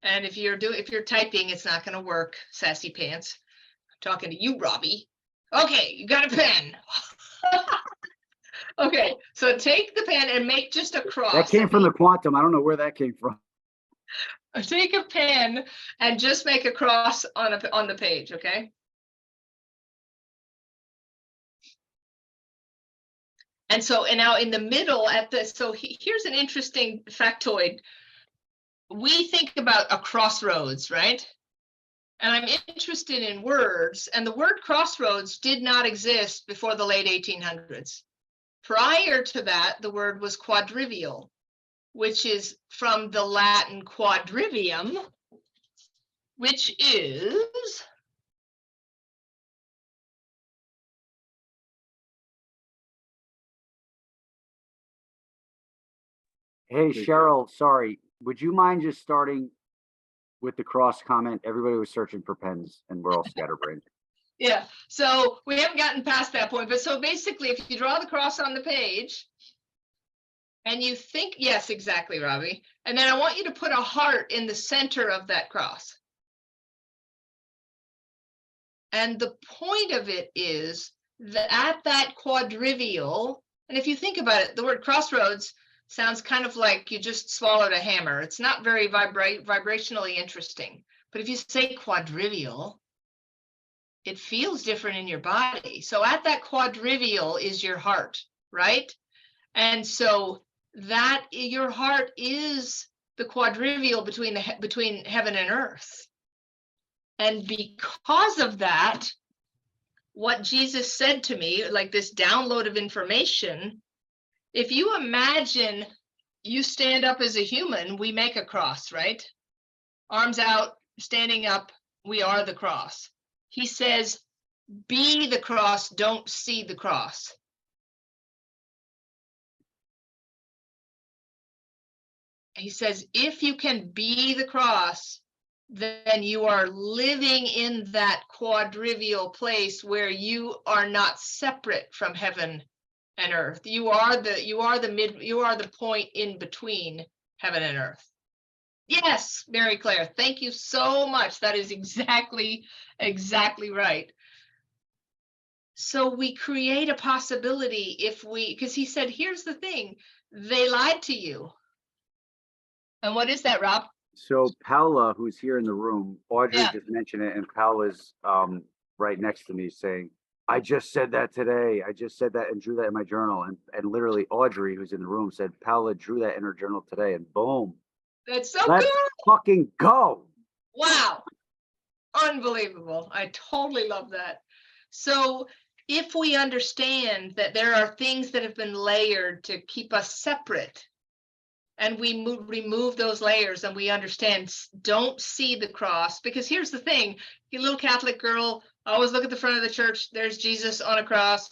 And if you're typing, it's not gonna work, sassy pants. I'm talking to you, Robby. Okay, you got a pen. Okay, so take the pen and make just a cross. That came from the quantum. I don't know where that came from. Take a pen and just make a cross on the page, okay? And now in the middle here's an interesting factoid. We think about a crossroads, right? And I'm interested in words, and the word crossroads did not exist before the late 1800s. Prior to that, the word was quadrivial, which is from the Latin quadrivium, which is Hey, Cheryl, sorry. Would you mind just starting with the cross comment? Everybody was searching for pens and we're all scatterbrained. Yeah, so we haven't gotten past that point, but so basically if you draw the cross on the page and you think, yes, exactly, Robby. And then I want you to put a heart in the center of that cross. And the point of it is that at that quadrivial, and if you think about it, the word crossroads sounds kind of like you just swallowed a hammer. It's not very vibrationally interesting. But if you say quadrivial, it feels different in your body. So at that quadrivial is your heart, right? And so that your heart is the quadrivial between heaven and earth. And because of that, what Jesus said to me, like this download of information, if you imagine you stand up as a human, we make a cross, right? Arms out, standing up, we are the cross. He says, be the cross, don't see the cross. He says, if you can be the cross, then you are living in that quadrivial place where you are not separate from heaven and earth. You are the point in between heaven and earth. Yes, Mary Claire, thank you so much. That is exactly right. So we create a possibility because he said, here's the thing, they lied to you. And what is that, Rob? So Paula, who's here in the room, Audrey just mentioned it, and Paula's right next to me saying, I just said that today. I just said that and drew that in my journal. And literally Audrey, who's in the room, said Paula drew that in her journal today, and boom. That's so Let's cool. fucking go. Wow. Unbelievable. I totally love that. So if we understand that there are things that have been layered to keep us separate, and we remove those layers and we understand, don't see the cross, because here's the thing, you little Catholic girl, always look at the front of the church, there's Jesus on a cross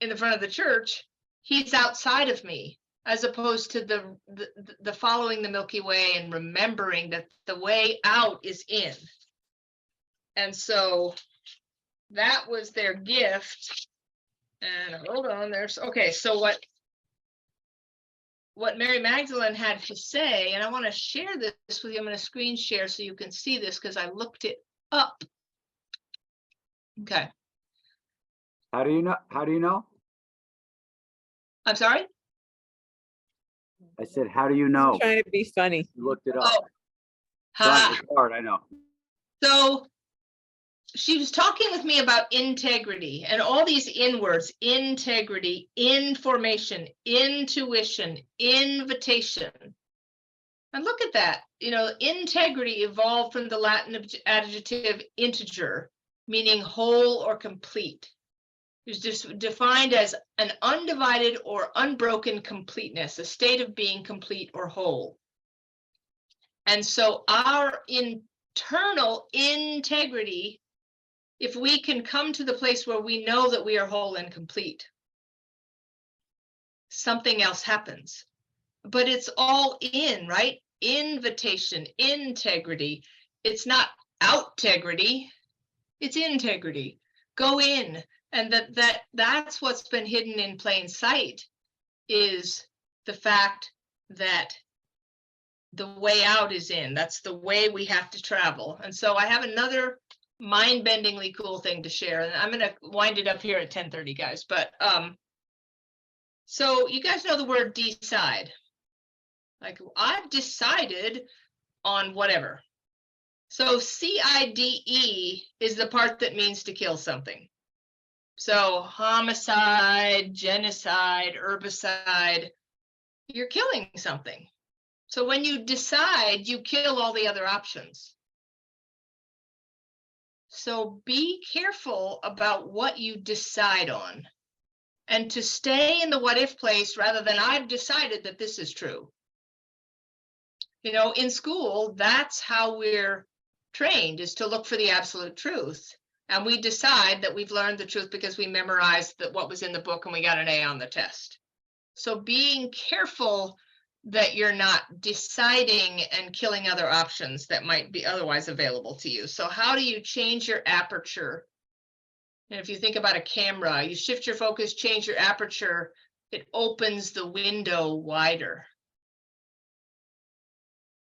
in the front of the church. He's outside of me, as opposed to the following the Milky Way and remembering that the way out is in. And so that was their gift. And hold on, okay, so what Mary Magdalene had to say, and I want to share this with you. I'm going to screen share so you can see this because I looked it up. Okay. How do you know? I'm sorry? I said, how do you know? Trying to be funny. You looked it up. Oh. It's hard, I know. So she was talking with me about integrity and all these in words: integrity, information, intuition, invitation. And look at that. Integrity evolved from the Latin adjective integer, meaning whole or complete. It's just defined as an undivided or unbroken completeness, a state of being complete or whole. And so our internal integrity, if we can come to the place where we know that we are whole and complete, something else happens. But it's all in, right? Invitation, integrity. It's not outegrity, it's integrity. Go in. And that's what's been hidden in plain sight, is the fact that the way out is in. That's the way we have to travel. And so I have another mind-bendingly cool thing to share, and I'm gonna wind it up here at 10:30, guys. But so you guys know the word decide. Like, I've decided on whatever. So CIDE is the part that means to kill something. So homicide, genocide, herbicide, you're killing something. So when you decide, you kill all the other options. So be careful about what you decide on, and to stay in the what if place rather than I've decided that this is true. You know, in school, that's how we're trained, is to look for the absolute truth. And we decide that we've learned the truth because we memorized what was in the book and we got an A on the test. So being careful that you're not deciding and killing other options that might be otherwise available to you. So how do you change your aperture? And if you think about a camera, you shift your focus, change your aperture, it opens the window wider.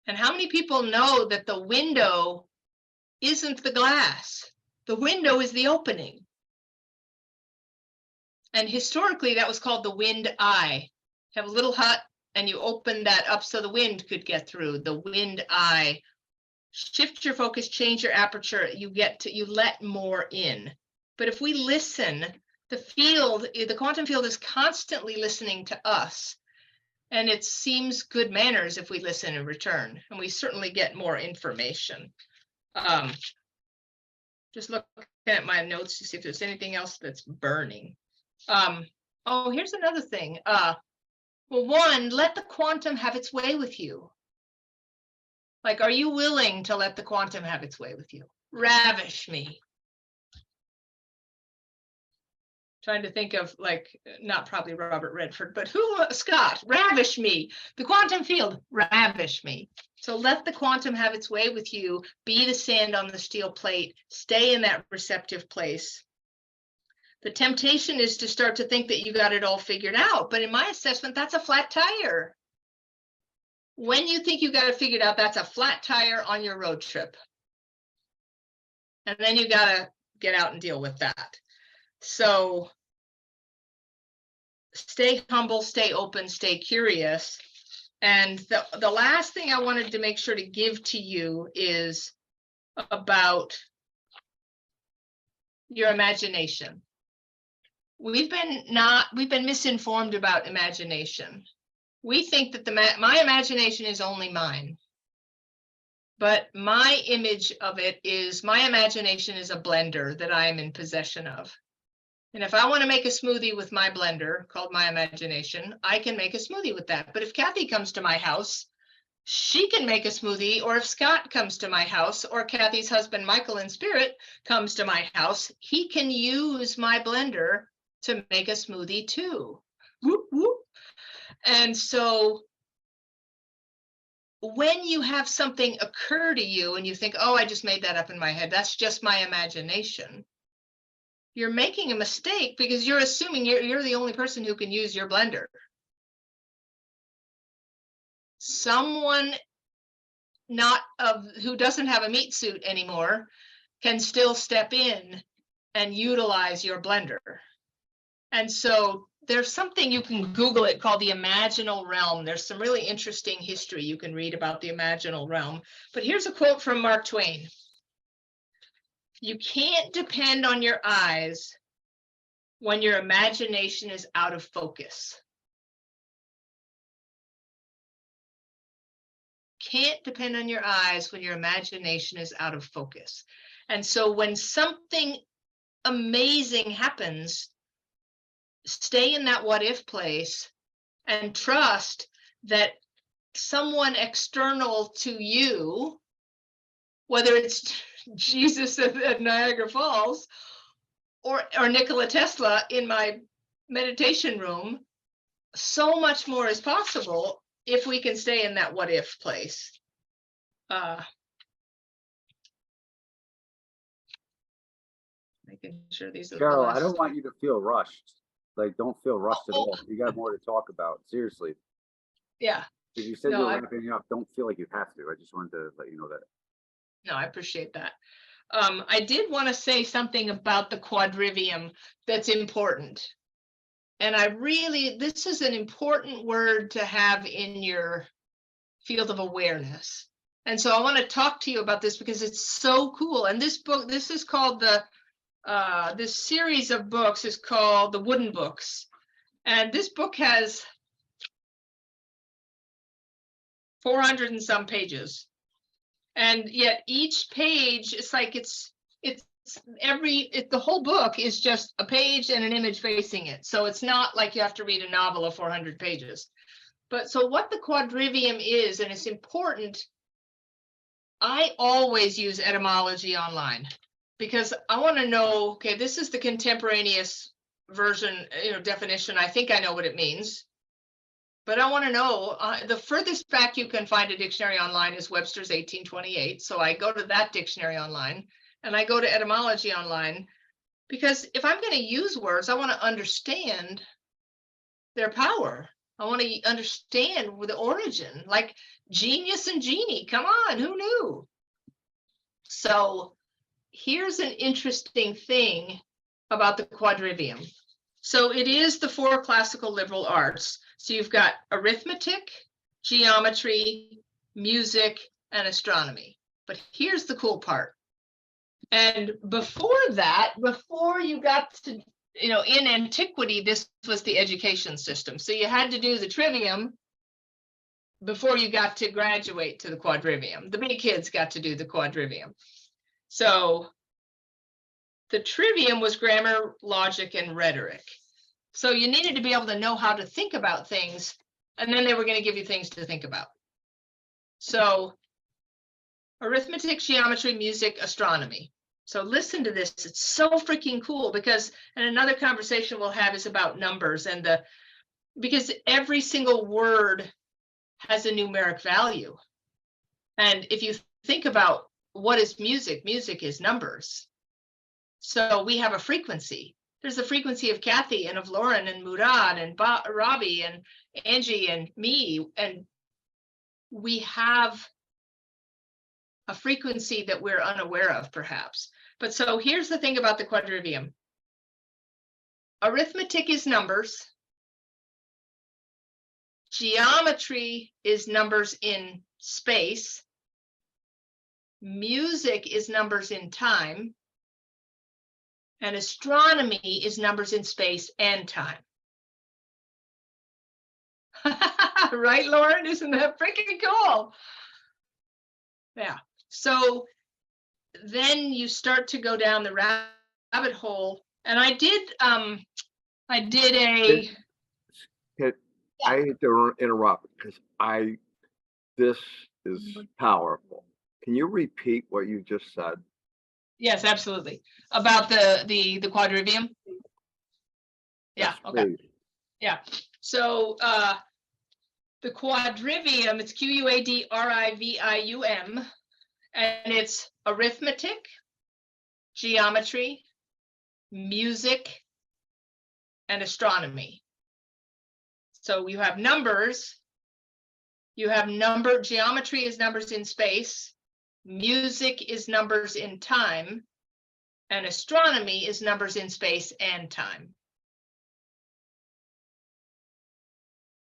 And how many people know that the window isn't the glass? The window is the opening. And historically, that was called the wind eye. You have a little hut and you open that up so the wind could get through. The wind eye. Shift your focus, change your aperture, you let more in. But if we listen, the quantum field is constantly listening to us. And it seems good manners if we listen in return, and we certainly get more information. Just looking at my notes to see if there's anything else that's burning. Oh, here's another thing. Well, one, let the quantum have its way with you. Like, are you willing to let the quantum have its way with you? Ravish me. Trying to think of, like, not probably Robert Redford, but who, Scott, ravish me. The quantum field, ravish me. So let the quantum have its way with you. Be the sand on the steel plate. Stay in that receptive place. The temptation is to start to think that you got it all figured out. But in my assessment, that's a flat tire. When you think you got it figured out, that's a flat tire on your road trip. And then you got to get out and deal with that. So stay humble, stay open, stay curious. And the last thing I wanted to make sure to give to you is about your imagination. We've been misinformed about imagination. We think that my imagination is only mine. But my image of it is, my imagination is a blender that I am in possession of. And if I want to make a smoothie with my blender called my imagination, I can make a smoothie with that. But if Kathy comes to my house, she can make a smoothie. Or if Scott comes to my house, or Kathy's husband, Michael in spirit, comes to my house, he can use my blender to make a smoothie too. Whoop, whoop. And so when you have something occur to you and you think, oh, I just made that up in my head, that's just my imagination. You're making a mistake because you're assuming you're the only person who can use your blender. Someone who doesn't have a meat suit anymore can still step in and utilize your blender. And so there's something, you can Google it, called the imaginal realm. There's some really interesting history you can read about the imaginal realm. But here's a quote from Mark Twain. You can't depend on your eyes when your imagination is out of focus. Can't depend on your eyes when your imagination is out of focus. And so when something amazing happens, stay in that what if place and trust that someone external to you, whether it's Jesus at Niagara Falls or Nikola Tesla in my meditation room, so much more is possible if we can stay in that what if place. Making sure these are Cheryl, I don't want you to feel rushed. Like, don't feel rushed at all. You got more to talk about. Seriously. Yeah. Because you said No, you're I- ramping up. Don't feel like you have to. I just wanted to let you know that. No, I appreciate that. I did want to say something about the quadrivium that's important. And this is an important word to have in your field of awareness. And so I want to talk to you about this because it's so cool. And this book, this is called this series of books is called The Wooden Books. And this book has 400 and some pages. And yet each page, it's like the whole book is just a page and an image facing it. So it's not like you have to read a novel of 400 pages. But so what the quadrivium is, and it's important, I always use etymology online because I want to know, okay, this is the contemporaneous version, definition. I think I know what it means. But I want to know, the furthest back you can find a dictionary online is Webster's 1828. So I go to that dictionary online and I go to etymology online because if I'm going to use words, I want to understand their power. I want to understand the origin, like genius and genie. Come on, who knew? So here's an interesting thing about the quadrivium. So it is the 4 classical liberal arts. So you've got arithmetic, geometry, music, and astronomy. But here's the cool part. And before that, before you got to, in antiquity, this was the education system. So you had to do the trivium before you got to graduate to the quadrivium. The big kids got to do the quadrivium. So the trivium was grammar, logic, and rhetoric. So you needed to be able to know how to think about things, and then they were going to give you things to think about. So arithmetic, geometry, music, astronomy. So listen to this. It's so freaking cool because, and another conversation we'll have is about numbers and because every single word has a numeric value. And if you think about what is music, music is numbers. So we have a frequency. There's a frequency of Kathy and of Lauren and Murad and Robby and Angie and me. And we have a frequency that we're unaware of, perhaps. But so here's the thing about the quadrivium. Arithmetic is numbers. Geometry is numbers in space. Music is numbers in time. And astronomy is numbers in space and time. Right, Lauren? Isn't that freaking cool? Yeah. So then you start to go down the rabbit hole. And I hate to interrupt because this is powerful. Can you repeat what you just said? Yes, absolutely. About the quadrivium. Yeah. Yes, Okay. please. Yeah. So the quadrivium, it's QUADRIVIUM, and it's arithmetic, geometry, music, and astronomy. So you have numbers. You have geometry is numbers in space. Music is numbers in time, and astronomy is numbers in space and time.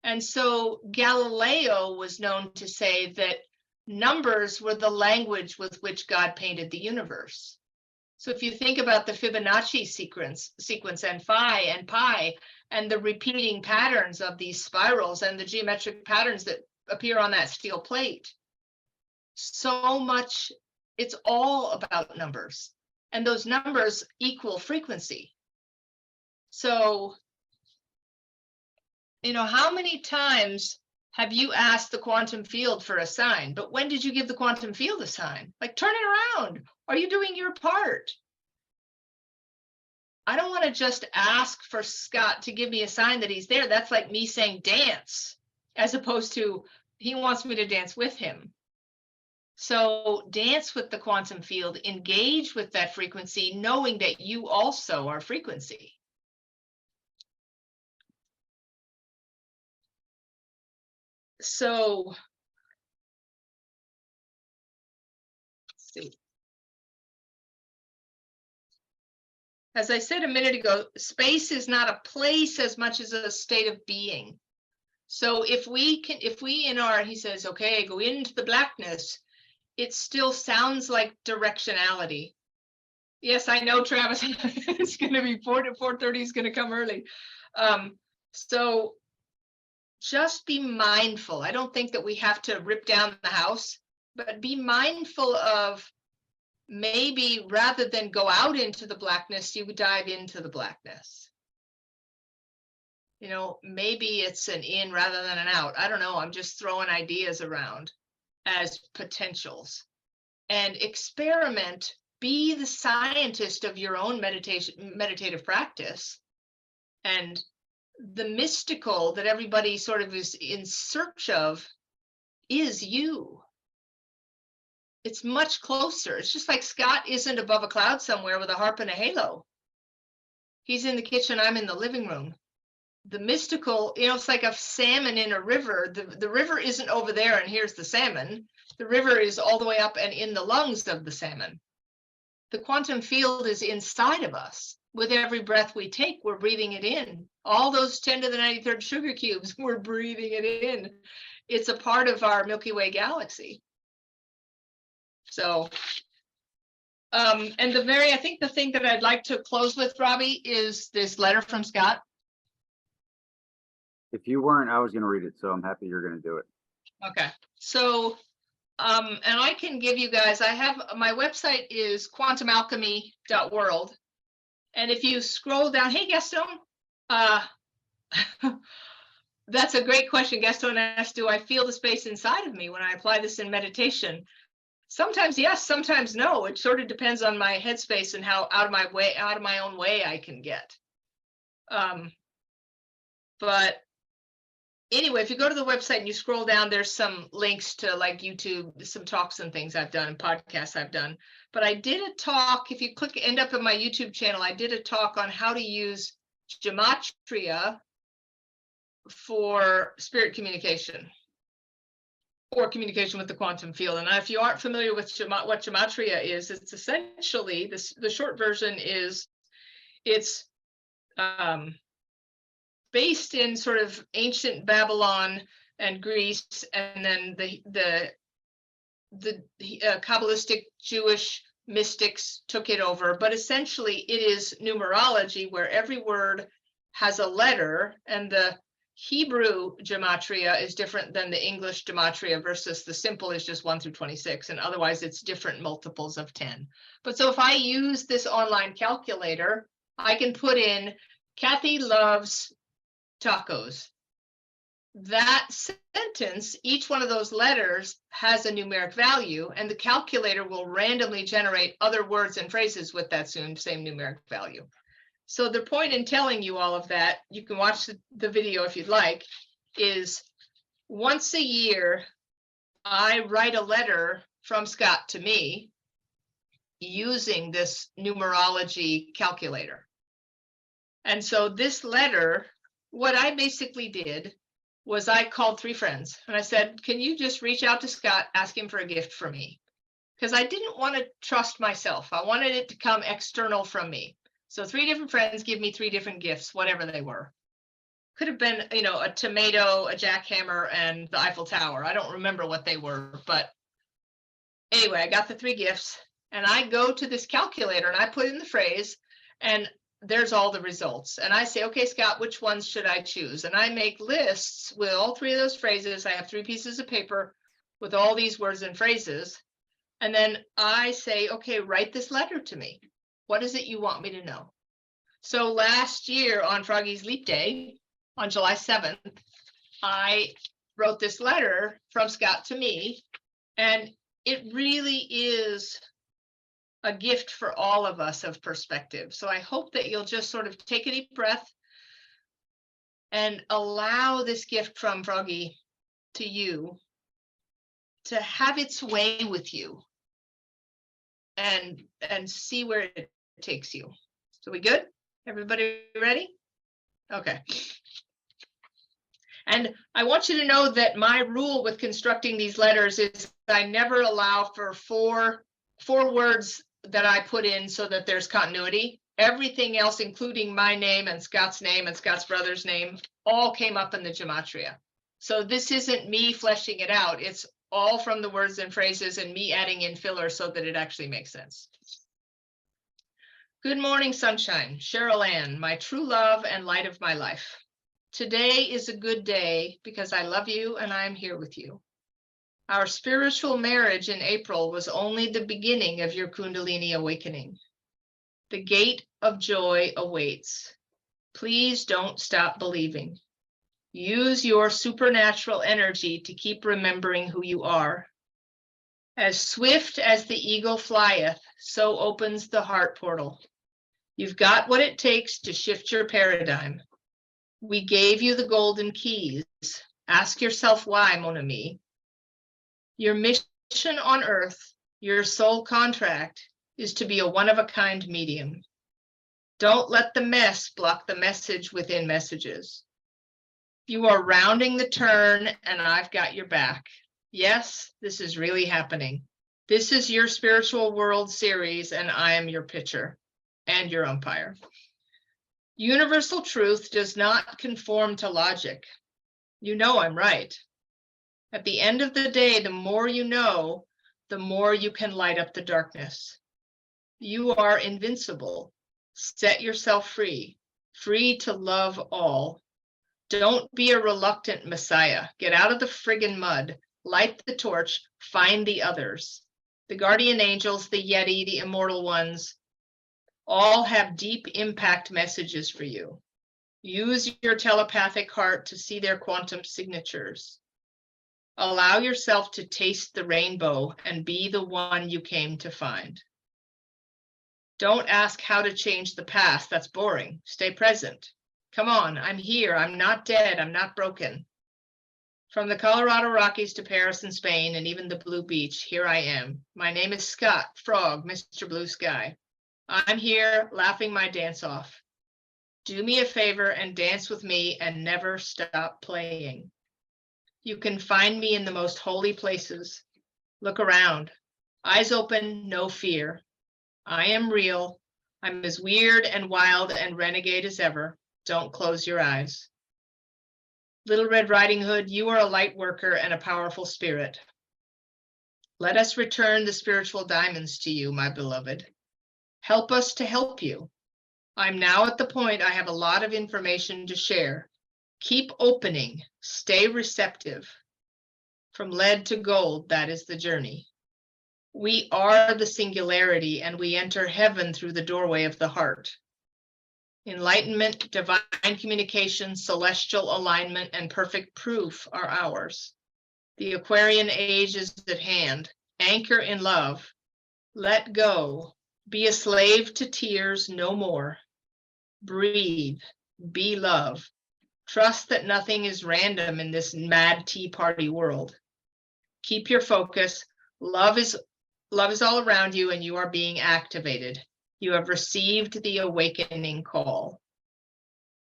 And so Galileo was known to say that numbers were the language with which God painted the universe. So if you think about the Fibonacci sequence and phi and pi and the repeating patterns of these spirals and the geometric patterns that appear on that steel plate, so much, it's all about numbers, and those numbers equal frequency. So, how many times have you asked the quantum field for a sign? But when did you give the quantum field a sign? Like, turn it around. Are you doing your part? I don't want to just ask for Scott to give me a sign that he's there. That's like me saying dance, as opposed to he wants me to dance with him. So dance with the quantum field, engage with that frequency, knowing that you also are frequency. So. Let's see. As I said a minute ago, space is not a place as much as a state of being. So if we he says, okay, go into the blackness, it still sounds like directionality. Yes, I know, Travis, it's going to be 4:30 is going to come early. So just be mindful. I don't think that we have to rip down the house, but be mindful of, maybe rather than go out into the blackness, you would dive into the blackness. You know, maybe it's an in rather than an out. I don't know. I'm just throwing ideas around as potentials. And experiment, be the scientist of your own meditative practice. And the mystical that everybody sort of is in search of is you. It's much closer. It's just like Scott isn't above a cloud somewhere with a harp and a halo. He's in the kitchen, I'm in the living room. The mystical, you know, it's like a salmon in a river. The river isn't over there and here's the salmon. The river is all the way up and in the lungs of the salmon. The quantum field is inside of us. With every breath we take, we're breathing it in. All those 10 to the 93rd sugar cubes, we're breathing it in. It's a part of our Milky Way galaxy. So, and I think the thing that I'd like to close with, Robby, is this letter from Scott. If you weren't, I was going to read it, so I'm happy you're going to do it. Okay, so, and I can give you guys, I have, my website is quantumalchemy.world. And if you scroll down, hey, Gaston, that's a great question. Gaston asked, do I feel the space inside of me when I apply this in meditation? Sometimes yes, sometimes no. It sort of depends on my headspace and how out of my own way I can get. But anyway, if you go to the website and you scroll down, there's some links to like YouTube, some talks and things I've done and podcasts I've done. But I did a talk, if you end up in my YouTube channel, I did a talk on how to use gematria for spirit communication or communication with the quantum field. And if you aren't familiar with what gematria is, it's essentially, the short version is, it's based in sort of ancient Babylon and Greece, and then the Kabbalistic Jewish mystics took it over. But essentially it is numerology where every word has a letter, and the Hebrew gematria is different than the English gematria versus the simple is just 1 through 26. And otherwise it's different multiples of 10. But so if I use this online calculator, I can put in Kathy loves tacos. That sentence, each one of those letters has a numeric value, and the calculator will randomly generate other words and phrases with that same numeric value. So the point in telling you all of that, you can watch the video if you'd like, is once a year, I write a letter from Scott to me using this numerology calculator. And so this letter, what I basically did was I called 3 friends and I said, can you just reach out to Scott, ask him for a gift for me? Because I didn't want to trust myself. I wanted it to come external from me. So 3 different friends give me 3 different gifts, whatever they were. Could have been, you know, a tomato, a jackhammer, and the Eiffel Tower. I don't remember what they were, but anyway, I got the 3 gifts and I go to this calculator and I put in the phrase and there's all the results. And I say, okay, Scott, which ones should I choose? And I make lists with all 3 of those phrases. I have 3 pieces of paper with all these words and phrases. And then I say, okay, write this letter to me. What is it you want me to know? So last year on Froggy's Leap Day, on July 7th, I wrote this letter from Scott to me, and it really is a gift for all of us of perspective. So I hope that you'll just sort of take a deep breath and allow this gift from Froggy to you to have its way with you and see where it takes you. So we good? Everybody ready? Okay. And I want you to know that my rule with constructing these letters is I never allow for four words that I put in so that there's continuity. Everything else, including my name and Scott's brother's name, all came up in the gematria. So this isn't me fleshing it out. It's all from the words and phrases and me adding in filler so that it actually makes sense. Good morning, sunshine. Cheryl Ann, my true love and light of my life. Today is a good day because I love you and I'm here with you. Our spiritual marriage in April was only the beginning of your Kundalini awakening. The gate of joy awaits. Please don't stop believing. Use your supernatural energy to keep remembering who you are. As swift as the eagle flieth, so opens the heart portal. You've got what it takes to shift your paradigm. We gave you the golden keys. Ask yourself why, mon ami. Your mission on earth, your soul contract, is to be a one-of-a-kind medium. Don't let the mess block the message within messages. You are rounding the turn and I've got your back. Yes, this is really happening. This is your spiritual world series and I am your pitcher and your umpire. Universal truth does not conform to logic. You know I'm right. At the end of the day, the more you know, the more you can light up the darkness. You are invincible. Set yourself free, free to love all. Don't be a reluctant messiah. Get out of the friggin' mud, light the torch, find the others. The guardian angels, the Yeti, the immortal ones, all have deep impact messages for you. Use your telepathic heart to see their quantum signatures. Allow yourself to taste the rainbow and be the one you came to find. Don't ask how to change the past. That's boring. Stay present. Come on, I'm here. I'm not dead. I'm not broken. From the Colorado Rockies to Paris and Spain and even the Blue Beach, here I am. My name is Scott Frog, Mr. Blue Sky. I'm here laughing my dance off. Do me a favor and dance with me and never stop playing. You can find me in the most holy places. Look around. Eyes open, no fear. I am real. I'm as weird and wild and renegade as ever. Don't close your eyes. Little Red Riding Hood, you are a light worker and a powerful spirit. Let us return the spiritual diamonds to you, my beloved. Help us to help you. I'm now at the point I have a lot of information to share. Keep opening. Stay receptive. From lead to gold, that is the journey. We are the singularity and we enter heaven through the doorway of the heart. Enlightenment, divine communication, celestial alignment, and perfect proof are ours. The Aquarian age is at hand. Anchor in love. Let go. Be a slave to tears no more. Breathe. Be love. Trust that nothing is random in this mad tea party world. Keep your focus. Love is all around you and you are being activated. You have received the awakening call.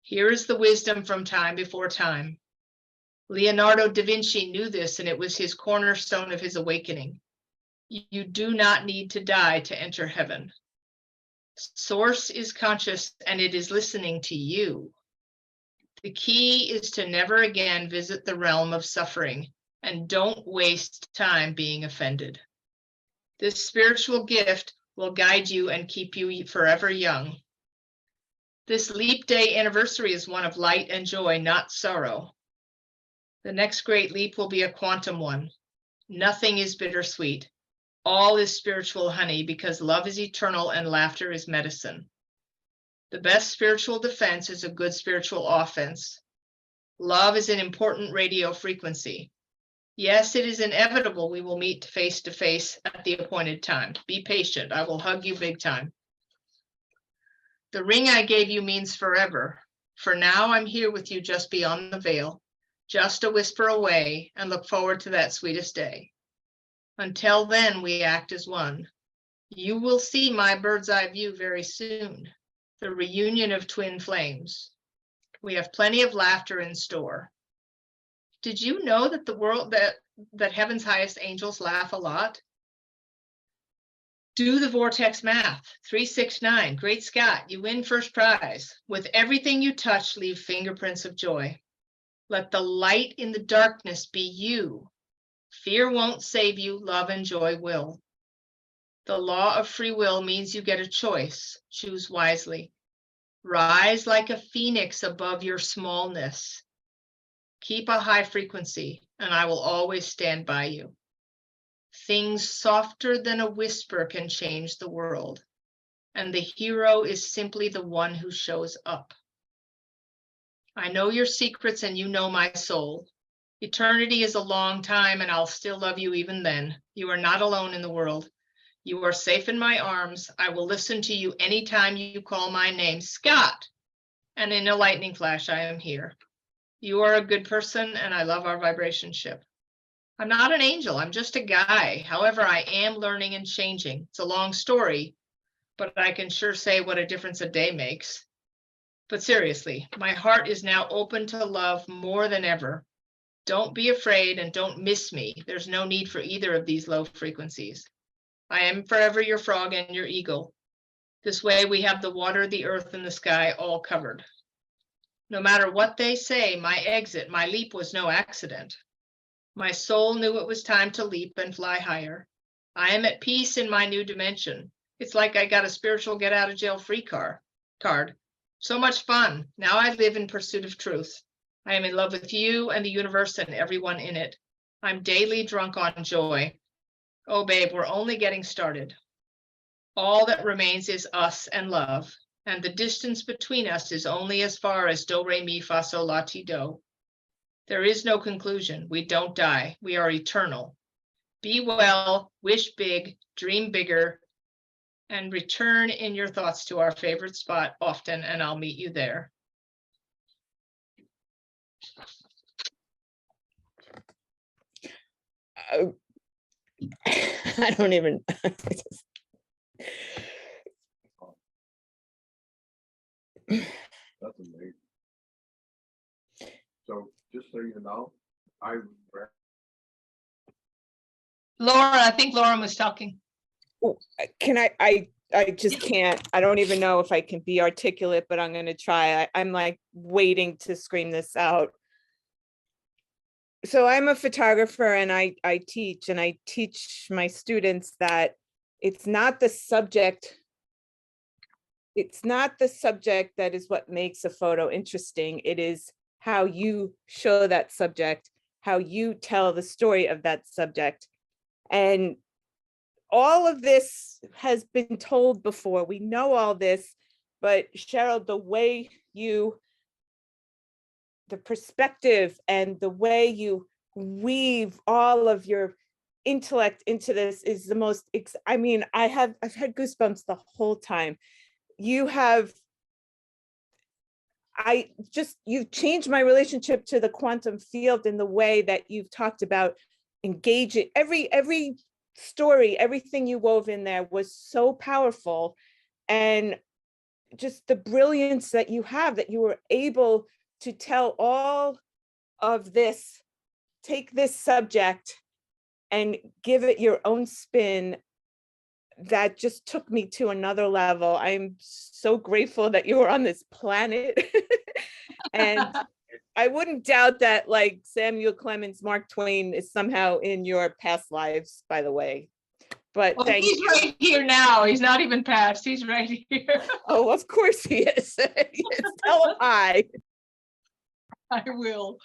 Here is the wisdom from time before time. Leonardo da Vinci knew this and it was his cornerstone of his awakening. You do not need to die to enter heaven. Source is conscious and it is listening to you. The key is to never again visit the realm of suffering and don't waste time being offended. This spiritual gift will guide you and keep you forever young. This leap day anniversary is one of light and joy, not sorrow. The next great leap will be a quantum one. Nothing is bittersweet. All is spiritual honey because love is eternal and laughter is medicine. The best spiritual defense is a good spiritual offense. Love is an important radio frequency. Yes, it is inevitable we will meet face to face at the appointed time. Be patient. I will hug you big time. The ring I gave you means forever. For now, I'm here with you just beyond the veil, just a whisper away, and look forward to that sweetest day. Until then, we act as one. You will see my bird's eye view very soon, the reunion of twin flames. We have plenty of laughter in store. Did you know that that heaven's highest angels laugh a lot? Do the vortex math. 369. Great Scott, you win first prize. With everything you touch, leave fingerprints of joy. Let the light in the darkness be you. Fear won't save you, love and joy will. The law of free will means you get a choice. Choose wisely. Rise like a phoenix above your smallness. Keep a high frequency, and I will always stand by you. Things softer than a whisper can change the world, and the hero is simply the one who shows up. I know your secrets and you know my soul. Eternity is a long time, and I'll still love you even then. You are not alone in the world. You are safe in my arms. I will listen to you anytime you call my name, Scott. And in a lightning flash, I am here. You are a good person, and I love our vibration ship. I'm not an angel. I'm just a guy. However, I am learning and changing. It's a long story, but I can sure say what a difference a day makes. But seriously, my heart is now open to love more than ever. Don't be afraid and don't miss me. There's no need for either of these low frequencies. I am forever your frog and your eagle. This way we have the water, the earth, and the sky all covered. No matter what they say, my exit, my leap was no accident. My soul knew it was time to leap and fly higher. I am at peace in my new dimension. It's like I got a spiritual get out of jail free card. So much fun. Now I live in pursuit of truth. I am in love with you and the universe and everyone in it. I'm daily drunk on joy. Oh, babe, we're only getting started. All that remains is us and love, and the distance between us is only as far as do, re, mi, fa, sol, la, ti, do. There is no conclusion. We don't die. We are eternal. Be well, wish big, dream bigger, and return in your thoughts to our favorite spot often, and I'll meet you there. I don't even. That's amazing. So just so you know, Laura, I think Lauren was talking. Can I just can't. I don't even know if I can be articulate, but I'm going to try. I'm like waiting to scream this out. So I'm a photographer and I teach my students that it's not the subject. It's not the subject that is what makes a photo interesting. It is how you show that subject, how you tell the story of that subject. And all of this has been told before. We know all this, but Cheryl, the perspective and the way you weave all of your intellect into this is the most, I've had goosebumps the whole time. You've changed my relationship to the quantum field in the way that you've talked about engaging. Every story, everything you wove in there was so powerful, and just the brilliance that you have, that you were able to tell all of this, take this subject and give it your own spin. That just took me to another level. I'm so grateful that you were on this planet. And I wouldn't doubt that, like, Samuel Clemens, Mark Twain is somehow in your past lives, by the way. But well, he's right here now. He's not even past. He's right here. Oh, of course he is. Yes, tell him hi. I will.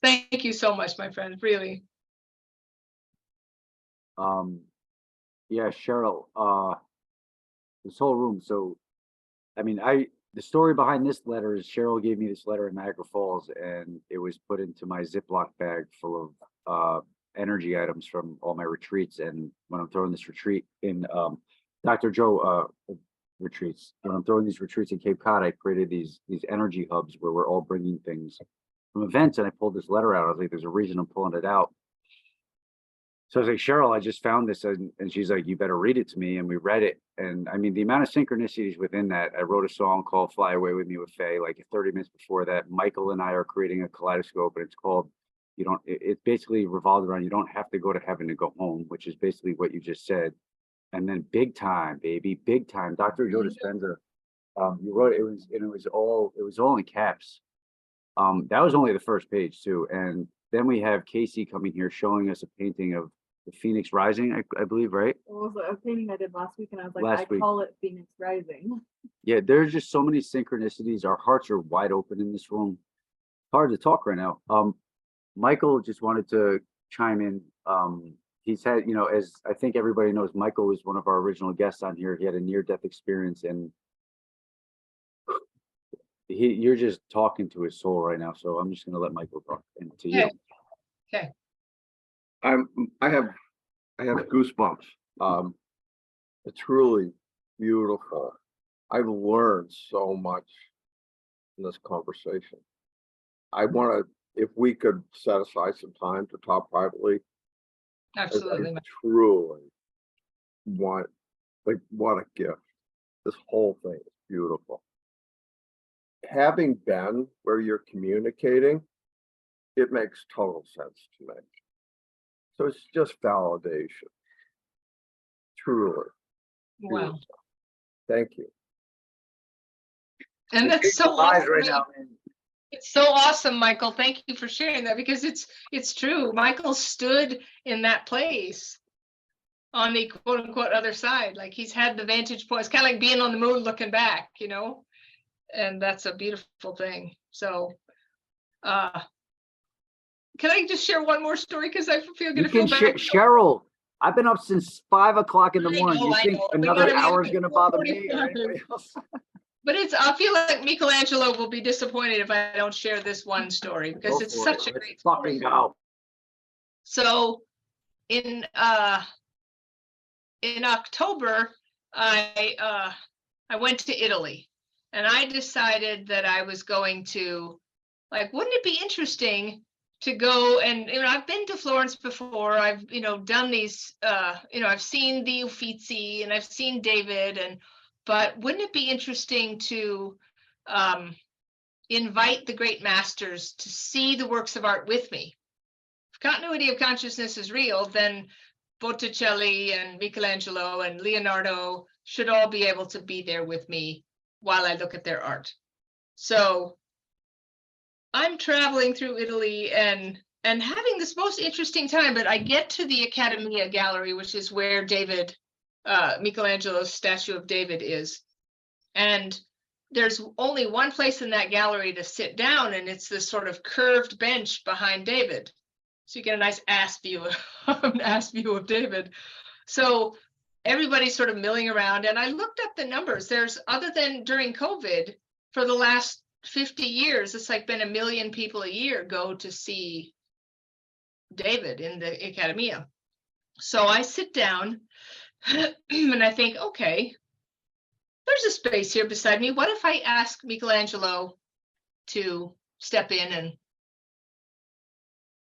Thank you so much, my friend. Really. Yeah, Cheryl, this whole room. So, the story behind this letter is Cheryl gave me this letter in Niagara Falls, and it was put into my Ziploc bag full of energy items from all my retreats. And when I'm throwing this retreat in Dr. Joe retreats, when I'm throwing these retreats in Cape Cod, I created these energy hubs where we're all bringing things from events. And I pulled this letter out. I was like, there's a reason I'm pulling it out. So I was like, Cheryl, I just found this, and she's like, you better read it to me. And we read it. And I mean, the amount of synchronicities within that. I wrote a song called Fly Away With Me with Faye, like 30 minutes before that. Michael and I are creating a kaleidoscope, and it's called, it basically revolves around, you don't have to go to heaven to go home, which is basically what you just said. And then big time, baby, big time. Dr. Joe Dispenza, you wrote it, it was all in caps. That was only the first page too. And then we have Casey coming here showing us a painting of the Phoenix Rising, I believe, right? It was a painting I did last week, and I was like, Last week. call it Phoenix Rising. Yeah, there's just so many synchronicities. Our hearts are wide open in this room. Hard to talk right now. Michael just wanted to chime in. He's had, as I think everybody knows, Michael was one of our original guests on here. He had a near-death experience, and you're just talking to his soul right now. So I'm just going to let Michael talk and to you. Okay. I have goosebumps. It's really beautiful. I've learned so much in this conversation. I want to, if we could set aside some time to talk privately. Absolutely. I truly want, like, what a gift. This whole thing is beautiful. Having been where you're communicating, it makes total sense to me. So it's just validation. Truly. Wow. Beautiful. Thank you. And that's so eyes awesome. right now, man. It's so awesome, Michael. Thank you for sharing that, because it's true. Michael stood in that place on the quote unquote other side. Like, he's had the vantage point. It's kind of like being on the moon looking back, and that's a beautiful thing. So can I just share one more story? Because I feel You gonna can feel bad. Cheryl, I've been up since 5 o'clock in the morning. You I think know. We another gotta hour make is it going to bother me or 4:45. anybody else? But I feel like Michelangelo will be disappointed if I don't share this one story, because Go it's for such it. a Let's great fucking story. go. So in October, I went to Italy, and I decided that I was going to, like, wouldn't it be interesting to go and, I've been to Florence before. I've, done these, I've seen the Uffizi and I've seen David, but wouldn't it be interesting to invite the great masters to see the works of art with me? If continuity of consciousness is real, then Botticelli and Michelangelo and Leonardo should all be able to be there with me while I look at their art. So I'm traveling through Italy and having this most interesting time, but I get to the Accademia Gallery, which is where David, Michelangelo's statue of David is. And there's only one place in that gallery to sit down, and it's this sort of curved bench behind David. So you get a nice ass view of David. So everybody's sort of milling around, and I looked up the numbers. There's, other than during COVID, for the last 50 years, it's like been 1 million people a year go to see David in the Accademia. So I sit down and I think, okay, there's a space here beside me. What if I ask Michelangelo to step in and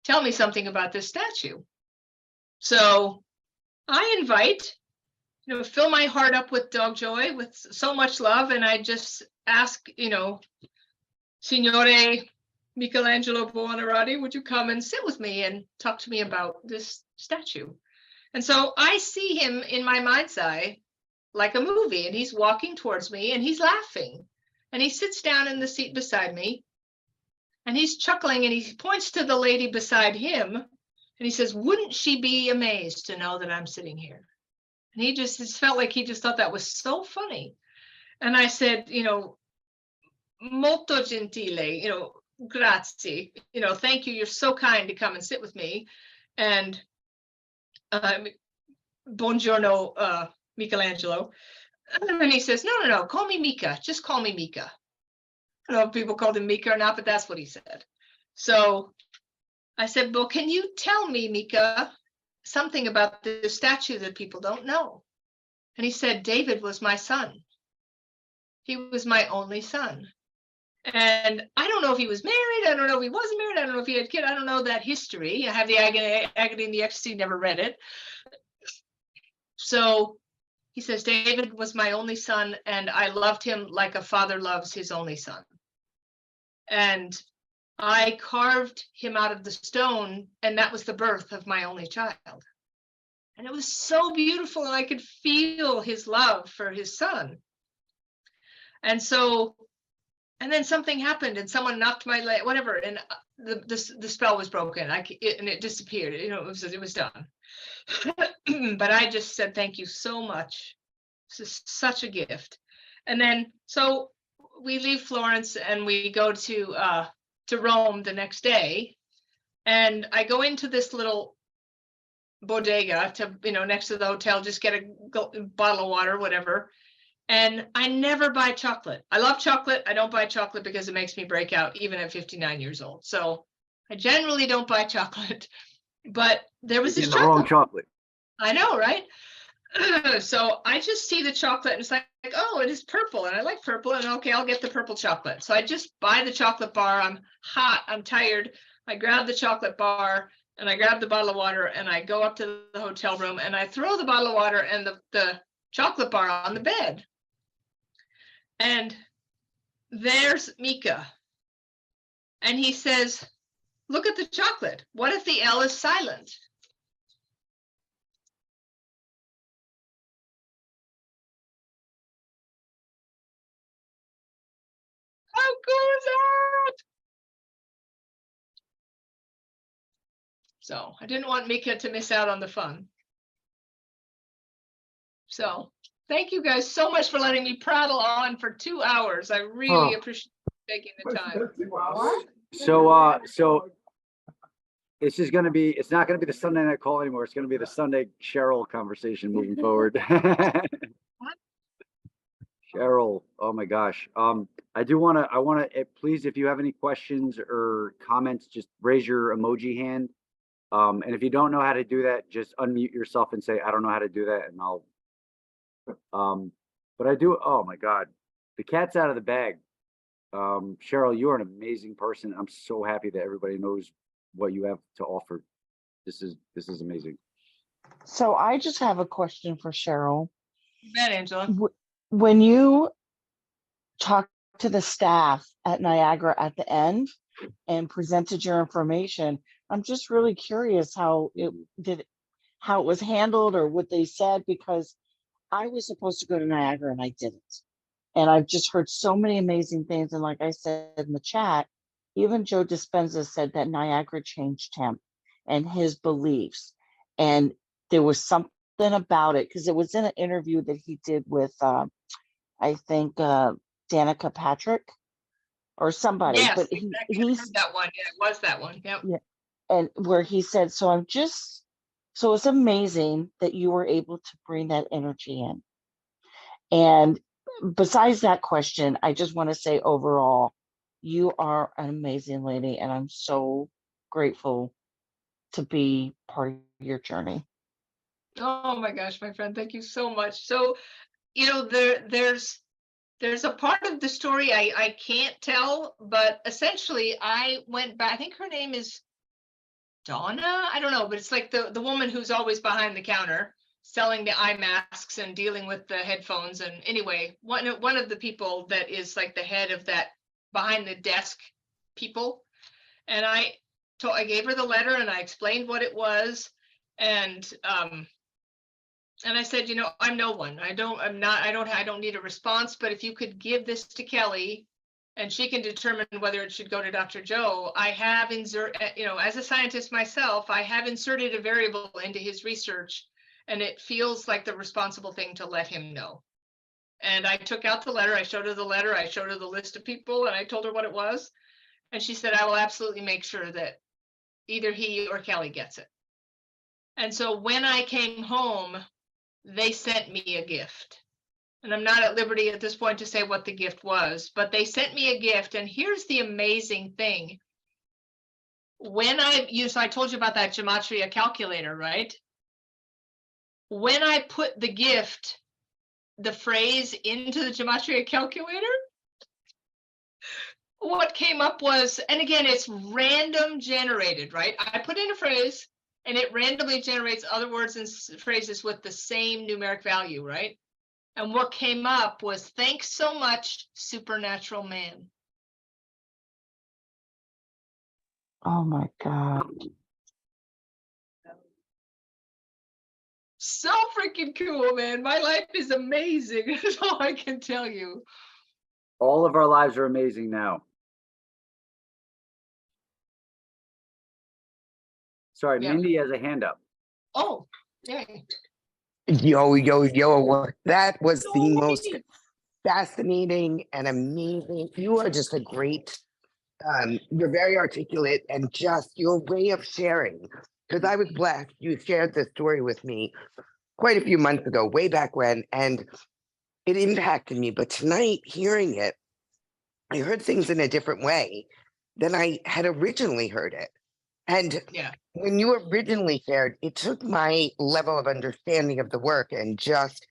tell me something about this statue? So I invite, fill my heart up with dog joy, with so much love, and I just ask, Signore Michelangelo Buonarroti, would you come and sit with me and talk to me about this statue? And so I see him in my mind's eye like a movie, and he's walking towards me and he's laughing, and he sits down in the seat beside me and he's chuckling, and he points to the lady beside him and he says, wouldn't she be amazed to know that I'm sitting here? And he just felt like he just thought that was so funny. And I said, molto gentile, grazie, thank you. You're so kind to come and sit with me. And buongiorno, Michelangelo. And he says, no, call me Mika. Just call me Mika. I don't know if people called him Mika or not, but that's what he said. So I said, well, can you tell me, Mika, something about the statue that people don't know? And he said, David was my son. He was my only son. And I don't know if he was married. I don't know if he wasn't married. I don't know if he had a kid. I don't know that history. I have the Agony and the Ecstasy, never read it. So he says, David was my only son, and I loved him like a father loves his only son. And I carved him out of the stone, and that was the birth of my only child. And it was so beautiful, and I could feel his love for his son. And so, and then something happened, and someone knocked my leg, whatever, and the spell was broken. And it disappeared. You know, it was done. But I just said, thank you so much. This is such a gift. And then, so we leave Florence and we go to Rome the next day. And I go into this little bodega to, next to the hotel, just get a bottle of water, whatever. And I never buy chocolate. I love chocolate. I don't buy chocolate because it makes me break out even at 59 years old. So I generally don't buy chocolate, but there was this the wrong chocolate. I know, right? So I just see the chocolate and it's like, oh, it is purple and I like purple, and okay, I'll get the purple chocolate. So I just buy the chocolate bar. I'm hot, I'm tired. I grab the chocolate bar and I grab the bottle of water and I go up to the hotel room and I throw the bottle of water and the chocolate bar on the bed. And there's Mika. And he says, look at the chocolate. What if the L is silent? How cool is that? So I didn't want Mika to miss out on the fun. So thank you guys so much for letting me prattle on for 2 hours. I really appreciate taking the time. So this is going to be, it's not going to be the Sunday night call anymore. It's going to be the Sunday Cheryl conversation moving forward. Cheryl, oh my gosh. I want to, please, if you have any questions or comments, just raise your emoji hand. And if you don't know how to do that, just unmute yourself and say, I don't know how to do that. And I'll, but I do, oh my God, the cat's out of the bag. Cheryl, you are an amazing person. I'm so happy that everybody knows what you have to offer. This is amazing. So I just have a question for Cheryl. You bet, Angela. When you talked to the staff at Niagara at the end and presented your information, I'm just really curious how it was handled or what they said, because I was supposed to go to Niagara and I didn't. And I've just heard so many amazing things. And like I said in the chat, even Joe Dispenza said that Niagara changed him and his beliefs. And there was something about it, because it was in an interview that he did with, I think, Danica Patrick or somebody. Yes, but exactly. He's that one. Yeah, it was that one. Yep. Yeah. And where he said, so it's amazing that you were able to bring that energy in. And besides that question, I just want to say overall, you are an amazing lady, and I'm so grateful to be part of your journey. Oh my gosh, my friend, thank you so much. So, there's a part of the story I can't tell, but essentially I went back. I think her name is Donna. I don't know, but it's like the woman who's always behind the counter selling the eye masks and dealing with the headphones. And anyway, one of the people that is like the head of that behind the desk people. And I gave her the letter and I explained what it was. And I said, I'm no one. I don't need a response, but if you could give this to Kelly and she can determine whether it should go to Dr. Joe, I have as a scientist myself, I have inserted a variable into his research, and it feels like the responsible thing to let him know. And I took out the letter. I showed her the letter. I showed her the list of people, and I told her what it was. And she said, I will absolutely make sure that either he or Kelly gets it. And so when I came home, they sent me a gift. And I'm not at liberty at this point to say what the gift was, but they sent me a gift. And here's the amazing thing. When I told you about that gematria calculator, right? When I put the gift, the phrase into the gematria calculator, what came up was, and again, it's random generated, right? I put in a phrase and it randomly generates other words and phrases with the same numeric value, right? And what came up was, thanks so much, supernatural man. Oh my God. So freaking cool, man. My life is amazing. That's all I can tell you. All of our lives are amazing now. Sorry, Yeah. Mindy has a hand up. Oh, yay. Yo, that was the most fascinating and amazing. You are just a great, you're very articulate and just your way of sharing. Because I was blessed, you shared this story with me quite a few months ago, way back when, and it impacted me. But tonight, hearing it, I heard things in a different way than I had originally heard it. And yeah, when you originally shared, it took my level of understanding of the work and just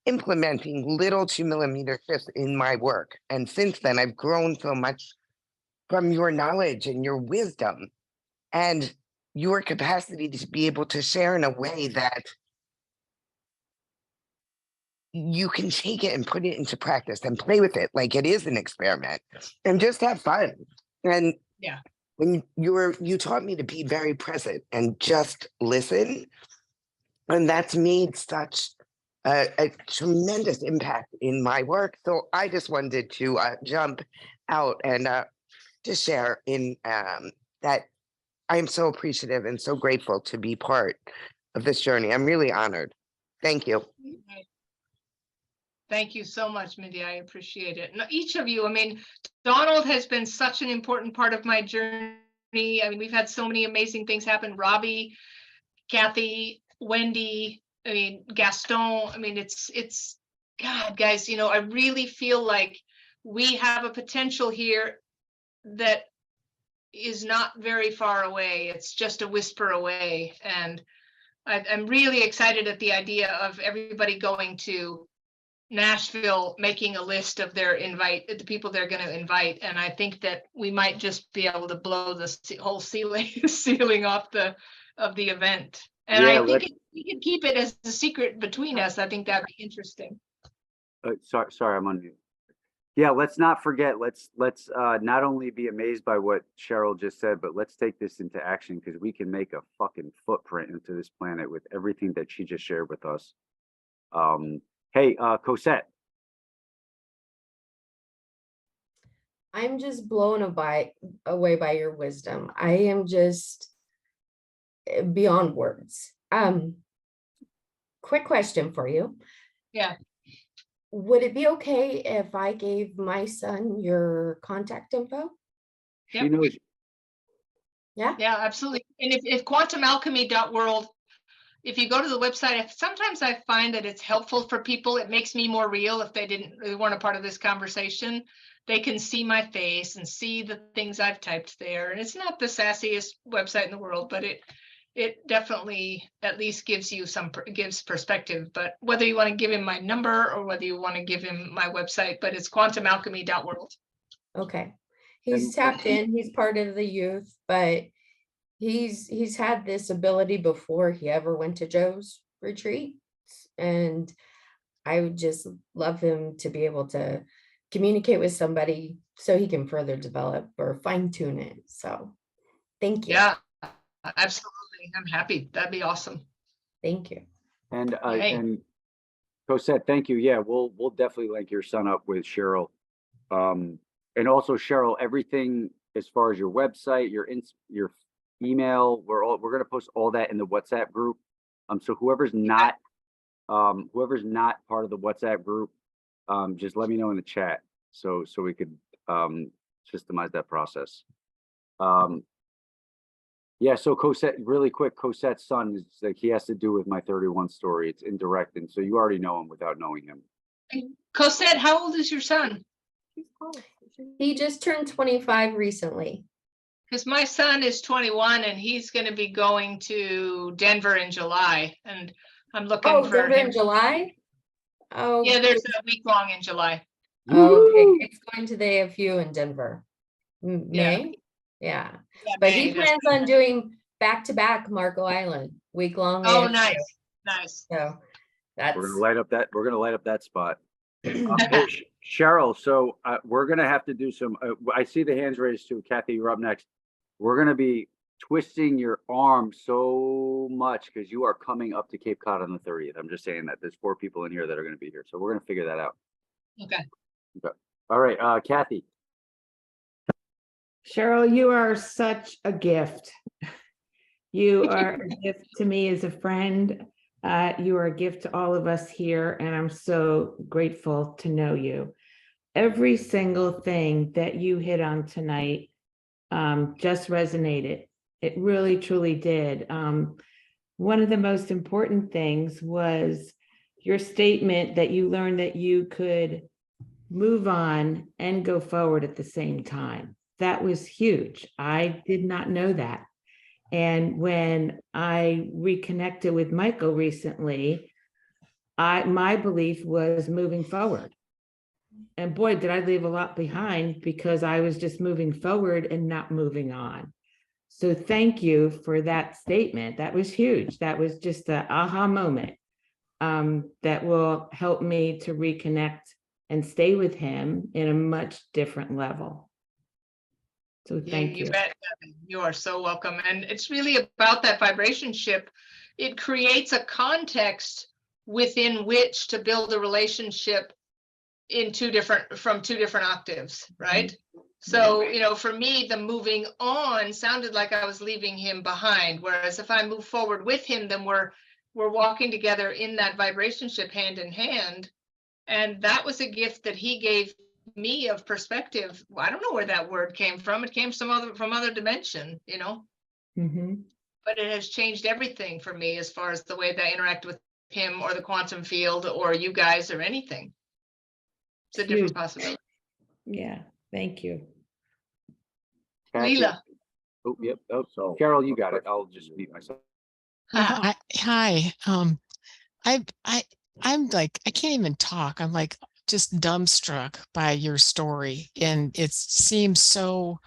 implementing little 2 millimeter shifts in my work. And since then, I've grown so much from your knowledge and your wisdom and your capacity to be able to share in a way that you can take it and put it into practice and play with it like it is an experiment and just have fun. And yeah, when you taught me to be very present and just listen, and that's made such a tremendous impact in my work. So I just wanted to jump out and to share in that I am so appreciative and so grateful to be part of this journey. I'm really honored. Thank you. Thank you so much, Mindy. I appreciate it. And each of you, I mean, Donald has been such an important part of my journey. I mean, we've had so many amazing things happen. Robby, Kathy, Wendy, I mean, Gaston. I mean, it's God, guys, you know, I really feel like we have a potential here that is not very far away. It's just a whisper away. And I'm really excited at the idea of everybody going to Nashville, making a list of the people they're going to invite. And I think that we might just be able to blow the whole ceiling off of the event. And Yeah, I think we can keep it as a secret between us. I think that'd be interesting. Sorry, I'm on mute. Yeah, let's not forget. Let's not only be amazed by what Cheryl just said, but let's take this into action because we can make a fucking footprint into this planet with everything that she just shared with us. Hey, Cosette. I'm just blown away by your wisdom. I am just beyond words. Quick question for you. Yeah. Would it be okay if I gave my son your contact info? She knows. Yeah. Yeah, absolutely. And if quantumalchemy.world, if you go to the website, sometimes I find that it's helpful for people. It makes me more real if they weren't a part of this conversation. They can see my face and see the things I've typed there. And it's not the sassiest website in the world, but it definitely at least gives you gives perspective. But whether you want to give him my number or whether you want to give him my website, but it's quantumalchemy.world. Okay. He's tapped in, he's part of the youth, but he's had this ability before he ever went to Joe's retreat. And I would just love him to be able to communicate with somebody so he can further develop or fine tune it. So thank you. Yeah, absolutely. I'm happy. That'd be awesome. Thank you. And Cosette, thank you. Yeah, we'll definitely link your son up with Cheryl. And also Cheryl, everything as far as your website, your email, we're gonna post all that in the WhatsApp group. So whoever's not part of the WhatsApp group, just let me know in the chat so we could systemize that process. Yeah, so Cosette, really quick, Cosette's son is like, he has to do with my 31 story. It's indirect, and so you already know him without knowing him. Cosette, how old is your son? He just turned 25 recently. Because my son is 21 and he's going to be going to Denver in July, and I'm looking for Denver him. in July? Oh, yeah, there's a week long in July. Okay, it's going to the AFU in Denver. May. Yeah. Yeah, But May, he that's- plans on doing back-to-back Marco Island, week-long. Oh, nice, nice. So that's. We're gonna light up that spot. Hey, Cheryl, so we're gonna have to do some, I see the hands raised too. Kathy, you're up next. We're gonna be twisting your arm so much because you are coming up to Cape Cod on the 30th. I'm just saying that there's 4 people in here that are gonna be here. So we're gonna figure that out. Okay. Okay. All right, Kathy. Cheryl, you are such a gift. You are a gift to me as a friend. You are a gift to all of us here, and I'm so grateful to know you. Every single thing that you hit on tonight just resonated. It really, truly did. One of the most important things was your statement that you learned that you could move on and go forward at the same time. That was huge. I did not know that. And when I reconnected with Michael recently, my belief was moving forward. And boy, did I leave a lot behind because I was just moving forward and not moving on. So thank you for that statement. That was huge. That was just an aha moment that will help me to reconnect and stay with him in a much different level. So thank you. You bet. You are so welcome. And it's really about that vibration ship. It creates a context within which to build a relationship in from two different octaves, right? So, you know, for me, the moving on sounded like I was leaving him behind. Whereas if I move forward with him, then we're walking together in that vibration ship hand in hand. And that was a gift that he gave me of perspective. I don't know where that word came from. It came from other dimension, you know. But it has changed everything for me as far as the way that I interact with him or the quantum field or you guys or anything. It's a different possibility. Yeah, thank you. Leela. Oh, yep. Oh, so Carol, you got it. I'll just mute myself. Hi. I'm like, I can't even talk. I'm like just dumbstruck by your story. And it seems so,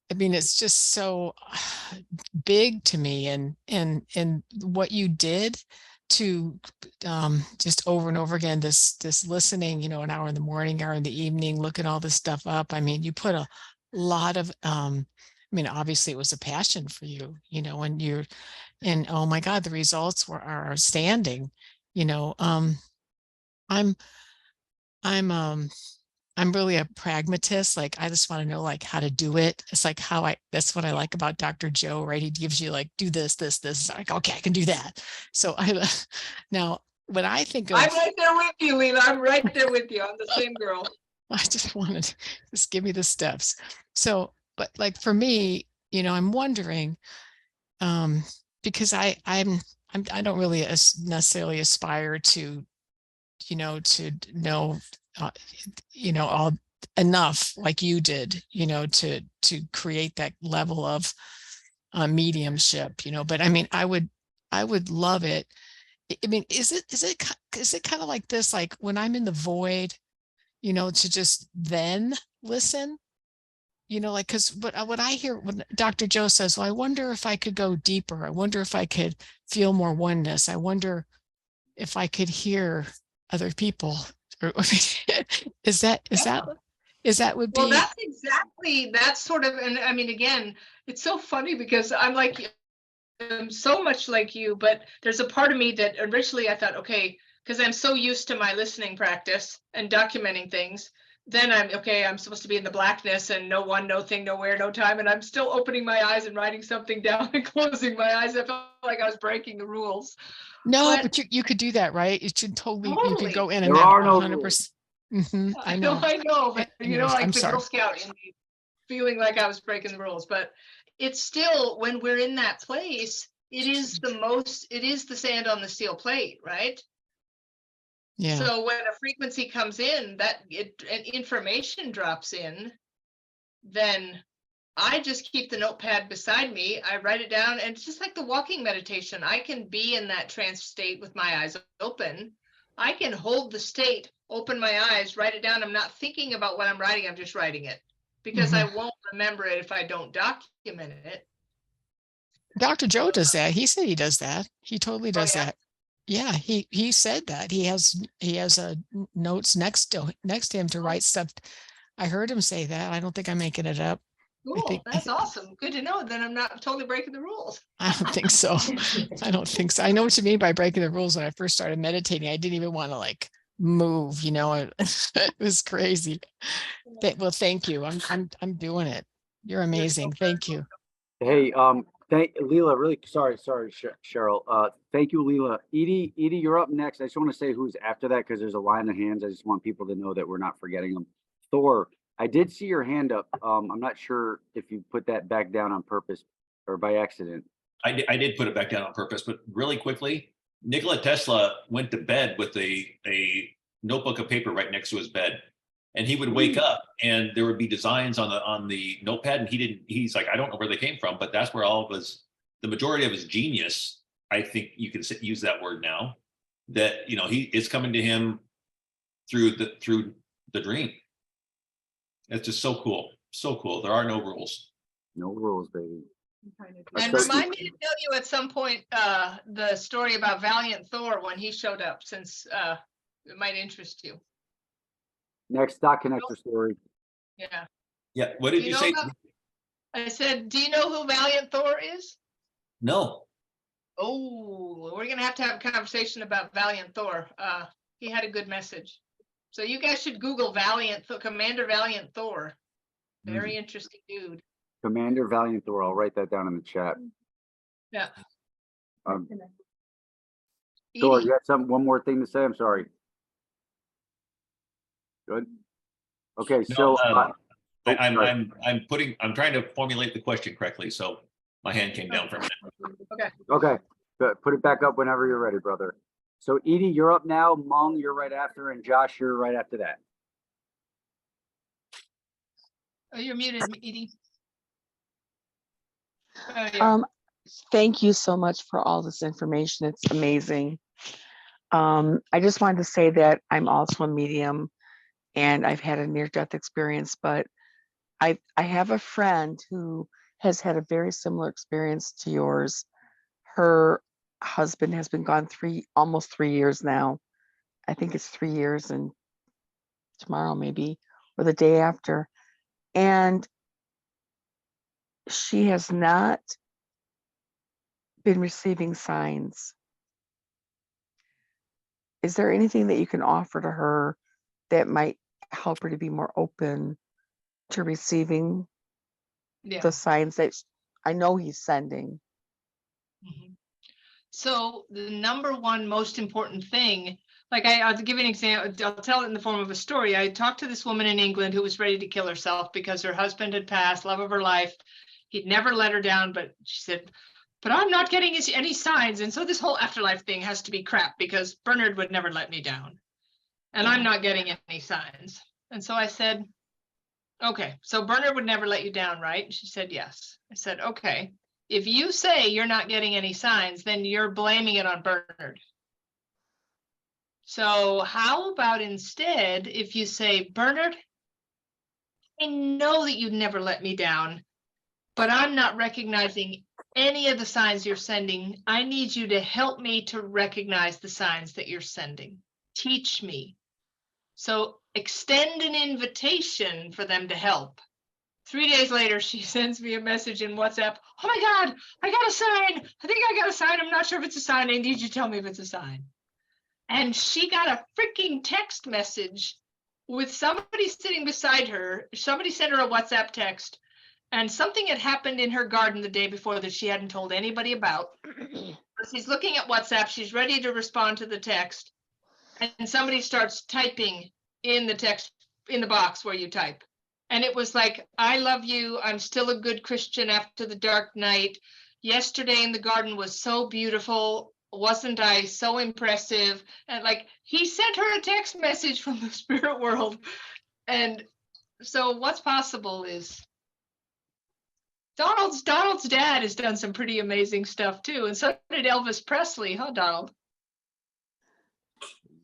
I mean, it's just so big to me, and what you did to just over and over again, this listening, you know, an hour in the morning, hour in the evening, looking all this stuff up. I mean, you put a lot of I mean, obviously it was a passion for you, you know, and oh my God, the results are outstanding. You know, I'm really a pragmatist. Like, I just want to know like how to do it. It's like that's what I like about Dr. Joe, right? He gives you like, do this. Like, okay, I can do that. So now when I think of, I'm right there with you, Leela. I'm right there with you. I'm the same girl. I just wanted to just give me the steps. So, but like for me, you know, I'm wondering, because I don't really necessarily aspire to, you know, you know, all enough like you did, you know, to create that level of mediumship, you know. But I mean, I would love it. I mean, is it kind of like this, like when I'm in the void, you know, to just then listen, you know, like, because what I hear when Dr. Joe says, well, I wonder if I could go deeper. I wonder if I could feel more oneness. I wonder if I could hear other people. Is that would be? Well, that's sort of, and I mean, again, it's so funny because I'm so much like you, but there's a part of me that originally I thought, okay, because I'm so used to my listening practice and documenting things, then I'm supposed to be in the blackness and no one, no thing, nowhere, no time. And I'm still opening my eyes and writing something down and closing my eyes. I felt like I was breaking the rules. No, but you could do that, right? It should totally, you could go in and There out are no 100%. I know. I know, but you know, like I'm the sorry. Girl Scout in me, feeling like I was breaking the rules. But it's still, when we're in that place, it is the sand on the steel plate, right? Yeah. So when a frequency comes in, and information drops in, then I just keep the notepad beside me. I write it down, and it's just like the walking meditation. I can be in that trance state with my eyes open. I can hold the state, open my eyes, write it down. I'm not thinking about what I'm writing. I'm just writing it. because I won't remember it if I don't document it. Dr. Joe does that. He said he does that. He totally does yeah? that. Yeah, he said that he has notes next to him to write stuff. I heard him say that. I don't think I'm making it up. Cool, that's awesome. Good to know. Then I'm not totally breaking the rules. I don't think so. I don't think so. I know what you mean by breaking the rules. When I first started meditating, I didn't even want to like move, you know. It was crazy. Well, thank you. I'm doing it. You're amazing. Thank you. Hey, thank Leela, really sorry, Cheryl. Thank you, Leela. Edie, you're up next. I just want to say who's after that because there's a line of hands. I just want people to know that we're not forgetting them. Thor, I did see your hand up. I'm not sure if you put that back down on purpose or by accident. I did put it back down on purpose, but really quickly, Nikola Tesla went to bed with a notebook of paper right next to his bed. And he would wake up and there would be designs on the notepad. And he's like, I don't know where they came from, but that's where the majority of his genius, I think you can use that word now, that, it's coming to him through the dream. It's just so cool. So cool. There are no rules. No rules, baby. And remind me to tell you at some point the story about Valiant Thor when he showed up, since it might interest you. Next dot connector story. Yeah. Yeah. What did you say? I said, do you know who Valiant Thor is? No. Oh, we're gonna have to have a conversation about Valiant Thor. He had a good message. So you guys should Google Commander Valiant Thor. Very interesting dude. Commander Valiant Thor. I'll write that down in the chat. Yeah. Thor, you got one more thing to say? I'm sorry. Good. Okay, so I'm trying to formulate the question correctly, so my hand came down for a minute. Okay. Good. Put it back up whenever you're ready, brother. So Edie, you're up now. Mung, you're right after, and Josh, you're right after that. Oh, you're muted, Edie. Thank you so much for all this information. It's amazing. I just wanted to say that I'm also a medium and I've had a near-death experience, but I have a friend who has had a very similar experience to yours. Her husband has been gone almost 3 years now. I think it's 3 years and tomorrow maybe, or the day after. And she has not been receiving signs. Is there anything that you can offer to her that might help her to be more open to receiving the signs that I know he's sending? So the number one most important thing, like I'll give you an example, I'll tell it in the form of a story. I talked to this woman in England who was ready to kill herself because her husband had passed, love of her life. He'd never let her down, but she said, but I'm not getting any signs. And so this whole afterlife thing has to be crap because Bernard would never let me down. And I'm not getting any signs. And so I said, okay, so Bernard would never let you down, right? And she said, yes. I said, okay, if you say you're not getting any signs, then you're blaming it on Bernard. So how about instead, if you say, Bernard, I know that you'd never let me down, but I'm not recognizing any of the signs you're sending. I need you to help me to recognize the signs that you're sending. Teach me. So extend an invitation for them to help. 3 days later, she sends me a message in WhatsApp. Oh my God, I got a sign. I think I got a sign. I'm not sure if it's a sign. I need you to tell me if it's a sign. And she got a freaking text message with somebody sitting beside her. Somebody sent her a WhatsApp text. And something had happened in her garden the day before that she hadn't told anybody about. She's looking at WhatsApp. She's ready to respond to the text. And somebody starts typing in the text, in the box where you type. And it was like, I love you. I'm still a good Christian after the dark night. Yesterday in the garden was so beautiful. Wasn't I so impressive? And like, he sent her a text message from the spirit world. And so what's possible is Donald's dad has done some pretty amazing stuff too. And so did Elvis Presley, huh, Donald?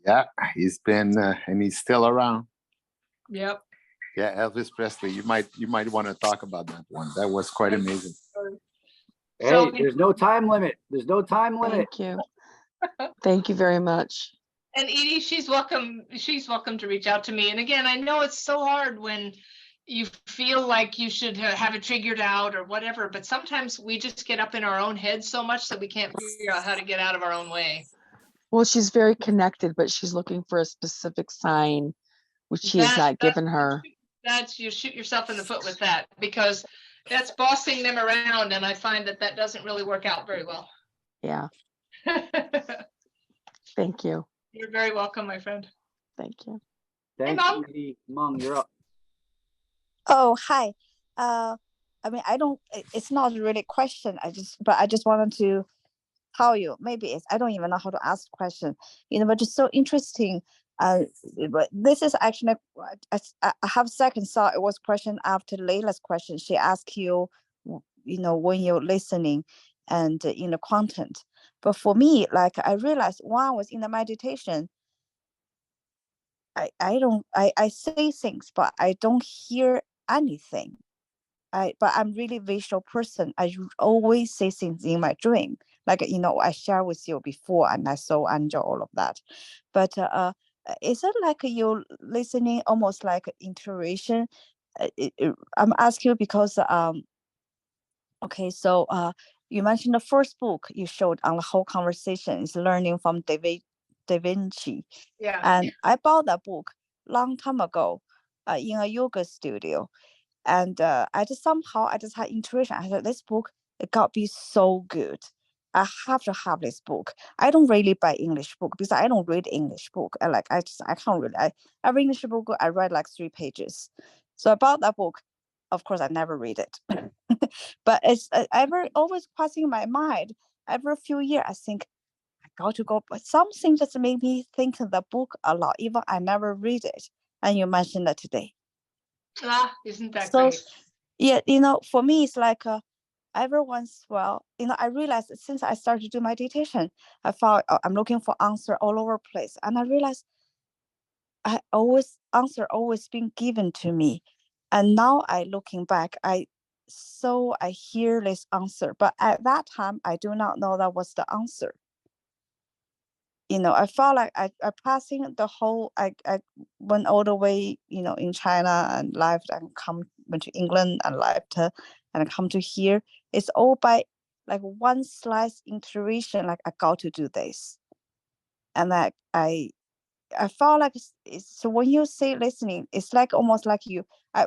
Yeah, he's been, and he's still around. Yep. Yeah, Elvis Presley. You might want to talk about that one. That was quite amazing. Hey, there's no time limit. There's no time limit. Thank you. Thank you very much. And Edie, she's welcome to reach out to me. And again, I know it's so hard when you feel like you should have it figured out or whatever, but sometimes we just get up in our own heads so much that we can't figure out how to get out of our own way. Well, she's very connected, but she's looking for a specific sign, which he has not given her. That's, you shoot yourself in the foot with that, because that's bossing them around, and I find that that doesn't really work out very well. Yeah. Thank you. You're very welcome, my friend. Thank you. Thanks, Mom. Edie. Mom, you're up. Oh, hi. I mean, it's not really a question. But I just wanted to tell you, maybe I don't even know how to ask the question, but it's so interesting. But this is actually, I have second thought. It was question after Layla's question. She asked you, when you're listening and in the content. But for me, like I realized while I was in the meditation, I say things, but I don't hear anything. But I'm really visual person. I always say things in my dream. Like, I share with you before and I so enjoy all of that. But is it like you're listening almost like intuition? I'm asking you because, okay, so you mentioned the first book you showed on the whole conversation is Learning from Da Vinci. Yeah. And I bought that book long time ago in a yoga studio. And I just had intuition. I said, this book, it got to be so good. I have to have this book. I don't really buy English book because I don't read English book. I can't really. Every English book I read like 3 pages. So I bought that book. Of course, I never read it. But it's always passing in my mind. Every few years, I think I got to go. But something just made me think of the book a lot, even I never read it. And you mentioned that today. Isn't that So, great? yeah, for me, it's like every once in a while, I realized that since I started to do meditation, I found I'm looking for answer all over the place. And I realized answer always been given to me. And now looking back, I hear this answer. But at that time, I do not know that was the answer. I felt like I passing the whole, I went all the way, in China and left and went to England and left and come to here. It's all by like one slice intuition, like I got to do this. And I felt like so when you say listening, it's like almost like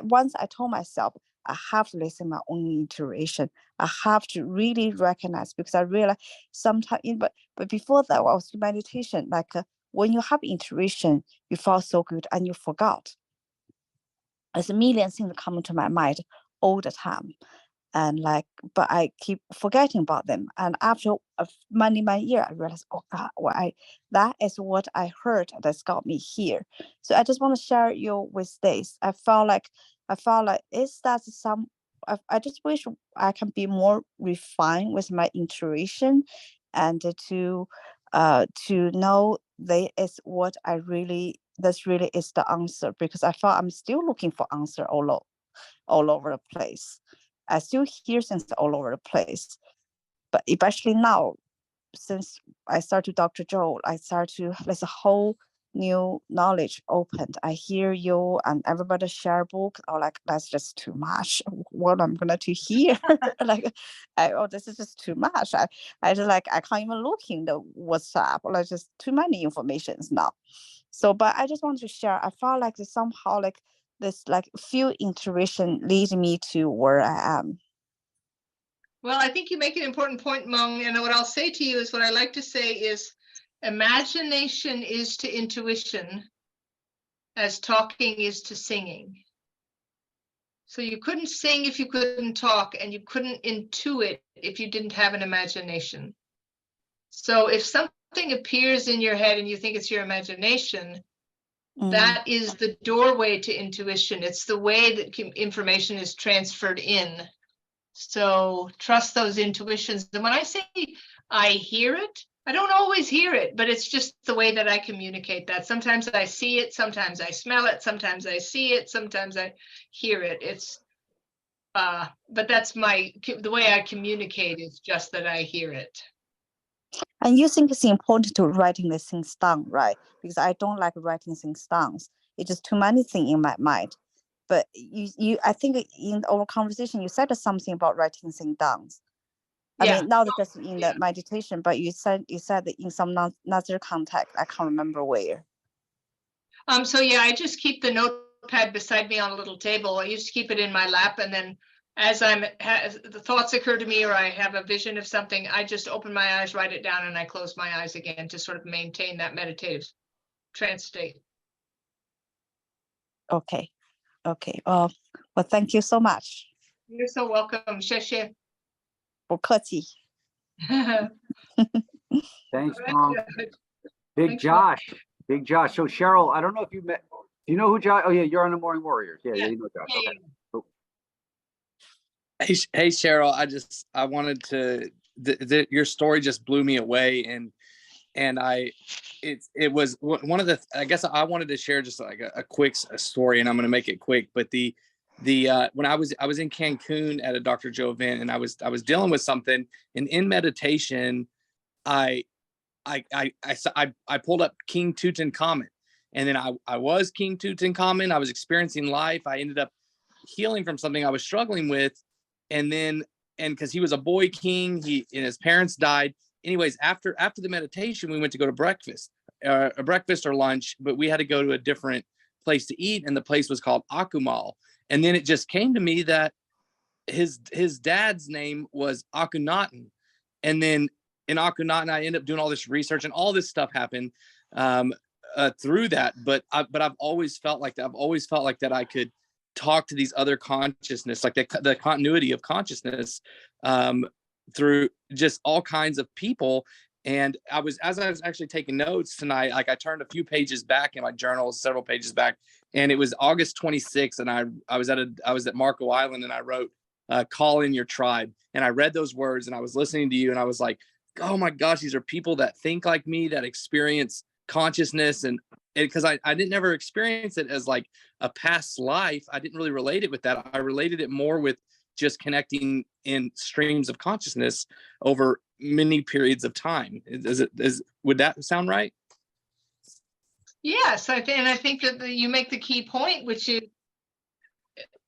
once I told myself, I have to listen to my own intuition. I have to really recognize, because I realized sometimes, but before that, I was in meditation. Like when you have intuition, you feel so good and you forgot. There's a million things coming to my mind all the time. And but I keep forgetting about them. And after many years, I realized, oh God, that is what I heard that's got me here. So I just want to share you with this. I felt like is that I just wish I can be more refined with my intuition, and to know that is what that's really is the answer, because I felt I'm still looking for answer all over the place. I still hear things all over the place, but especially now, since I started Dr. Joe, there's a whole new knowledge opened. I hear you and everybody share book, or that's just too much. What I'm gonna to hear, this is just too much. I just I can't even look in the WhatsApp. Just too many informations now. So, but I just want to share. I felt like somehow this few intuition leads me to where I am. Well, I think you make an important point, Mung, and what I'll say to you is what I like to say is imagination is to intuition as talking is to singing. So you couldn't sing if you couldn't talk, and you couldn't intuit if you didn't have an imagination. So if something appears in your head and you think it's your imagination, that is the doorway to intuition. It's the way that information is transferred in. So trust those intuitions. And when I say I hear it, I don't always hear it, but it's just the way that I communicate that. Sometimes I see it, sometimes I smell it, sometimes I see it, sometimes I hear it. It's but that's the way I communicate is just that I hear it. And you think it's important to writing these things down, right? Because I don't like writing things down. It's just too many things in my mind. But I think in our conversation, you said something about writing things down. I Yeah. mean, not just in the meditation, but you said that in some another context. I can't remember where. So yeah, I just keep the notepad beside me on a little table. I used to keep it in my lap, and then as the thoughts occur to me or I have a vision of something, I just open my eyes, write it down, and I close my eyes again to sort of maintain that meditative trance state. Okay. Okay. Well, thank you so much. You're so welcome. 谢谢。不客气。 Thanks, Mom. Big Josh. Big Josh. So Cheryl, I don't know if you met. Do you know who Josh? Oh yeah, you're on the Morning Warriors. Yeah, you know Josh. Okay. Cool. Hey Cheryl, I wanted to your story just blew me away, and it was one of the, I guess I wanted to share just like a quick story, and I'm going to make it quick. But when I was in Cancun at a Dr. Joe event, and I was dealing with something, and in meditation, I pulled up King Tutankhamun, and then I was King Tutankhamun. I was experiencing life. I ended up healing from something I was struggling with, and because he was a boy king, and his parents died. Anyways, after the meditation, we went to go to breakfast or lunch, but we had to go to a different place to eat, and the place was called Akumal. And then it just came to me that his dad's name was Akhenaten, and then in Akhenaten, I ended up doing all this research, and all this stuff happened through that. But I've always felt like that. I've always felt like that I could talk to these other consciousness, like the continuity of consciousness through just all kinds of people. And as I was actually taking notes tonight, like I turned a few pages back in my journal, several pages back, and it was August 26th, and I was at Marco Island, and I wrote call in your tribe, and I read those words, and I was listening to you, and I was like, oh my gosh, these are people that think like me, that experience consciousness. And because I didn't ever experience it as like a past life, I didn't really relate it with that. I related it more with just connecting in streams of consciousness over many periods of time. Would that sound right? Yes, I think that you make the key point, which is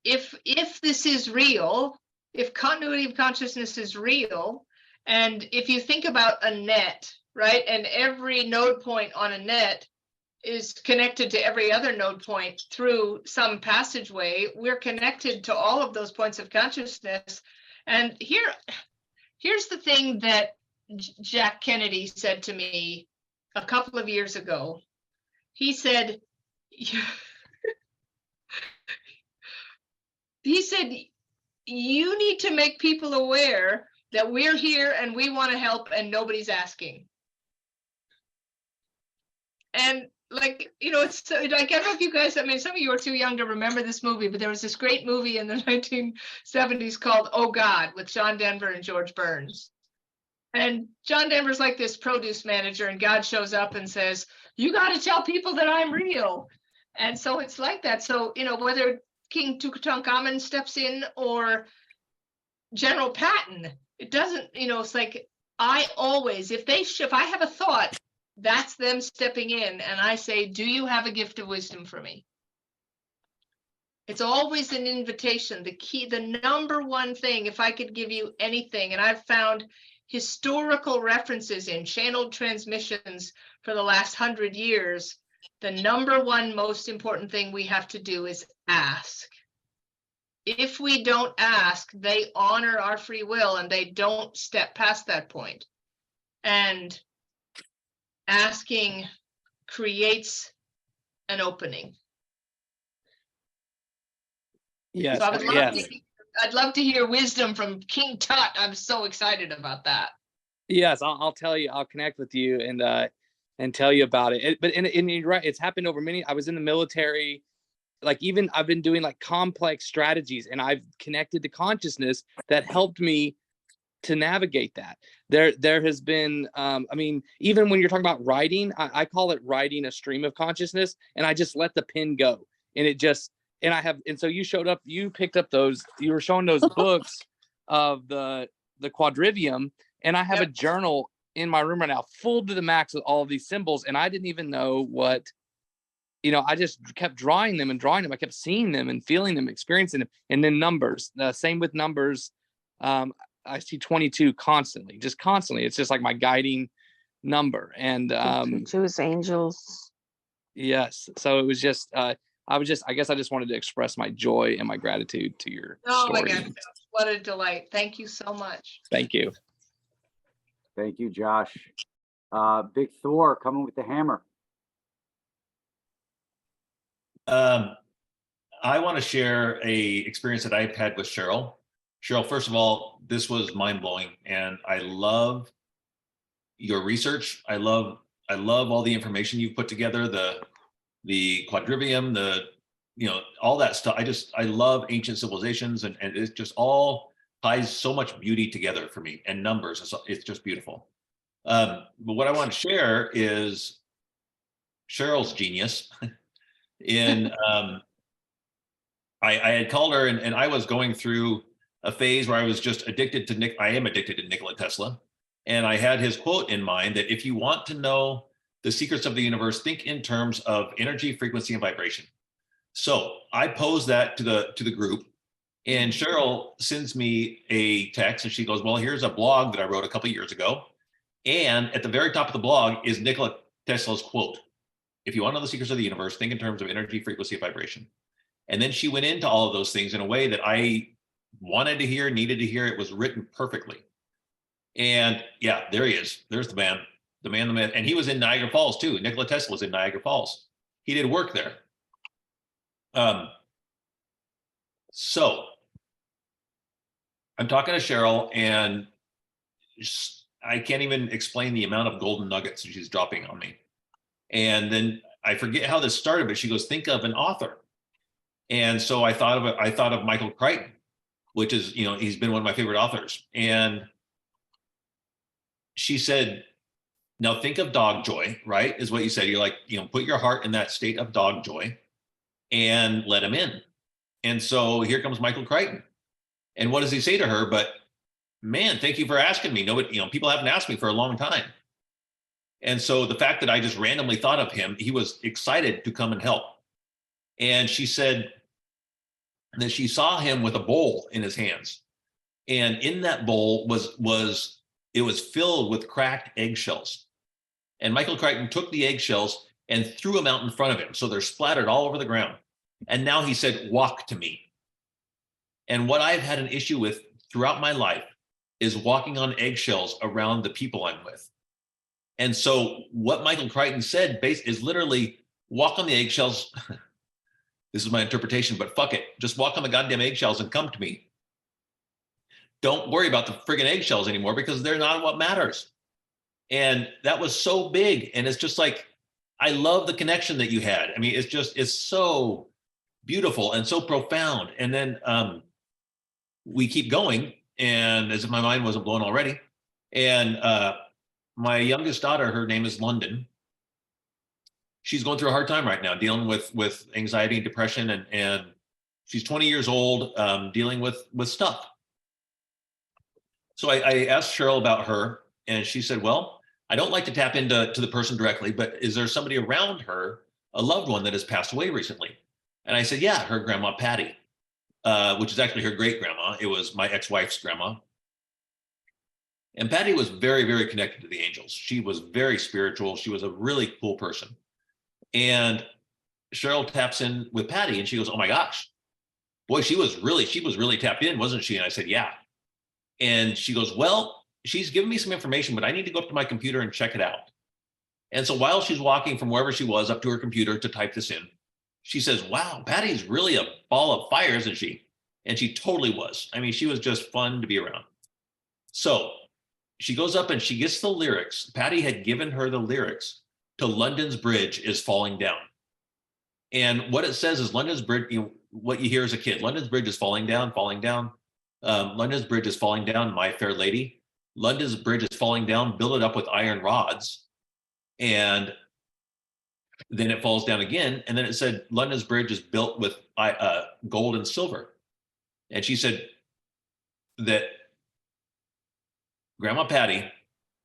if this is real, if continuity of consciousness is real, and if you think about a net, right, and every node point on a net is connected to every other node point through some passageway, we're connected to all of those points of consciousness. And here's the thing that Jack Kennedy said to me a couple of years ago. He said, you need to make people aware that we're here and we want to help and nobody's asking. And like, it's like, I don't know if you guys, I mean, some of you are too young to remember this movie, but there was this great movie in the 1970s called Oh God, with John Denver and George Burns. And John Denver's like this produce manager, and God shows up and says, you got to tell people that I'm real. And so it's like that. So, whether King Tutankhamun steps in or General Patton, it doesn't, it's like, I always, if I have a thought, that's them stepping in, and I say, do you have a gift of wisdom for me? It's always an invitation. The number one thing, if I could give you anything, and I've found historical references in channeled transmissions for the last 100 years, the number one most important thing we have to do is ask. If we don't ask, they honor our free will and they don't step past that point. And asking creates an opening. Yes. So I'd love to hear wisdom from King Tut. I'm so excited about that. Yes, I'll tell you. I'll connect with you and tell you about it. But you're right. It's happened over many. I was in the military. Like even I've been doing like complex strategies, and I've connected to consciousness that helped me to navigate that. There has been, I mean, even when you're talking about writing, I call it writing a stream of consciousness, and I just let the pen go, and it just, and so you showed up, you picked up those, you were showing those books of the quadrivium, and I have a journal in my room right now full to the max with all of these symbols, and I didn't even know what, I just kept drawing them. I kept seeing them and feeling them, experiencing them. And then numbers, same with numbers. I see 22 constantly, just constantly. It's just like my guiding number. And Jewish angels. Yes. So it was just, I guess I just wanted to express my joy and my gratitude to your Oh my story. God, what a delight. Thank you so much. Thank you. Thank you, Josh. Big Thor coming with the hammer. I want to share a experience that I've had with Cheryl. Cheryl, first of all, this was mind-blowing, and I love your research. I love all the information you've put together, the quadrivium, all that stuff. I love ancient civilizations, and it just all ties so much beauty together for me, and numbers. It's just beautiful. But what I want to share is Cheryl's genius. I had called her, and I was going through a phase where I was just addicted to I am addicted to Nikola Tesla. And I had his quote in mind that if you want to know the secrets of the universe, think in terms of energy, frequency, and vibration. So I posed that to the group, and Cheryl sends me a text, and she goes, well, here's a blog that I wrote a couple of years ago. And at the very top of the blog is Nikola Tesla's quote. If you want to know the secrets of the universe, think in terms of energy, frequency, and vibration. And then she went into all of those things in a way that I wanted to hear, needed to hear. It was written perfectly. And yeah, there he is. There's the man. And he was in Niagara Falls too. Nikola Tesla was in Niagara Falls. He did work there. So I'm talking to Cheryl, and I can't even explain the amount of golden nuggets she's dropping on me. And then I forget how this started, but she goes, think of an author. And so I thought of Michael Crichton, which is, he's been one of my favorite authors. And she said, now think of dog joy, right? Is what you said. You're like, put your heart in that state of dog joy and let him in. And so here comes Michael Crichton. And what does he say to her? But man, thank you for asking me. Nobody, people haven't asked me for a long time. And so the fact that I just randomly thought of him, he was excited to come and help. And she said that she saw him with a bowl in his hands. And in that bowl was filled with cracked eggshells. And Michael Crichton took the eggshells and threw them out in front of him. So they're splattered all over the ground. And now he said, walk to me. And what I've had an issue with throughout my life is walking on eggshells around the people I'm with. And so what Michael Crichton said is literally walk on the eggshells. This is my interpretation, but fuck it. Just walk on the goddamn eggshells and come to me. Don't worry about the friggin' eggshells anymore because they're not what matters. And that was so big. And it's just like, I love the connection that you had. I mean, it's so beautiful and so profound. And then we keep going, and as if my mind wasn't blown already. And my youngest daughter, her name is London. She's going through a hard time right now, dealing with anxiety and depression, and she's 20 years old, dealing with stuff. So I asked Cheryl about her, and she said, well, I don't like to tap into the person directly, but is there somebody around her, a loved one that has passed away recently? And I said, yeah, her grandma Patty, which is actually her great grandma. It was my ex-wife's grandma. And Patty was very, very connected to the angels. She was very spiritual. She was a really cool person. And Cheryl taps in with Patty, and she goes, oh my gosh, boy, she was really tapped in, wasn't she? And I said, yeah. And she goes, well, she's given me some information, but I need to go up to my computer and check it out. And so while she's walking from wherever she was up to her computer to type this in, she says, wow, Patty's really a ball of fire, isn't she? And she totally was. I mean, she was just fun to be around. So she goes up and she gets the lyrics. Patty had given her the lyrics to London's Bridge is Falling Down. And what it says is London's Bridge, what you hear as a kid, London's Bridge is falling down, falling down. London's Bridge is falling down, My Fair Lady. London's Bridge is falling down, build it up with iron rods. And then it falls down again. And then it said, London's Bridge is built with gold and silver. And she said that Grandma Patty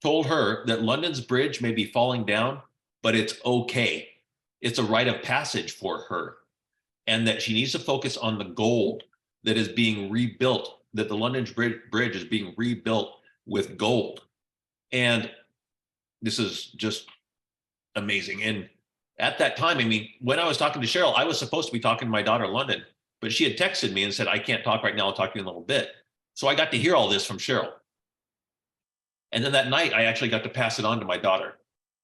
told her that London's Bridge may be falling down, but it's okay. It's a rite of passage for her. And that she needs to focus on the gold that is being rebuilt, that the London Bridge is being rebuilt with gold. And this is just amazing. And at that time, I mean, when I was talking to Cheryl, I was supposed to be talking to my daughter, London, but she had texted me and said, I can't talk right now. I'll talk to you in a little bit. So I got to hear all this from Cheryl. And then that night, I actually got to pass it on to my daughter.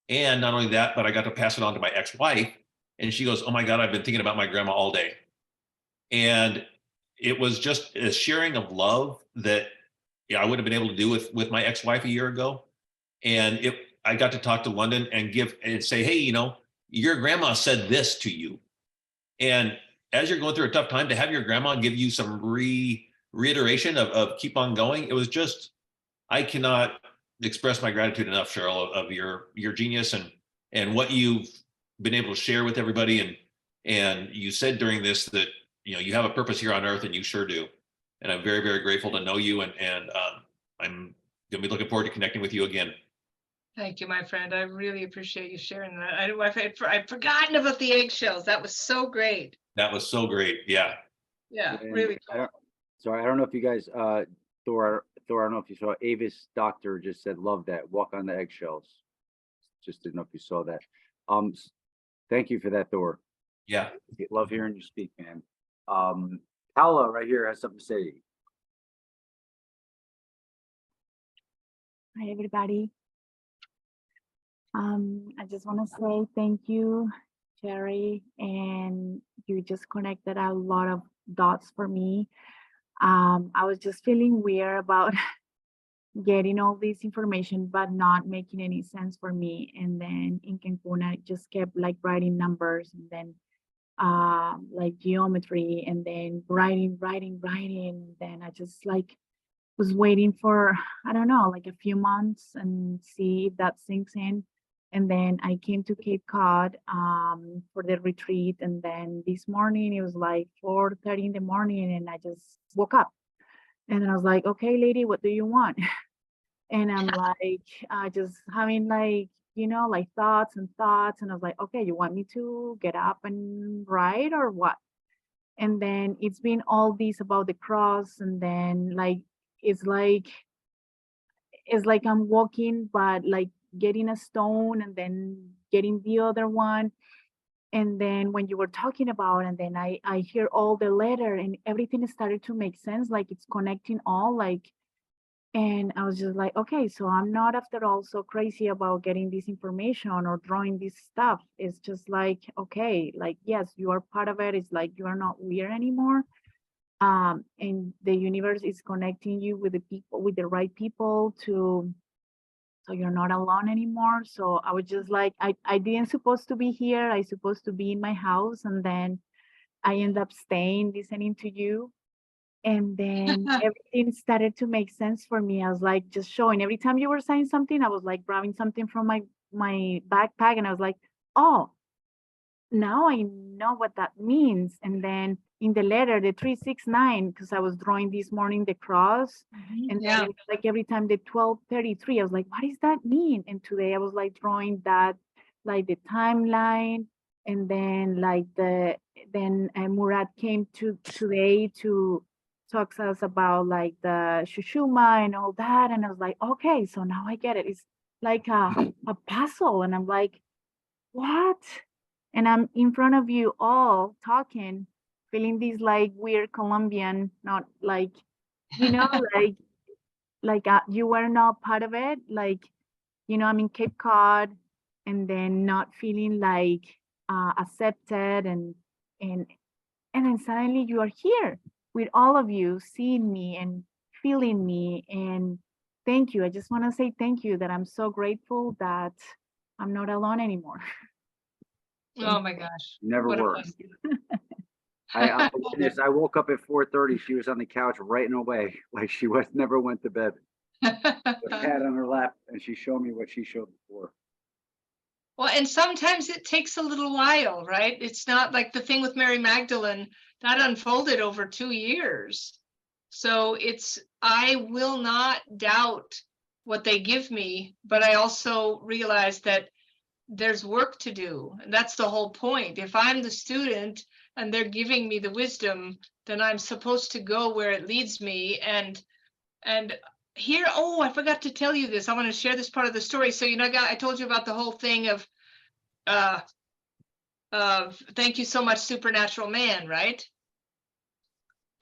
And not only that, but I got to pass it on to my ex-wife. And she goes, oh my God, I've been thinking about my grandma all day. And it was just a sharing of love that I would have been able to do with my ex-wife a year ago. And I got to talk to London and say, hey, you know, your grandma said this to you. And as you're going through a tough time, to have your grandma give you some reiteration of keep on going, it was just, I cannot express my gratitude enough, Cheryl, of your genius and what you've been able to share with everybody. And you said during this that, you know, you have a purpose here on earth, and you sure do. And I'm very, very grateful to know you. And I'm gonna be looking forward to connecting with you again. Thank you, my friend. I really appreciate you sharing that. I'd forgotten about the eggshells. That was so great. That was so great. Yeah. Yeah, And really. I don't know if you guys, Thor, I don't know if you saw, Avis Doctor just said, love that, walk on the eggshells. Just didn't know if you saw that. Thank you for that, Thor. Yeah. Love hearing you speak, man. Paula right here has something to say. Hi, everybody. I just want to say thank you, Jerry, and you just connected a lot of dots for me. I was just feeling weird about getting all this information, but not making any sense for me. And then in Cancun, I just kept like writing numbers and then like geometry and then writing. Then I just like was waiting for, I don't know, like a few months and see if that sinks in. And then I came to Cape Cod for the retreat. And then this morning, it was like 4:30 in the morning and I just woke up. And I was like, okay, lady, what do you want? And I'm like, just having like, you know, like thoughts. And I was like, okay, you want me to get up and write or what? And then it's been all this about the cross. And then like, it's like I'm walking, but like getting a stone and then getting the other one. And then when you were talking about, and then I hear all the letter and everything started to make sense, like it's connecting all, like, and I was just like, okay, so I'm not after all so crazy about getting this information or drawing this stuff. It's just like, okay, like, yes, you are part of it. It's like, you are not weird anymore. And the universe is connecting you with the people, with the right people so you're not alone anymore. So I was just like, I didn't supposed to be here. I supposed to be in my house. And then I end up staying, listening to you. And then everything started to make sense for me. I was like, just showing every time you were saying something, I was like grabbing something from my backpack and I was like, oh, now I know what that means. And then in the letter, the 369, because I was drawing this morning the cross, and then it was like every time the 1233, I was like, what does that mean? And today I was like drawing that, like the timeline, and then like Murad came to today to talk to us about like the Shushuma and all that, and I was like, okay, so now I get it. It's like a puzzle, and I'm like, what? And I'm in front of you all talking, feeling this like weird Colombian, not like, you know, like you were not part of it. Like, you know, I'm in Cape Cod and then not feeling like accepted and then suddenly you are here with all of you seeing me and feeling me. And thank you. I just want to say thank you, that I'm so grateful that I'm not alone anymore. Oh my gosh. Never what a were. blessing. I witnessed, I woke up at 4:30. She was on the couch writing away like she was never went to bed. With a pad on her lap, and she showed me what she showed before. Well, and sometimes it takes a little while, right? It's not like the thing with Mary Magdalene that unfolded over 2 years. So I will not doubt what they give me, but I also realize that there's work to do. And that's the whole point. If I'm the student and they're giving me the wisdom, then I'm supposed to go where it leads me. And here, oh, I forgot to tell you this. I want to share this part of the story. So, I told you about the whole thing of thank you so much, supernatural man, right?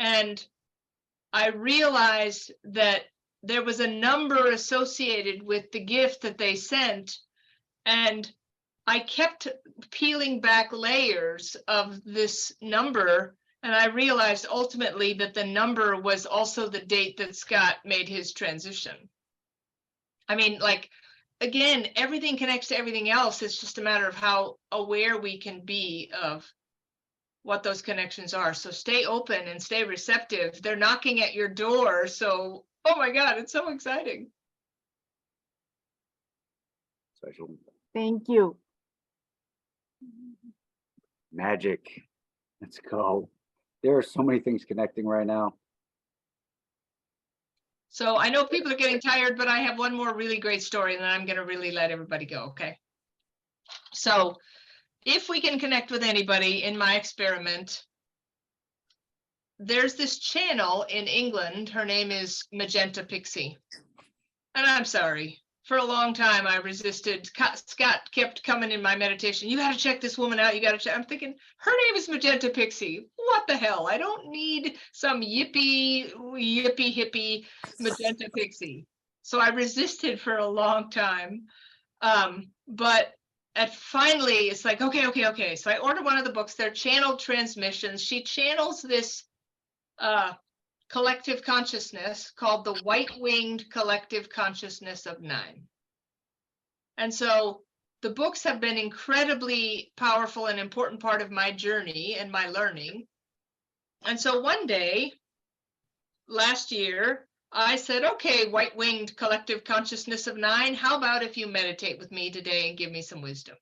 And I realized that there was a number associated with the gift that they sent. And I kept peeling back layers of this number. And I realized ultimately that the number was also the date that Scott made his transition. I mean, again, everything connects to everything else. It's just a matter of how aware we can be of what those connections are. So stay open and stay receptive. They're knocking at your door. So, oh my God, it's so exciting. Thank you. Magic. Let's go. There are so many things connecting right now. So I know people are getting tired, but I have one more really great story and then I'm going to really let everybody go. Okay. So if we can connect with anybody in my experiment, there's this channel in England. Her name is Magenta Pixie. And I'm sorry. For a long time, I resisted. Scott kept coming in my meditation. You got to check this woman out. You got to check. I'm thinking, her name is Magenta Pixie. What the hell? I don't need some yippee hippie Magenta Pixie. So I resisted for a long time. But finally, it's like, okay. So I ordered one of the books. They're channeled transmissions. She channels this collective consciousness called the white-winged collective consciousness of 9. And so the books have been incredibly powerful and important part of my journey and my learning. And so one day last year, I said, okay, white-winged collective consciousness of 9, how about if you meditate with me today and give me some wisdom?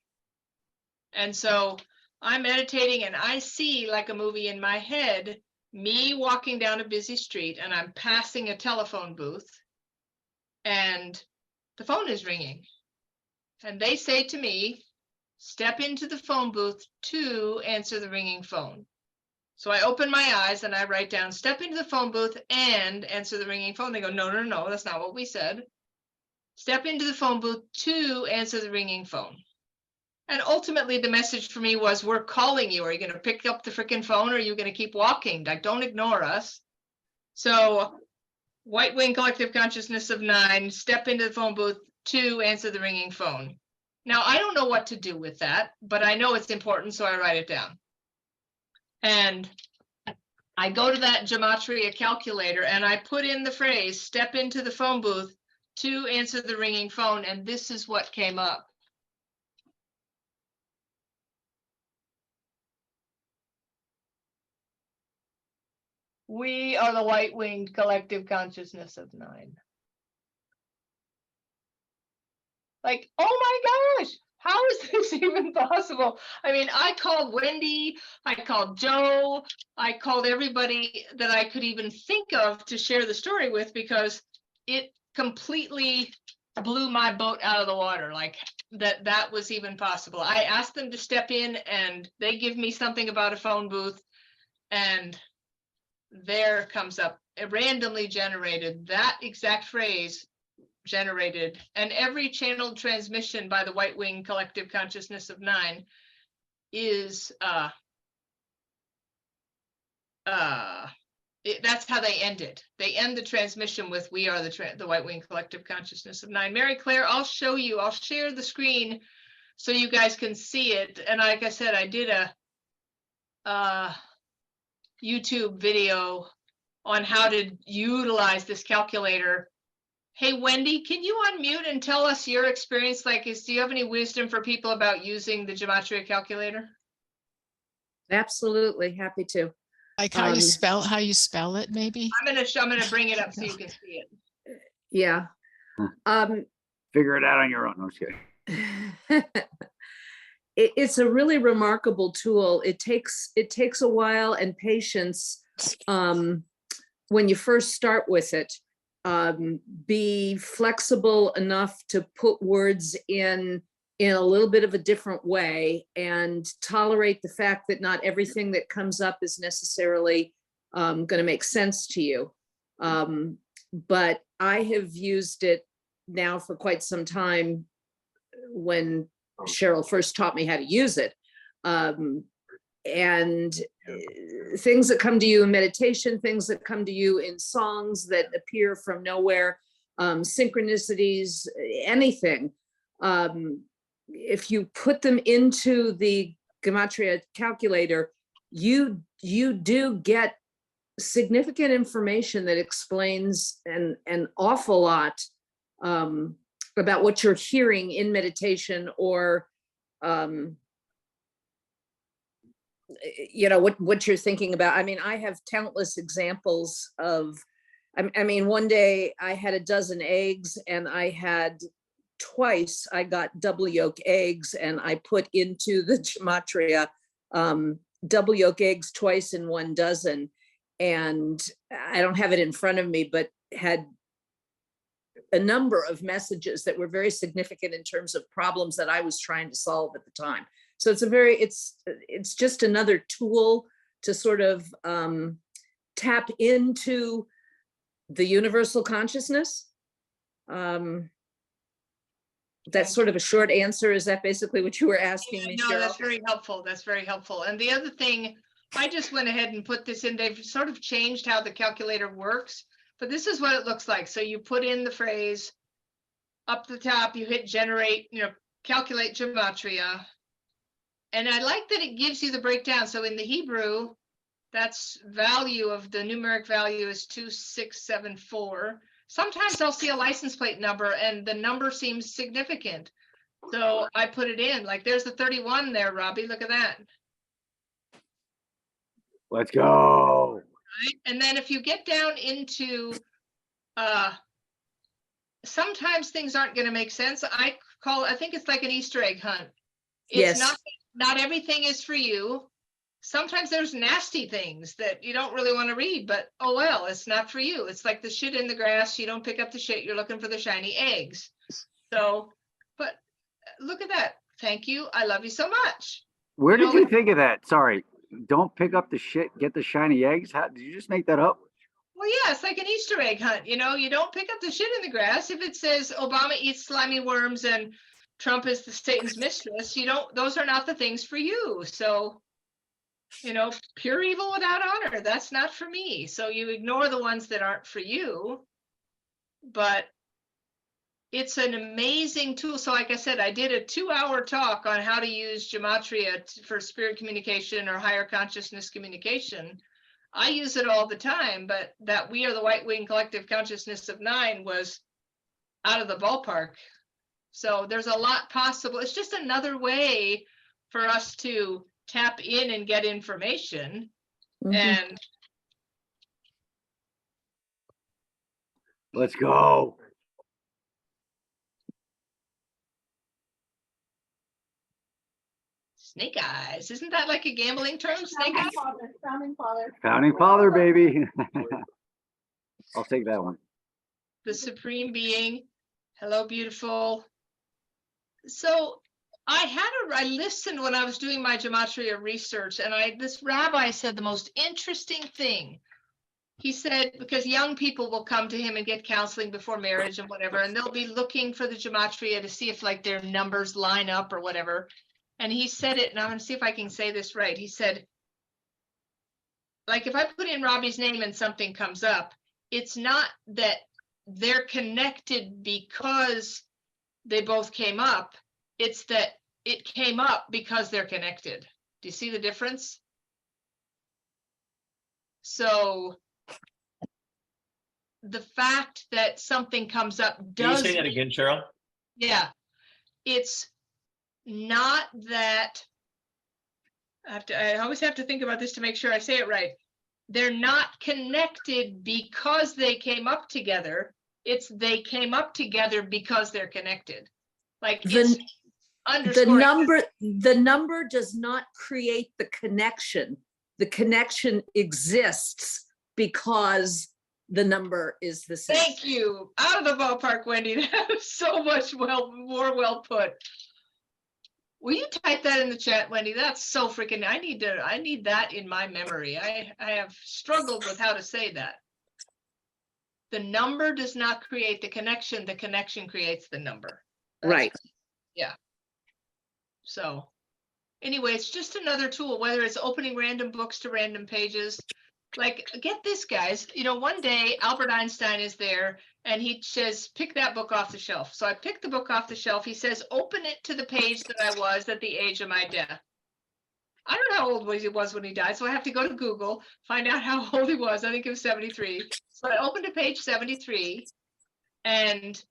And so I'm meditating and I see, like a movie in my head, me walking down a busy street and I'm passing a telephone booth and the phone is ringing. And they say to me, step into the phone booth to answer the ringing phone. So I open my eyes and I write down, step into the phone booth and answer the ringing phone. They go, no, that's not what we said. Step into the phone booth to answer the ringing phone. And ultimately, the message for me was, we're calling you. Are you going to pick up the freaking phone or are you going to keep walking? Like, don't ignore us. So white wing collective consciousness of 9, step into the phone booth to answer the ringing phone. Now, I don't know what to do with that, but I know it's important, so I write it down. And I go to that gematria calculator and I put in the phrase, step into the phone booth to answer the ringing phone. And this is what came up. We are the white-winged collective consciousness of 9. Like, oh my gosh, how is this even possible? I mean, I called Wendy, I called Joe, I called everybody that I could even think of to share the story with because it completely blew my boat out of the water, like that was even possible. I asked them to step in and they give me something about a phone booth and there comes up randomly generated, that exact phrase generated, and every channeled transmission by the white wing collective consciousness of 9 is that's how they end it. They end the transmission with we are the white wing collective consciousness of 9. Mary Claire, I'll show you, I'll share the screen so you guys can see it. And like I said, I did a YouTube video on how to utilize this calculator. Hey, Wendy, can you unmute and tell us your experience? Do you have any wisdom for people about using the gematria calculator? Absolutely, happy to. Like how you spell it, maybe? I'm gonna bring it up so you can see it. Yeah. Figure it out on your own. No, I'm just kidding. It's a really remarkable tool. It takes a while and patience when you first start with it. Be flexible enough to put words in a little bit of a different way, and tolerate the fact that not everything that comes up is necessarily going to make sense to you. But I have used it now for quite some time when Cheryl first taught me how to use it. And things that come to you in meditation, things that come to you in songs that appear from nowhere, synchronicities, anything. If you put them into the Gematria calculator, you do get significant information that explains an awful lot about what you're hearing in meditation, or you know, what you're thinking about. I mean, I have countless examples of, I mean, one day I had a dozen eggs, and I got double yolk eggs, and I put into the gematria double yolk eggs twice in 1 dozen. And I don't have it in front of me, but had a number of messages that were very significant in terms of problems that I was trying to solve at the time. So it's just another tool to sort of tap into the universal consciousness. That's sort of a short answer. Is that basically what you were asking me, No, Cheryl? that's very helpful. That's very helpful. And the other thing, I just went ahead and put this in. They've sort of changed how the calculator works, but this is what it looks like. So you put in the phrase up the top, you hit generate, calculate gematria. And I like that it gives you the breakdown. So in the Hebrew, that's value of the numeric value is 2674. Sometimes I'll see a license plate number and the number seems significant. So I put it in, like there's the 31 there, Robbie, look at that. Let's go. Right? And then if you get down into, sometimes things aren't going to make sense. I think it's like an Easter egg hunt. It's Yes. not everything is for you. Sometimes there's nasty things that you don't really want to read, but oh well, it's not for you. It's like the shit in the grass. You don't pick up the shit. You're looking for the shiny eggs. So, but look at that. Thank you. I love you so much. Where did you think of that? Sorry. Don't pick up the shit, get the shiny eggs. How did you just make that up? Well, yeah, it's like an Easter egg hunt. You don't pick up the shit in the grass. If it says Obama eats slimy worms and Trump is the Satan's mistress, those are not the things for you. So, pure evil without honor, that's not for me. So you ignore the ones that aren't for you, but it's an amazing tool. So like I said, I did a 2-hour talk on how to use gematria for spirit communication or higher consciousness communication. I use it all the time, but that We Are the White Wing Collective Consciousness of 9 was out of the ballpark. So there's a lot possible. It's just another way for us to tap in and get information. Mm-hmm. And let's go. Snake eyes. Isn't that like a gambling term? Snake eyes? Founding father. Founding father, baby. I'll take that one. The supreme being. Hello, beautiful. So I listened when I was doing my gematria research, and this rabbi said the most interesting thing. He said, because young people will come to him and get counseling before marriage and whatever, and they'll be looking for the gematria to see if like their numbers line up or whatever. And he said it, and I'm going to see if I can say this right. He said, like if I put in Robbie's name and something comes up, it's not that they're connected because they both came up. It's that it came up because they're connected. Do you see the difference? So the fact that something comes up does. Can you say that again, Cheryl? Yeah, it's not that I always have to think about this to make sure I say it right. They're not connected because they came up together. It's they came up together because they're connected. Like it's The underscoring. number does not create the connection. The connection exists because the number is the same. Thank you. Out of the ballpark, Wendy. That is so much more well put. Will you type that in the chat, Wendy? That's so freaking, I need that in my memory. I have struggled with how to say that. The number does not create the connection creates the number. Right. Yeah. So anyway, it's just another tool, whether it's opening random books to random pages. Like, get this, guys. You know, one day Albert Einstein is there and he says, pick that book off the shelf. So I picked the book off the shelf. He says, open it to the page that I was at the age of my death. I don't know how old he was when he died, so I have to go to Google, find out how old he was. I think he was 73. So I opened to page 73, and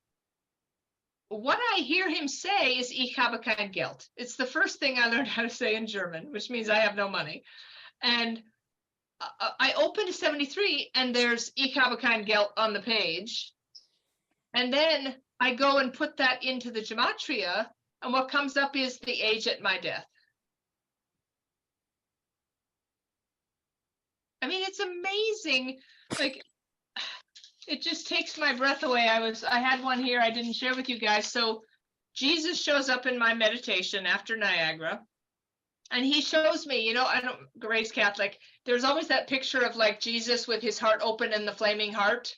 what I hear him say is Ich habe kein Geld. It's the first thing I learned how to say in German, which means I have no money. And I open to 73, and there's Ich habe kein Geld on the page. And then I go and put that into the gematria, and what comes up is the age at my death. I mean, it's amazing. Like, it just takes my breath away. I had one here I didn't share with you guys. So Jesus shows up in my meditation after Niagara, and he shows me, you know, I don't raise Catholic. There's always that picture of like Jesus with his heart open and the flaming heart.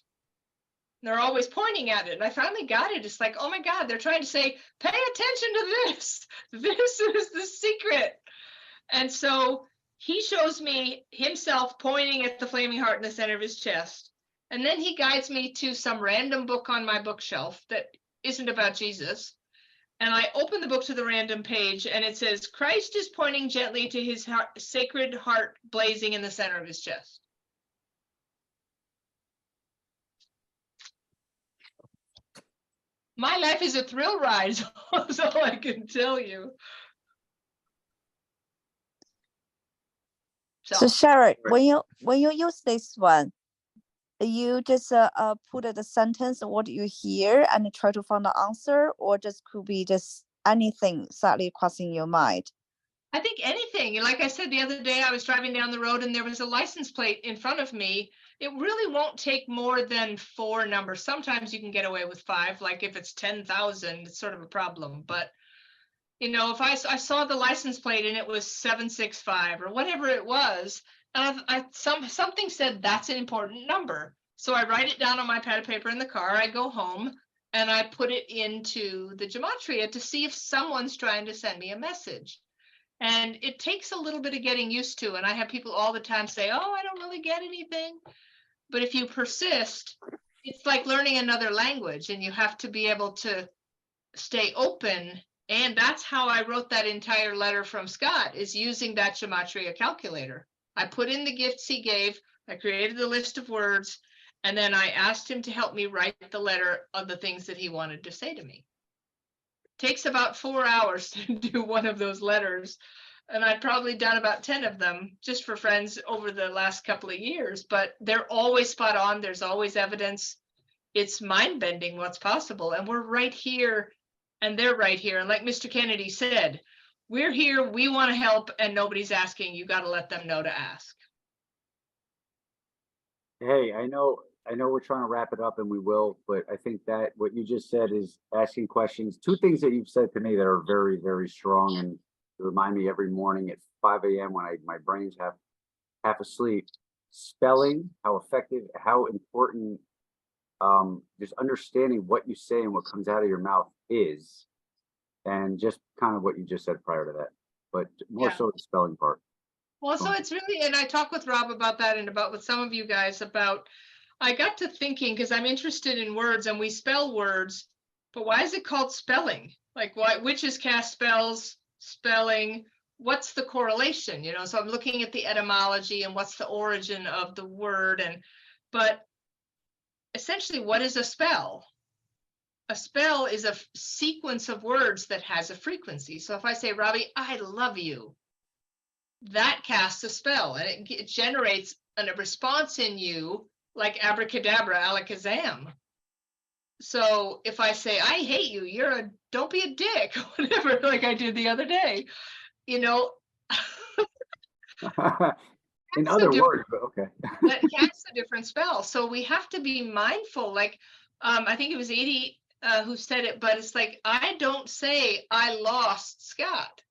And they're always pointing at it. And I finally got it. It's like, oh my God, they're trying to say, pay attention to this. This is the secret. And so he shows me himself pointing at the flaming heart in the center of his chest. And then he guides me to some random book on my bookshelf that isn't about Jesus. And I open the book to the random page, and it says, Christ is pointing gently to his heart, sacred heart blazing in the center of his chest. My life is a thrill ride, that's all I can tell you. So Cheryl, when you use this one, you just put the sentence what you hear and try to find the answer, or just could be just anything suddenly crossing your mind. I think anything. Like I said the other day, I was driving down the road and there was a license plate in front of me. It really won't take more than 4 numbers. Sometimes you can get away with 5. Like if it's 10,000, it's sort of a problem. But you know, if I saw the license plate and it was 765 or whatever it was, and something said that's an important number. So I write it down on my pad of paper in the car. I go home and I put it into the gematria to see if someone's trying to send me a message. And it takes a little bit of getting used to. And I have people all the time say, oh, I don't really get anything. But if you persist, it's like learning another language, and you have to be able to stay open. And that's how I wrote that entire letter from Scott, is using that gematria calculator. I put in the gifts he gave, I created the list of words, and then I asked him to help me write the letter of the things that he wanted to say to me. It takes about 4 hours to do one of those letters, and I've probably done about 10 of them just for friends over the last couple of years, but they're always spot on. There's always evidence. It's mind-bending what's possible, and we're right here and they're right here. And like Mr. Kennedy said, we're here, we want to help, and nobody's asking. You got to let them know to ask. Hey, I know we're trying to wrap it up, and we will, but I think that what you just said is asking questions. 2 things that you've said to me that are very, very strong and remind me every morning at 5 a.m. when my brain's half asleep. Spelling, how effective, how important, just understanding what you say and what comes out of your mouth is, and just kind of what you just said prior to that, but more so the spelling part. Well, so it's really, and I talked with Rob about that and about with some of you guys about, I got to thinking, because I'm interested in words and we spell words, but why is it called spelling? Like, why, witches cast spells, spelling, what's the correlation? You know, so I'm looking at the etymology and what's the origin of the word, but essentially, what is a spell? A spell is a sequence of words that has a frequency. So if I say, Robbie, I love you, that casts a spell, and it generates a response in you like abracadabra, alakazam. So if I say, I hate you, don't be a dick, whatever, like I did the other day, you know. In other words, but okay. That casts a different spell. So we have to be mindful. Like, I think it was Edie who said it, but it's like, I don't say I lost Scott.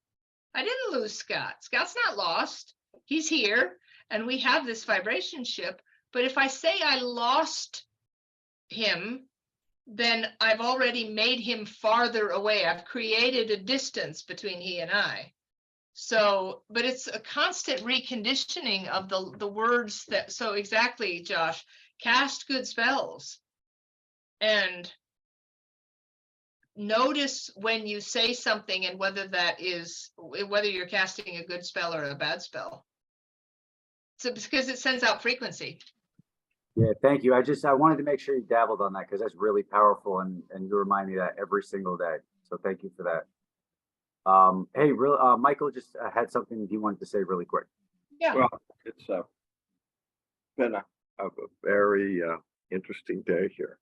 I didn't lose Scott. Scott's not lost. He's here, and we have this vibration ship. But if I say I lost him, then I've already made him farther away. I've created a distance between he and I. So, but it's a constant reconditioning of the words that, so exactly, Josh, cast good spells and notice when you say something and whether you're casting a good spell or a bad spell. So because it sends out frequency. Yeah, thank you. I wanted to make sure you dabbled on that because that's really powerful, and you remind me of that every single day. So thank you for that. Hey, Michael just had something he wanted to say really quick. Yeah. Well, it's been a very interesting day here.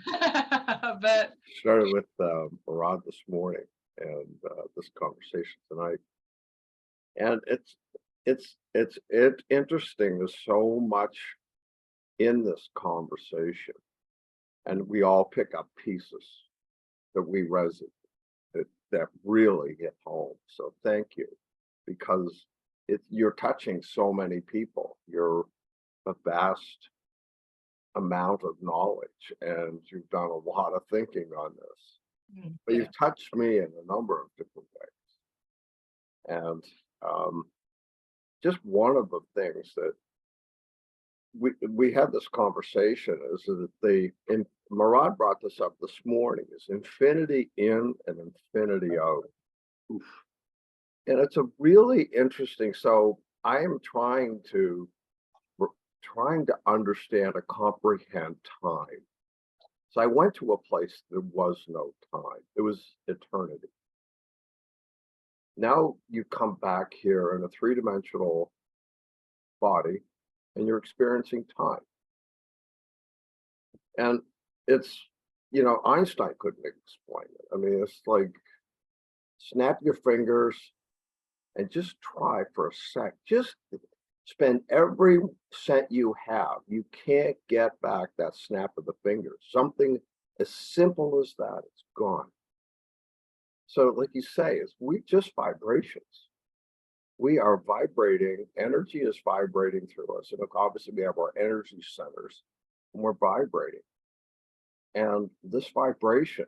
But Started with Murad this morning and this conversation tonight, and it's interesting. There's so much in this conversation, and we all pick up pieces that we resonate that really hit home. So thank you, because you're touching so many people. You're a vast amount of knowledge, and you've done a lot of thinking on this. But you've touched me in a number of different ways. And just one of the things that we had this conversation is that Murad brought this up this morning, is infinity in and infinity out. Oof. And it's a really interesting, so I am trying to understand and comprehend time. So I went to a place there was no time. It was eternity. Now you come back here in a three-dimensional body and you're experiencing time. And it's, Einstein couldn't explain it. I mean, it's like, snap your fingers and just try for a sec. Just spend every cent you have. You can't get back that snap of the fingers. Something as simple as that, it's gone. So like you say, we just vibrations. We are vibrating, energy is vibrating through us. And obviously we have our energy centers and we're vibrating. And this vibration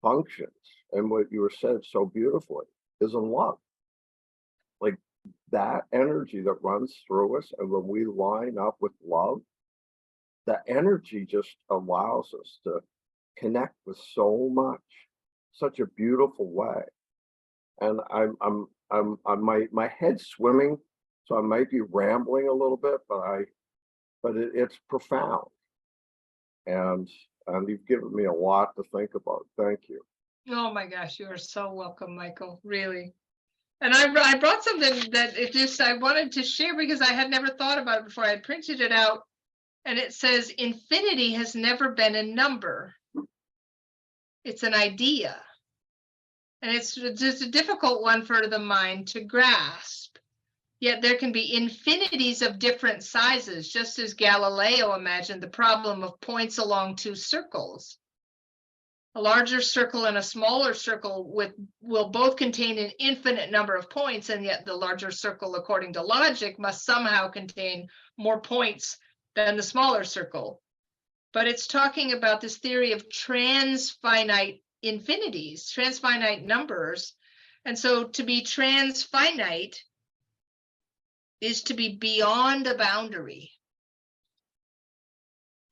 functions, and what you were said so beautifully, is in love. Like that energy that runs through us, and when we line up with love, that energy just allows us to connect with so much, such a beautiful way. And my head's swimming, so I might be rambling a little bit, but it's profound. And you've given me a lot to think about. Thank you. oh my gosh, you are so welcome, Michael, really. And I brought something that I wanted to share because I had never thought about it before. I had printed it out, and it says infinity has never been a number. It's an idea. And it's just a difficult one for the mind to grasp. Yet there can be infinities of different sizes, just as Galileo imagined the problem of points along two circles. A larger circle and a smaller circle will both contain an infinite number of points, and yet the larger circle, according to logic, must somehow contain more points than the smaller circle. But it's talking about this theory of transfinite infinities, transfinite numbers. And so to be transfinite is to be beyond a boundary.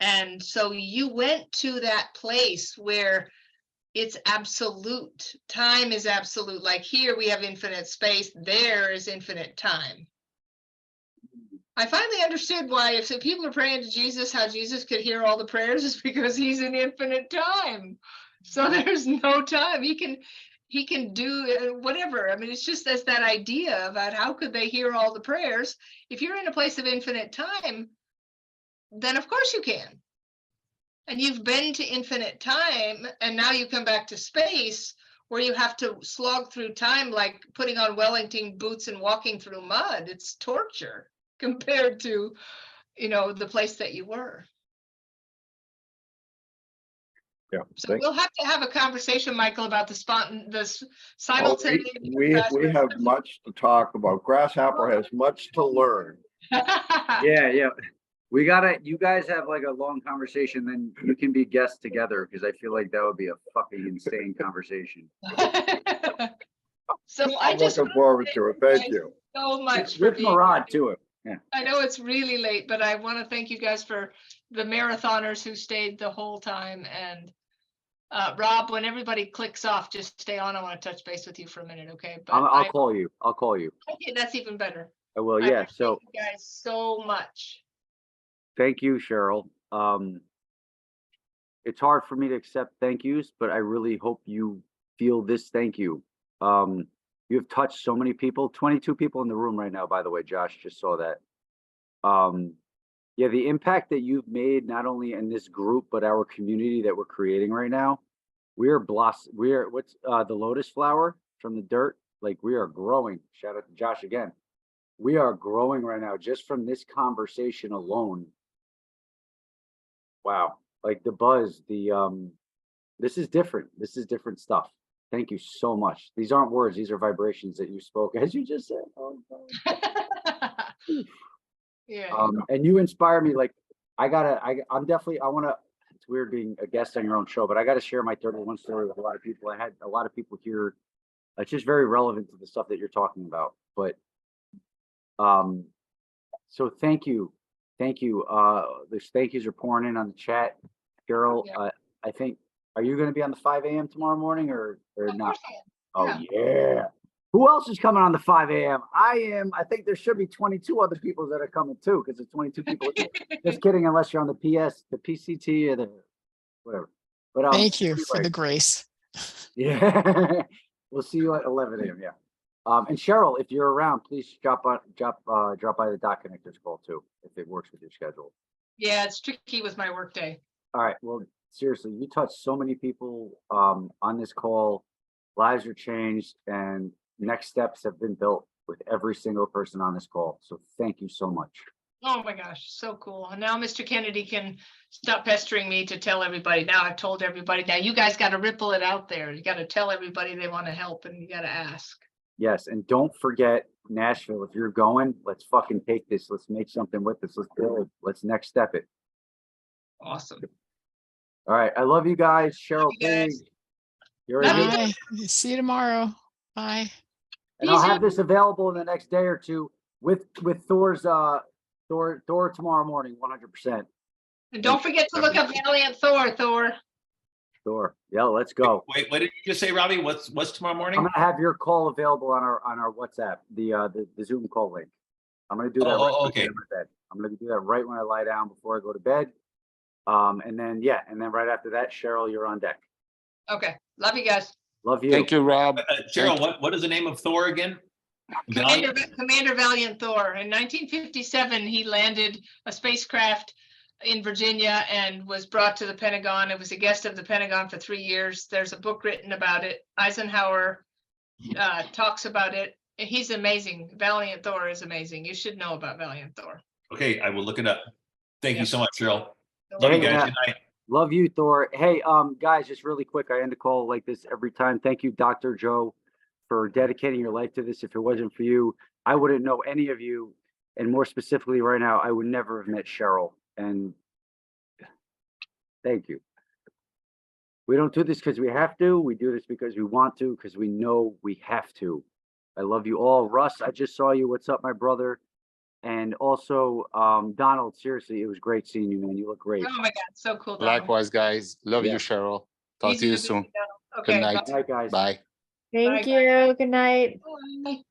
And so you went to that place where it's absolute. Time is absolute. Like here we have infinite space, there is infinite time. I finally understood why if people are praying to Jesus, how Jesus could hear all the prayers is because he's in infinite time. So there's no time. he can do whatever. I mean, it's just that's that idea about how could they hear all the prayers? If you're in a place of infinite time, then of course you can. And you've been to infinite time, and now you come back to space where you have to slog through time like putting on Wellington boots and walking through mud. It's torture compared to, you know, the place that you were. Yeah. So we'll have to have a conversation, Michael, about the Oh, simultaneous. we have much to talk about. Grasshopper has much to learn. Yeah. You guys have like a long conversation, then you can be guests together, because I feel like that would be a fucking insane conversation. So I'm looking forward to it. Thank you. So much for With being Murad too. Yeah. I know it's really late, but I want to thank you guys for the marathoners who stayed the whole time. And Rob, when everybody clicks off, just stay on. I want to touch base with you for a minute, okay? But I'll call you. I'll call you. Okay, that's even better. I will. I Yeah. appreciate So you guys so much. thank you, Cheryl. It's hard for me to accept thank yous, but I really hope you feel this thank you. You have touched so many people, 22 people in the room right now, by the way. Josh just saw that. Yeah, the impact that you've made, not only in this group, but our community that we're creating right now. We are what's the lotus flower from the dirt? Like, we are growing. Shout out to Josh again. We are growing right now just from this conversation alone. Wow. Like the buzz, this is different. This is different stuff. Thank you so much. These aren't words. These are vibrations that you spoke, as you just said. Oh, yeah. And you inspire me. Like, I'm definitely, I want to, it's weird being a guest on your own show, but I got to share my 31 story with a lot of people. I had a lot of people here. It's just very relevant to the stuff that you're talking about. But, so thank you. Thank you. There's thank yous are pouring in on the chat. Cheryl, Yeah. I think, are you going to be on the 5 a.m. tomorrow morning or not? Oh, Yeah. yeah. Who else is coming on the 5 a.m.? I am. I think there should be 22 other people that are coming too, because there's 22 people. Just kidding, unless you're on the PCT or the whatever. But Thank you for anyway. the grace. Yeah. We'll see you at 11 a.m. Yeah. And Cheryl, if you're around, please drop by the Dot Connectors call too, if it works with your schedule. Yeah, it's tricky with my workday. All right. Well, seriously, you touched so many people on this call. Lives are changed and next steps have been built with every single person on this call. So thank you so much. Oh my gosh, so cool. And now Mr. Kennedy can stop pestering me to tell everybody. Now I've told everybody. Now you guys got to ripple it out there. You got to tell everybody they want to help, and you got to ask. Yes. And don't forget Nashville. If you're going, let's fucking take this. Let's make something with this. Let's build. Let's next step it. Awesome. All right. I love you guys. Cheryl, please. You're Bye. See you tomorrow. Bye. And I'll have this available in the next day or two with Thor's Thor tomorrow morning, 100%. And don't forget to look up Valiant Thor. Thor. Yeah, let's go. Wait, what did you just say, Robbie? What's tomorrow morning? I'm gonna have your call available on our WhatsApp, the Zoom call link. I'm gonna do that. Okay. I'm gonna do that right when I lie down before I go to bed. And then right after that, Cheryl, you're on deck. Okay. Love you guys. Love you. Thank you, Rob. Cheryl, what is the name of Thor again? Commander Valiant Thor. In 1957, he landed a spacecraft in Virginia and was brought to the Pentagon. It was a guest of the Pentagon for 3 years. There's a book written about it. Eisenhower talks about it. He's amazing. Valiant Thor is amazing. You should know about Valiant Thor. Okay, I will look it up. Thank you so much, Cheryl. Love you guys. Good night. Love you, Thor. Hey, guys, just really quick, I end the call like this every time. Thank you, Dr. Joe, for dedicating your life to this. If it wasn't for you, I wouldn't know any of you. And more specifically right now, I would never have met Cheryl. And thank you. We don't do this because we have to. We do this because we want to, because we know we have to. I love you all. Russ, I just saw you. What's up, my brother? And also, Donald, seriously, it was great seeing you, man. You look great. Oh my God, so cool. Donald. Likewise, guys. Love you, Cheryl. Talk to you soon. Okay, Good night. Bye, guys. Bye. Thank you. Good night. Bye.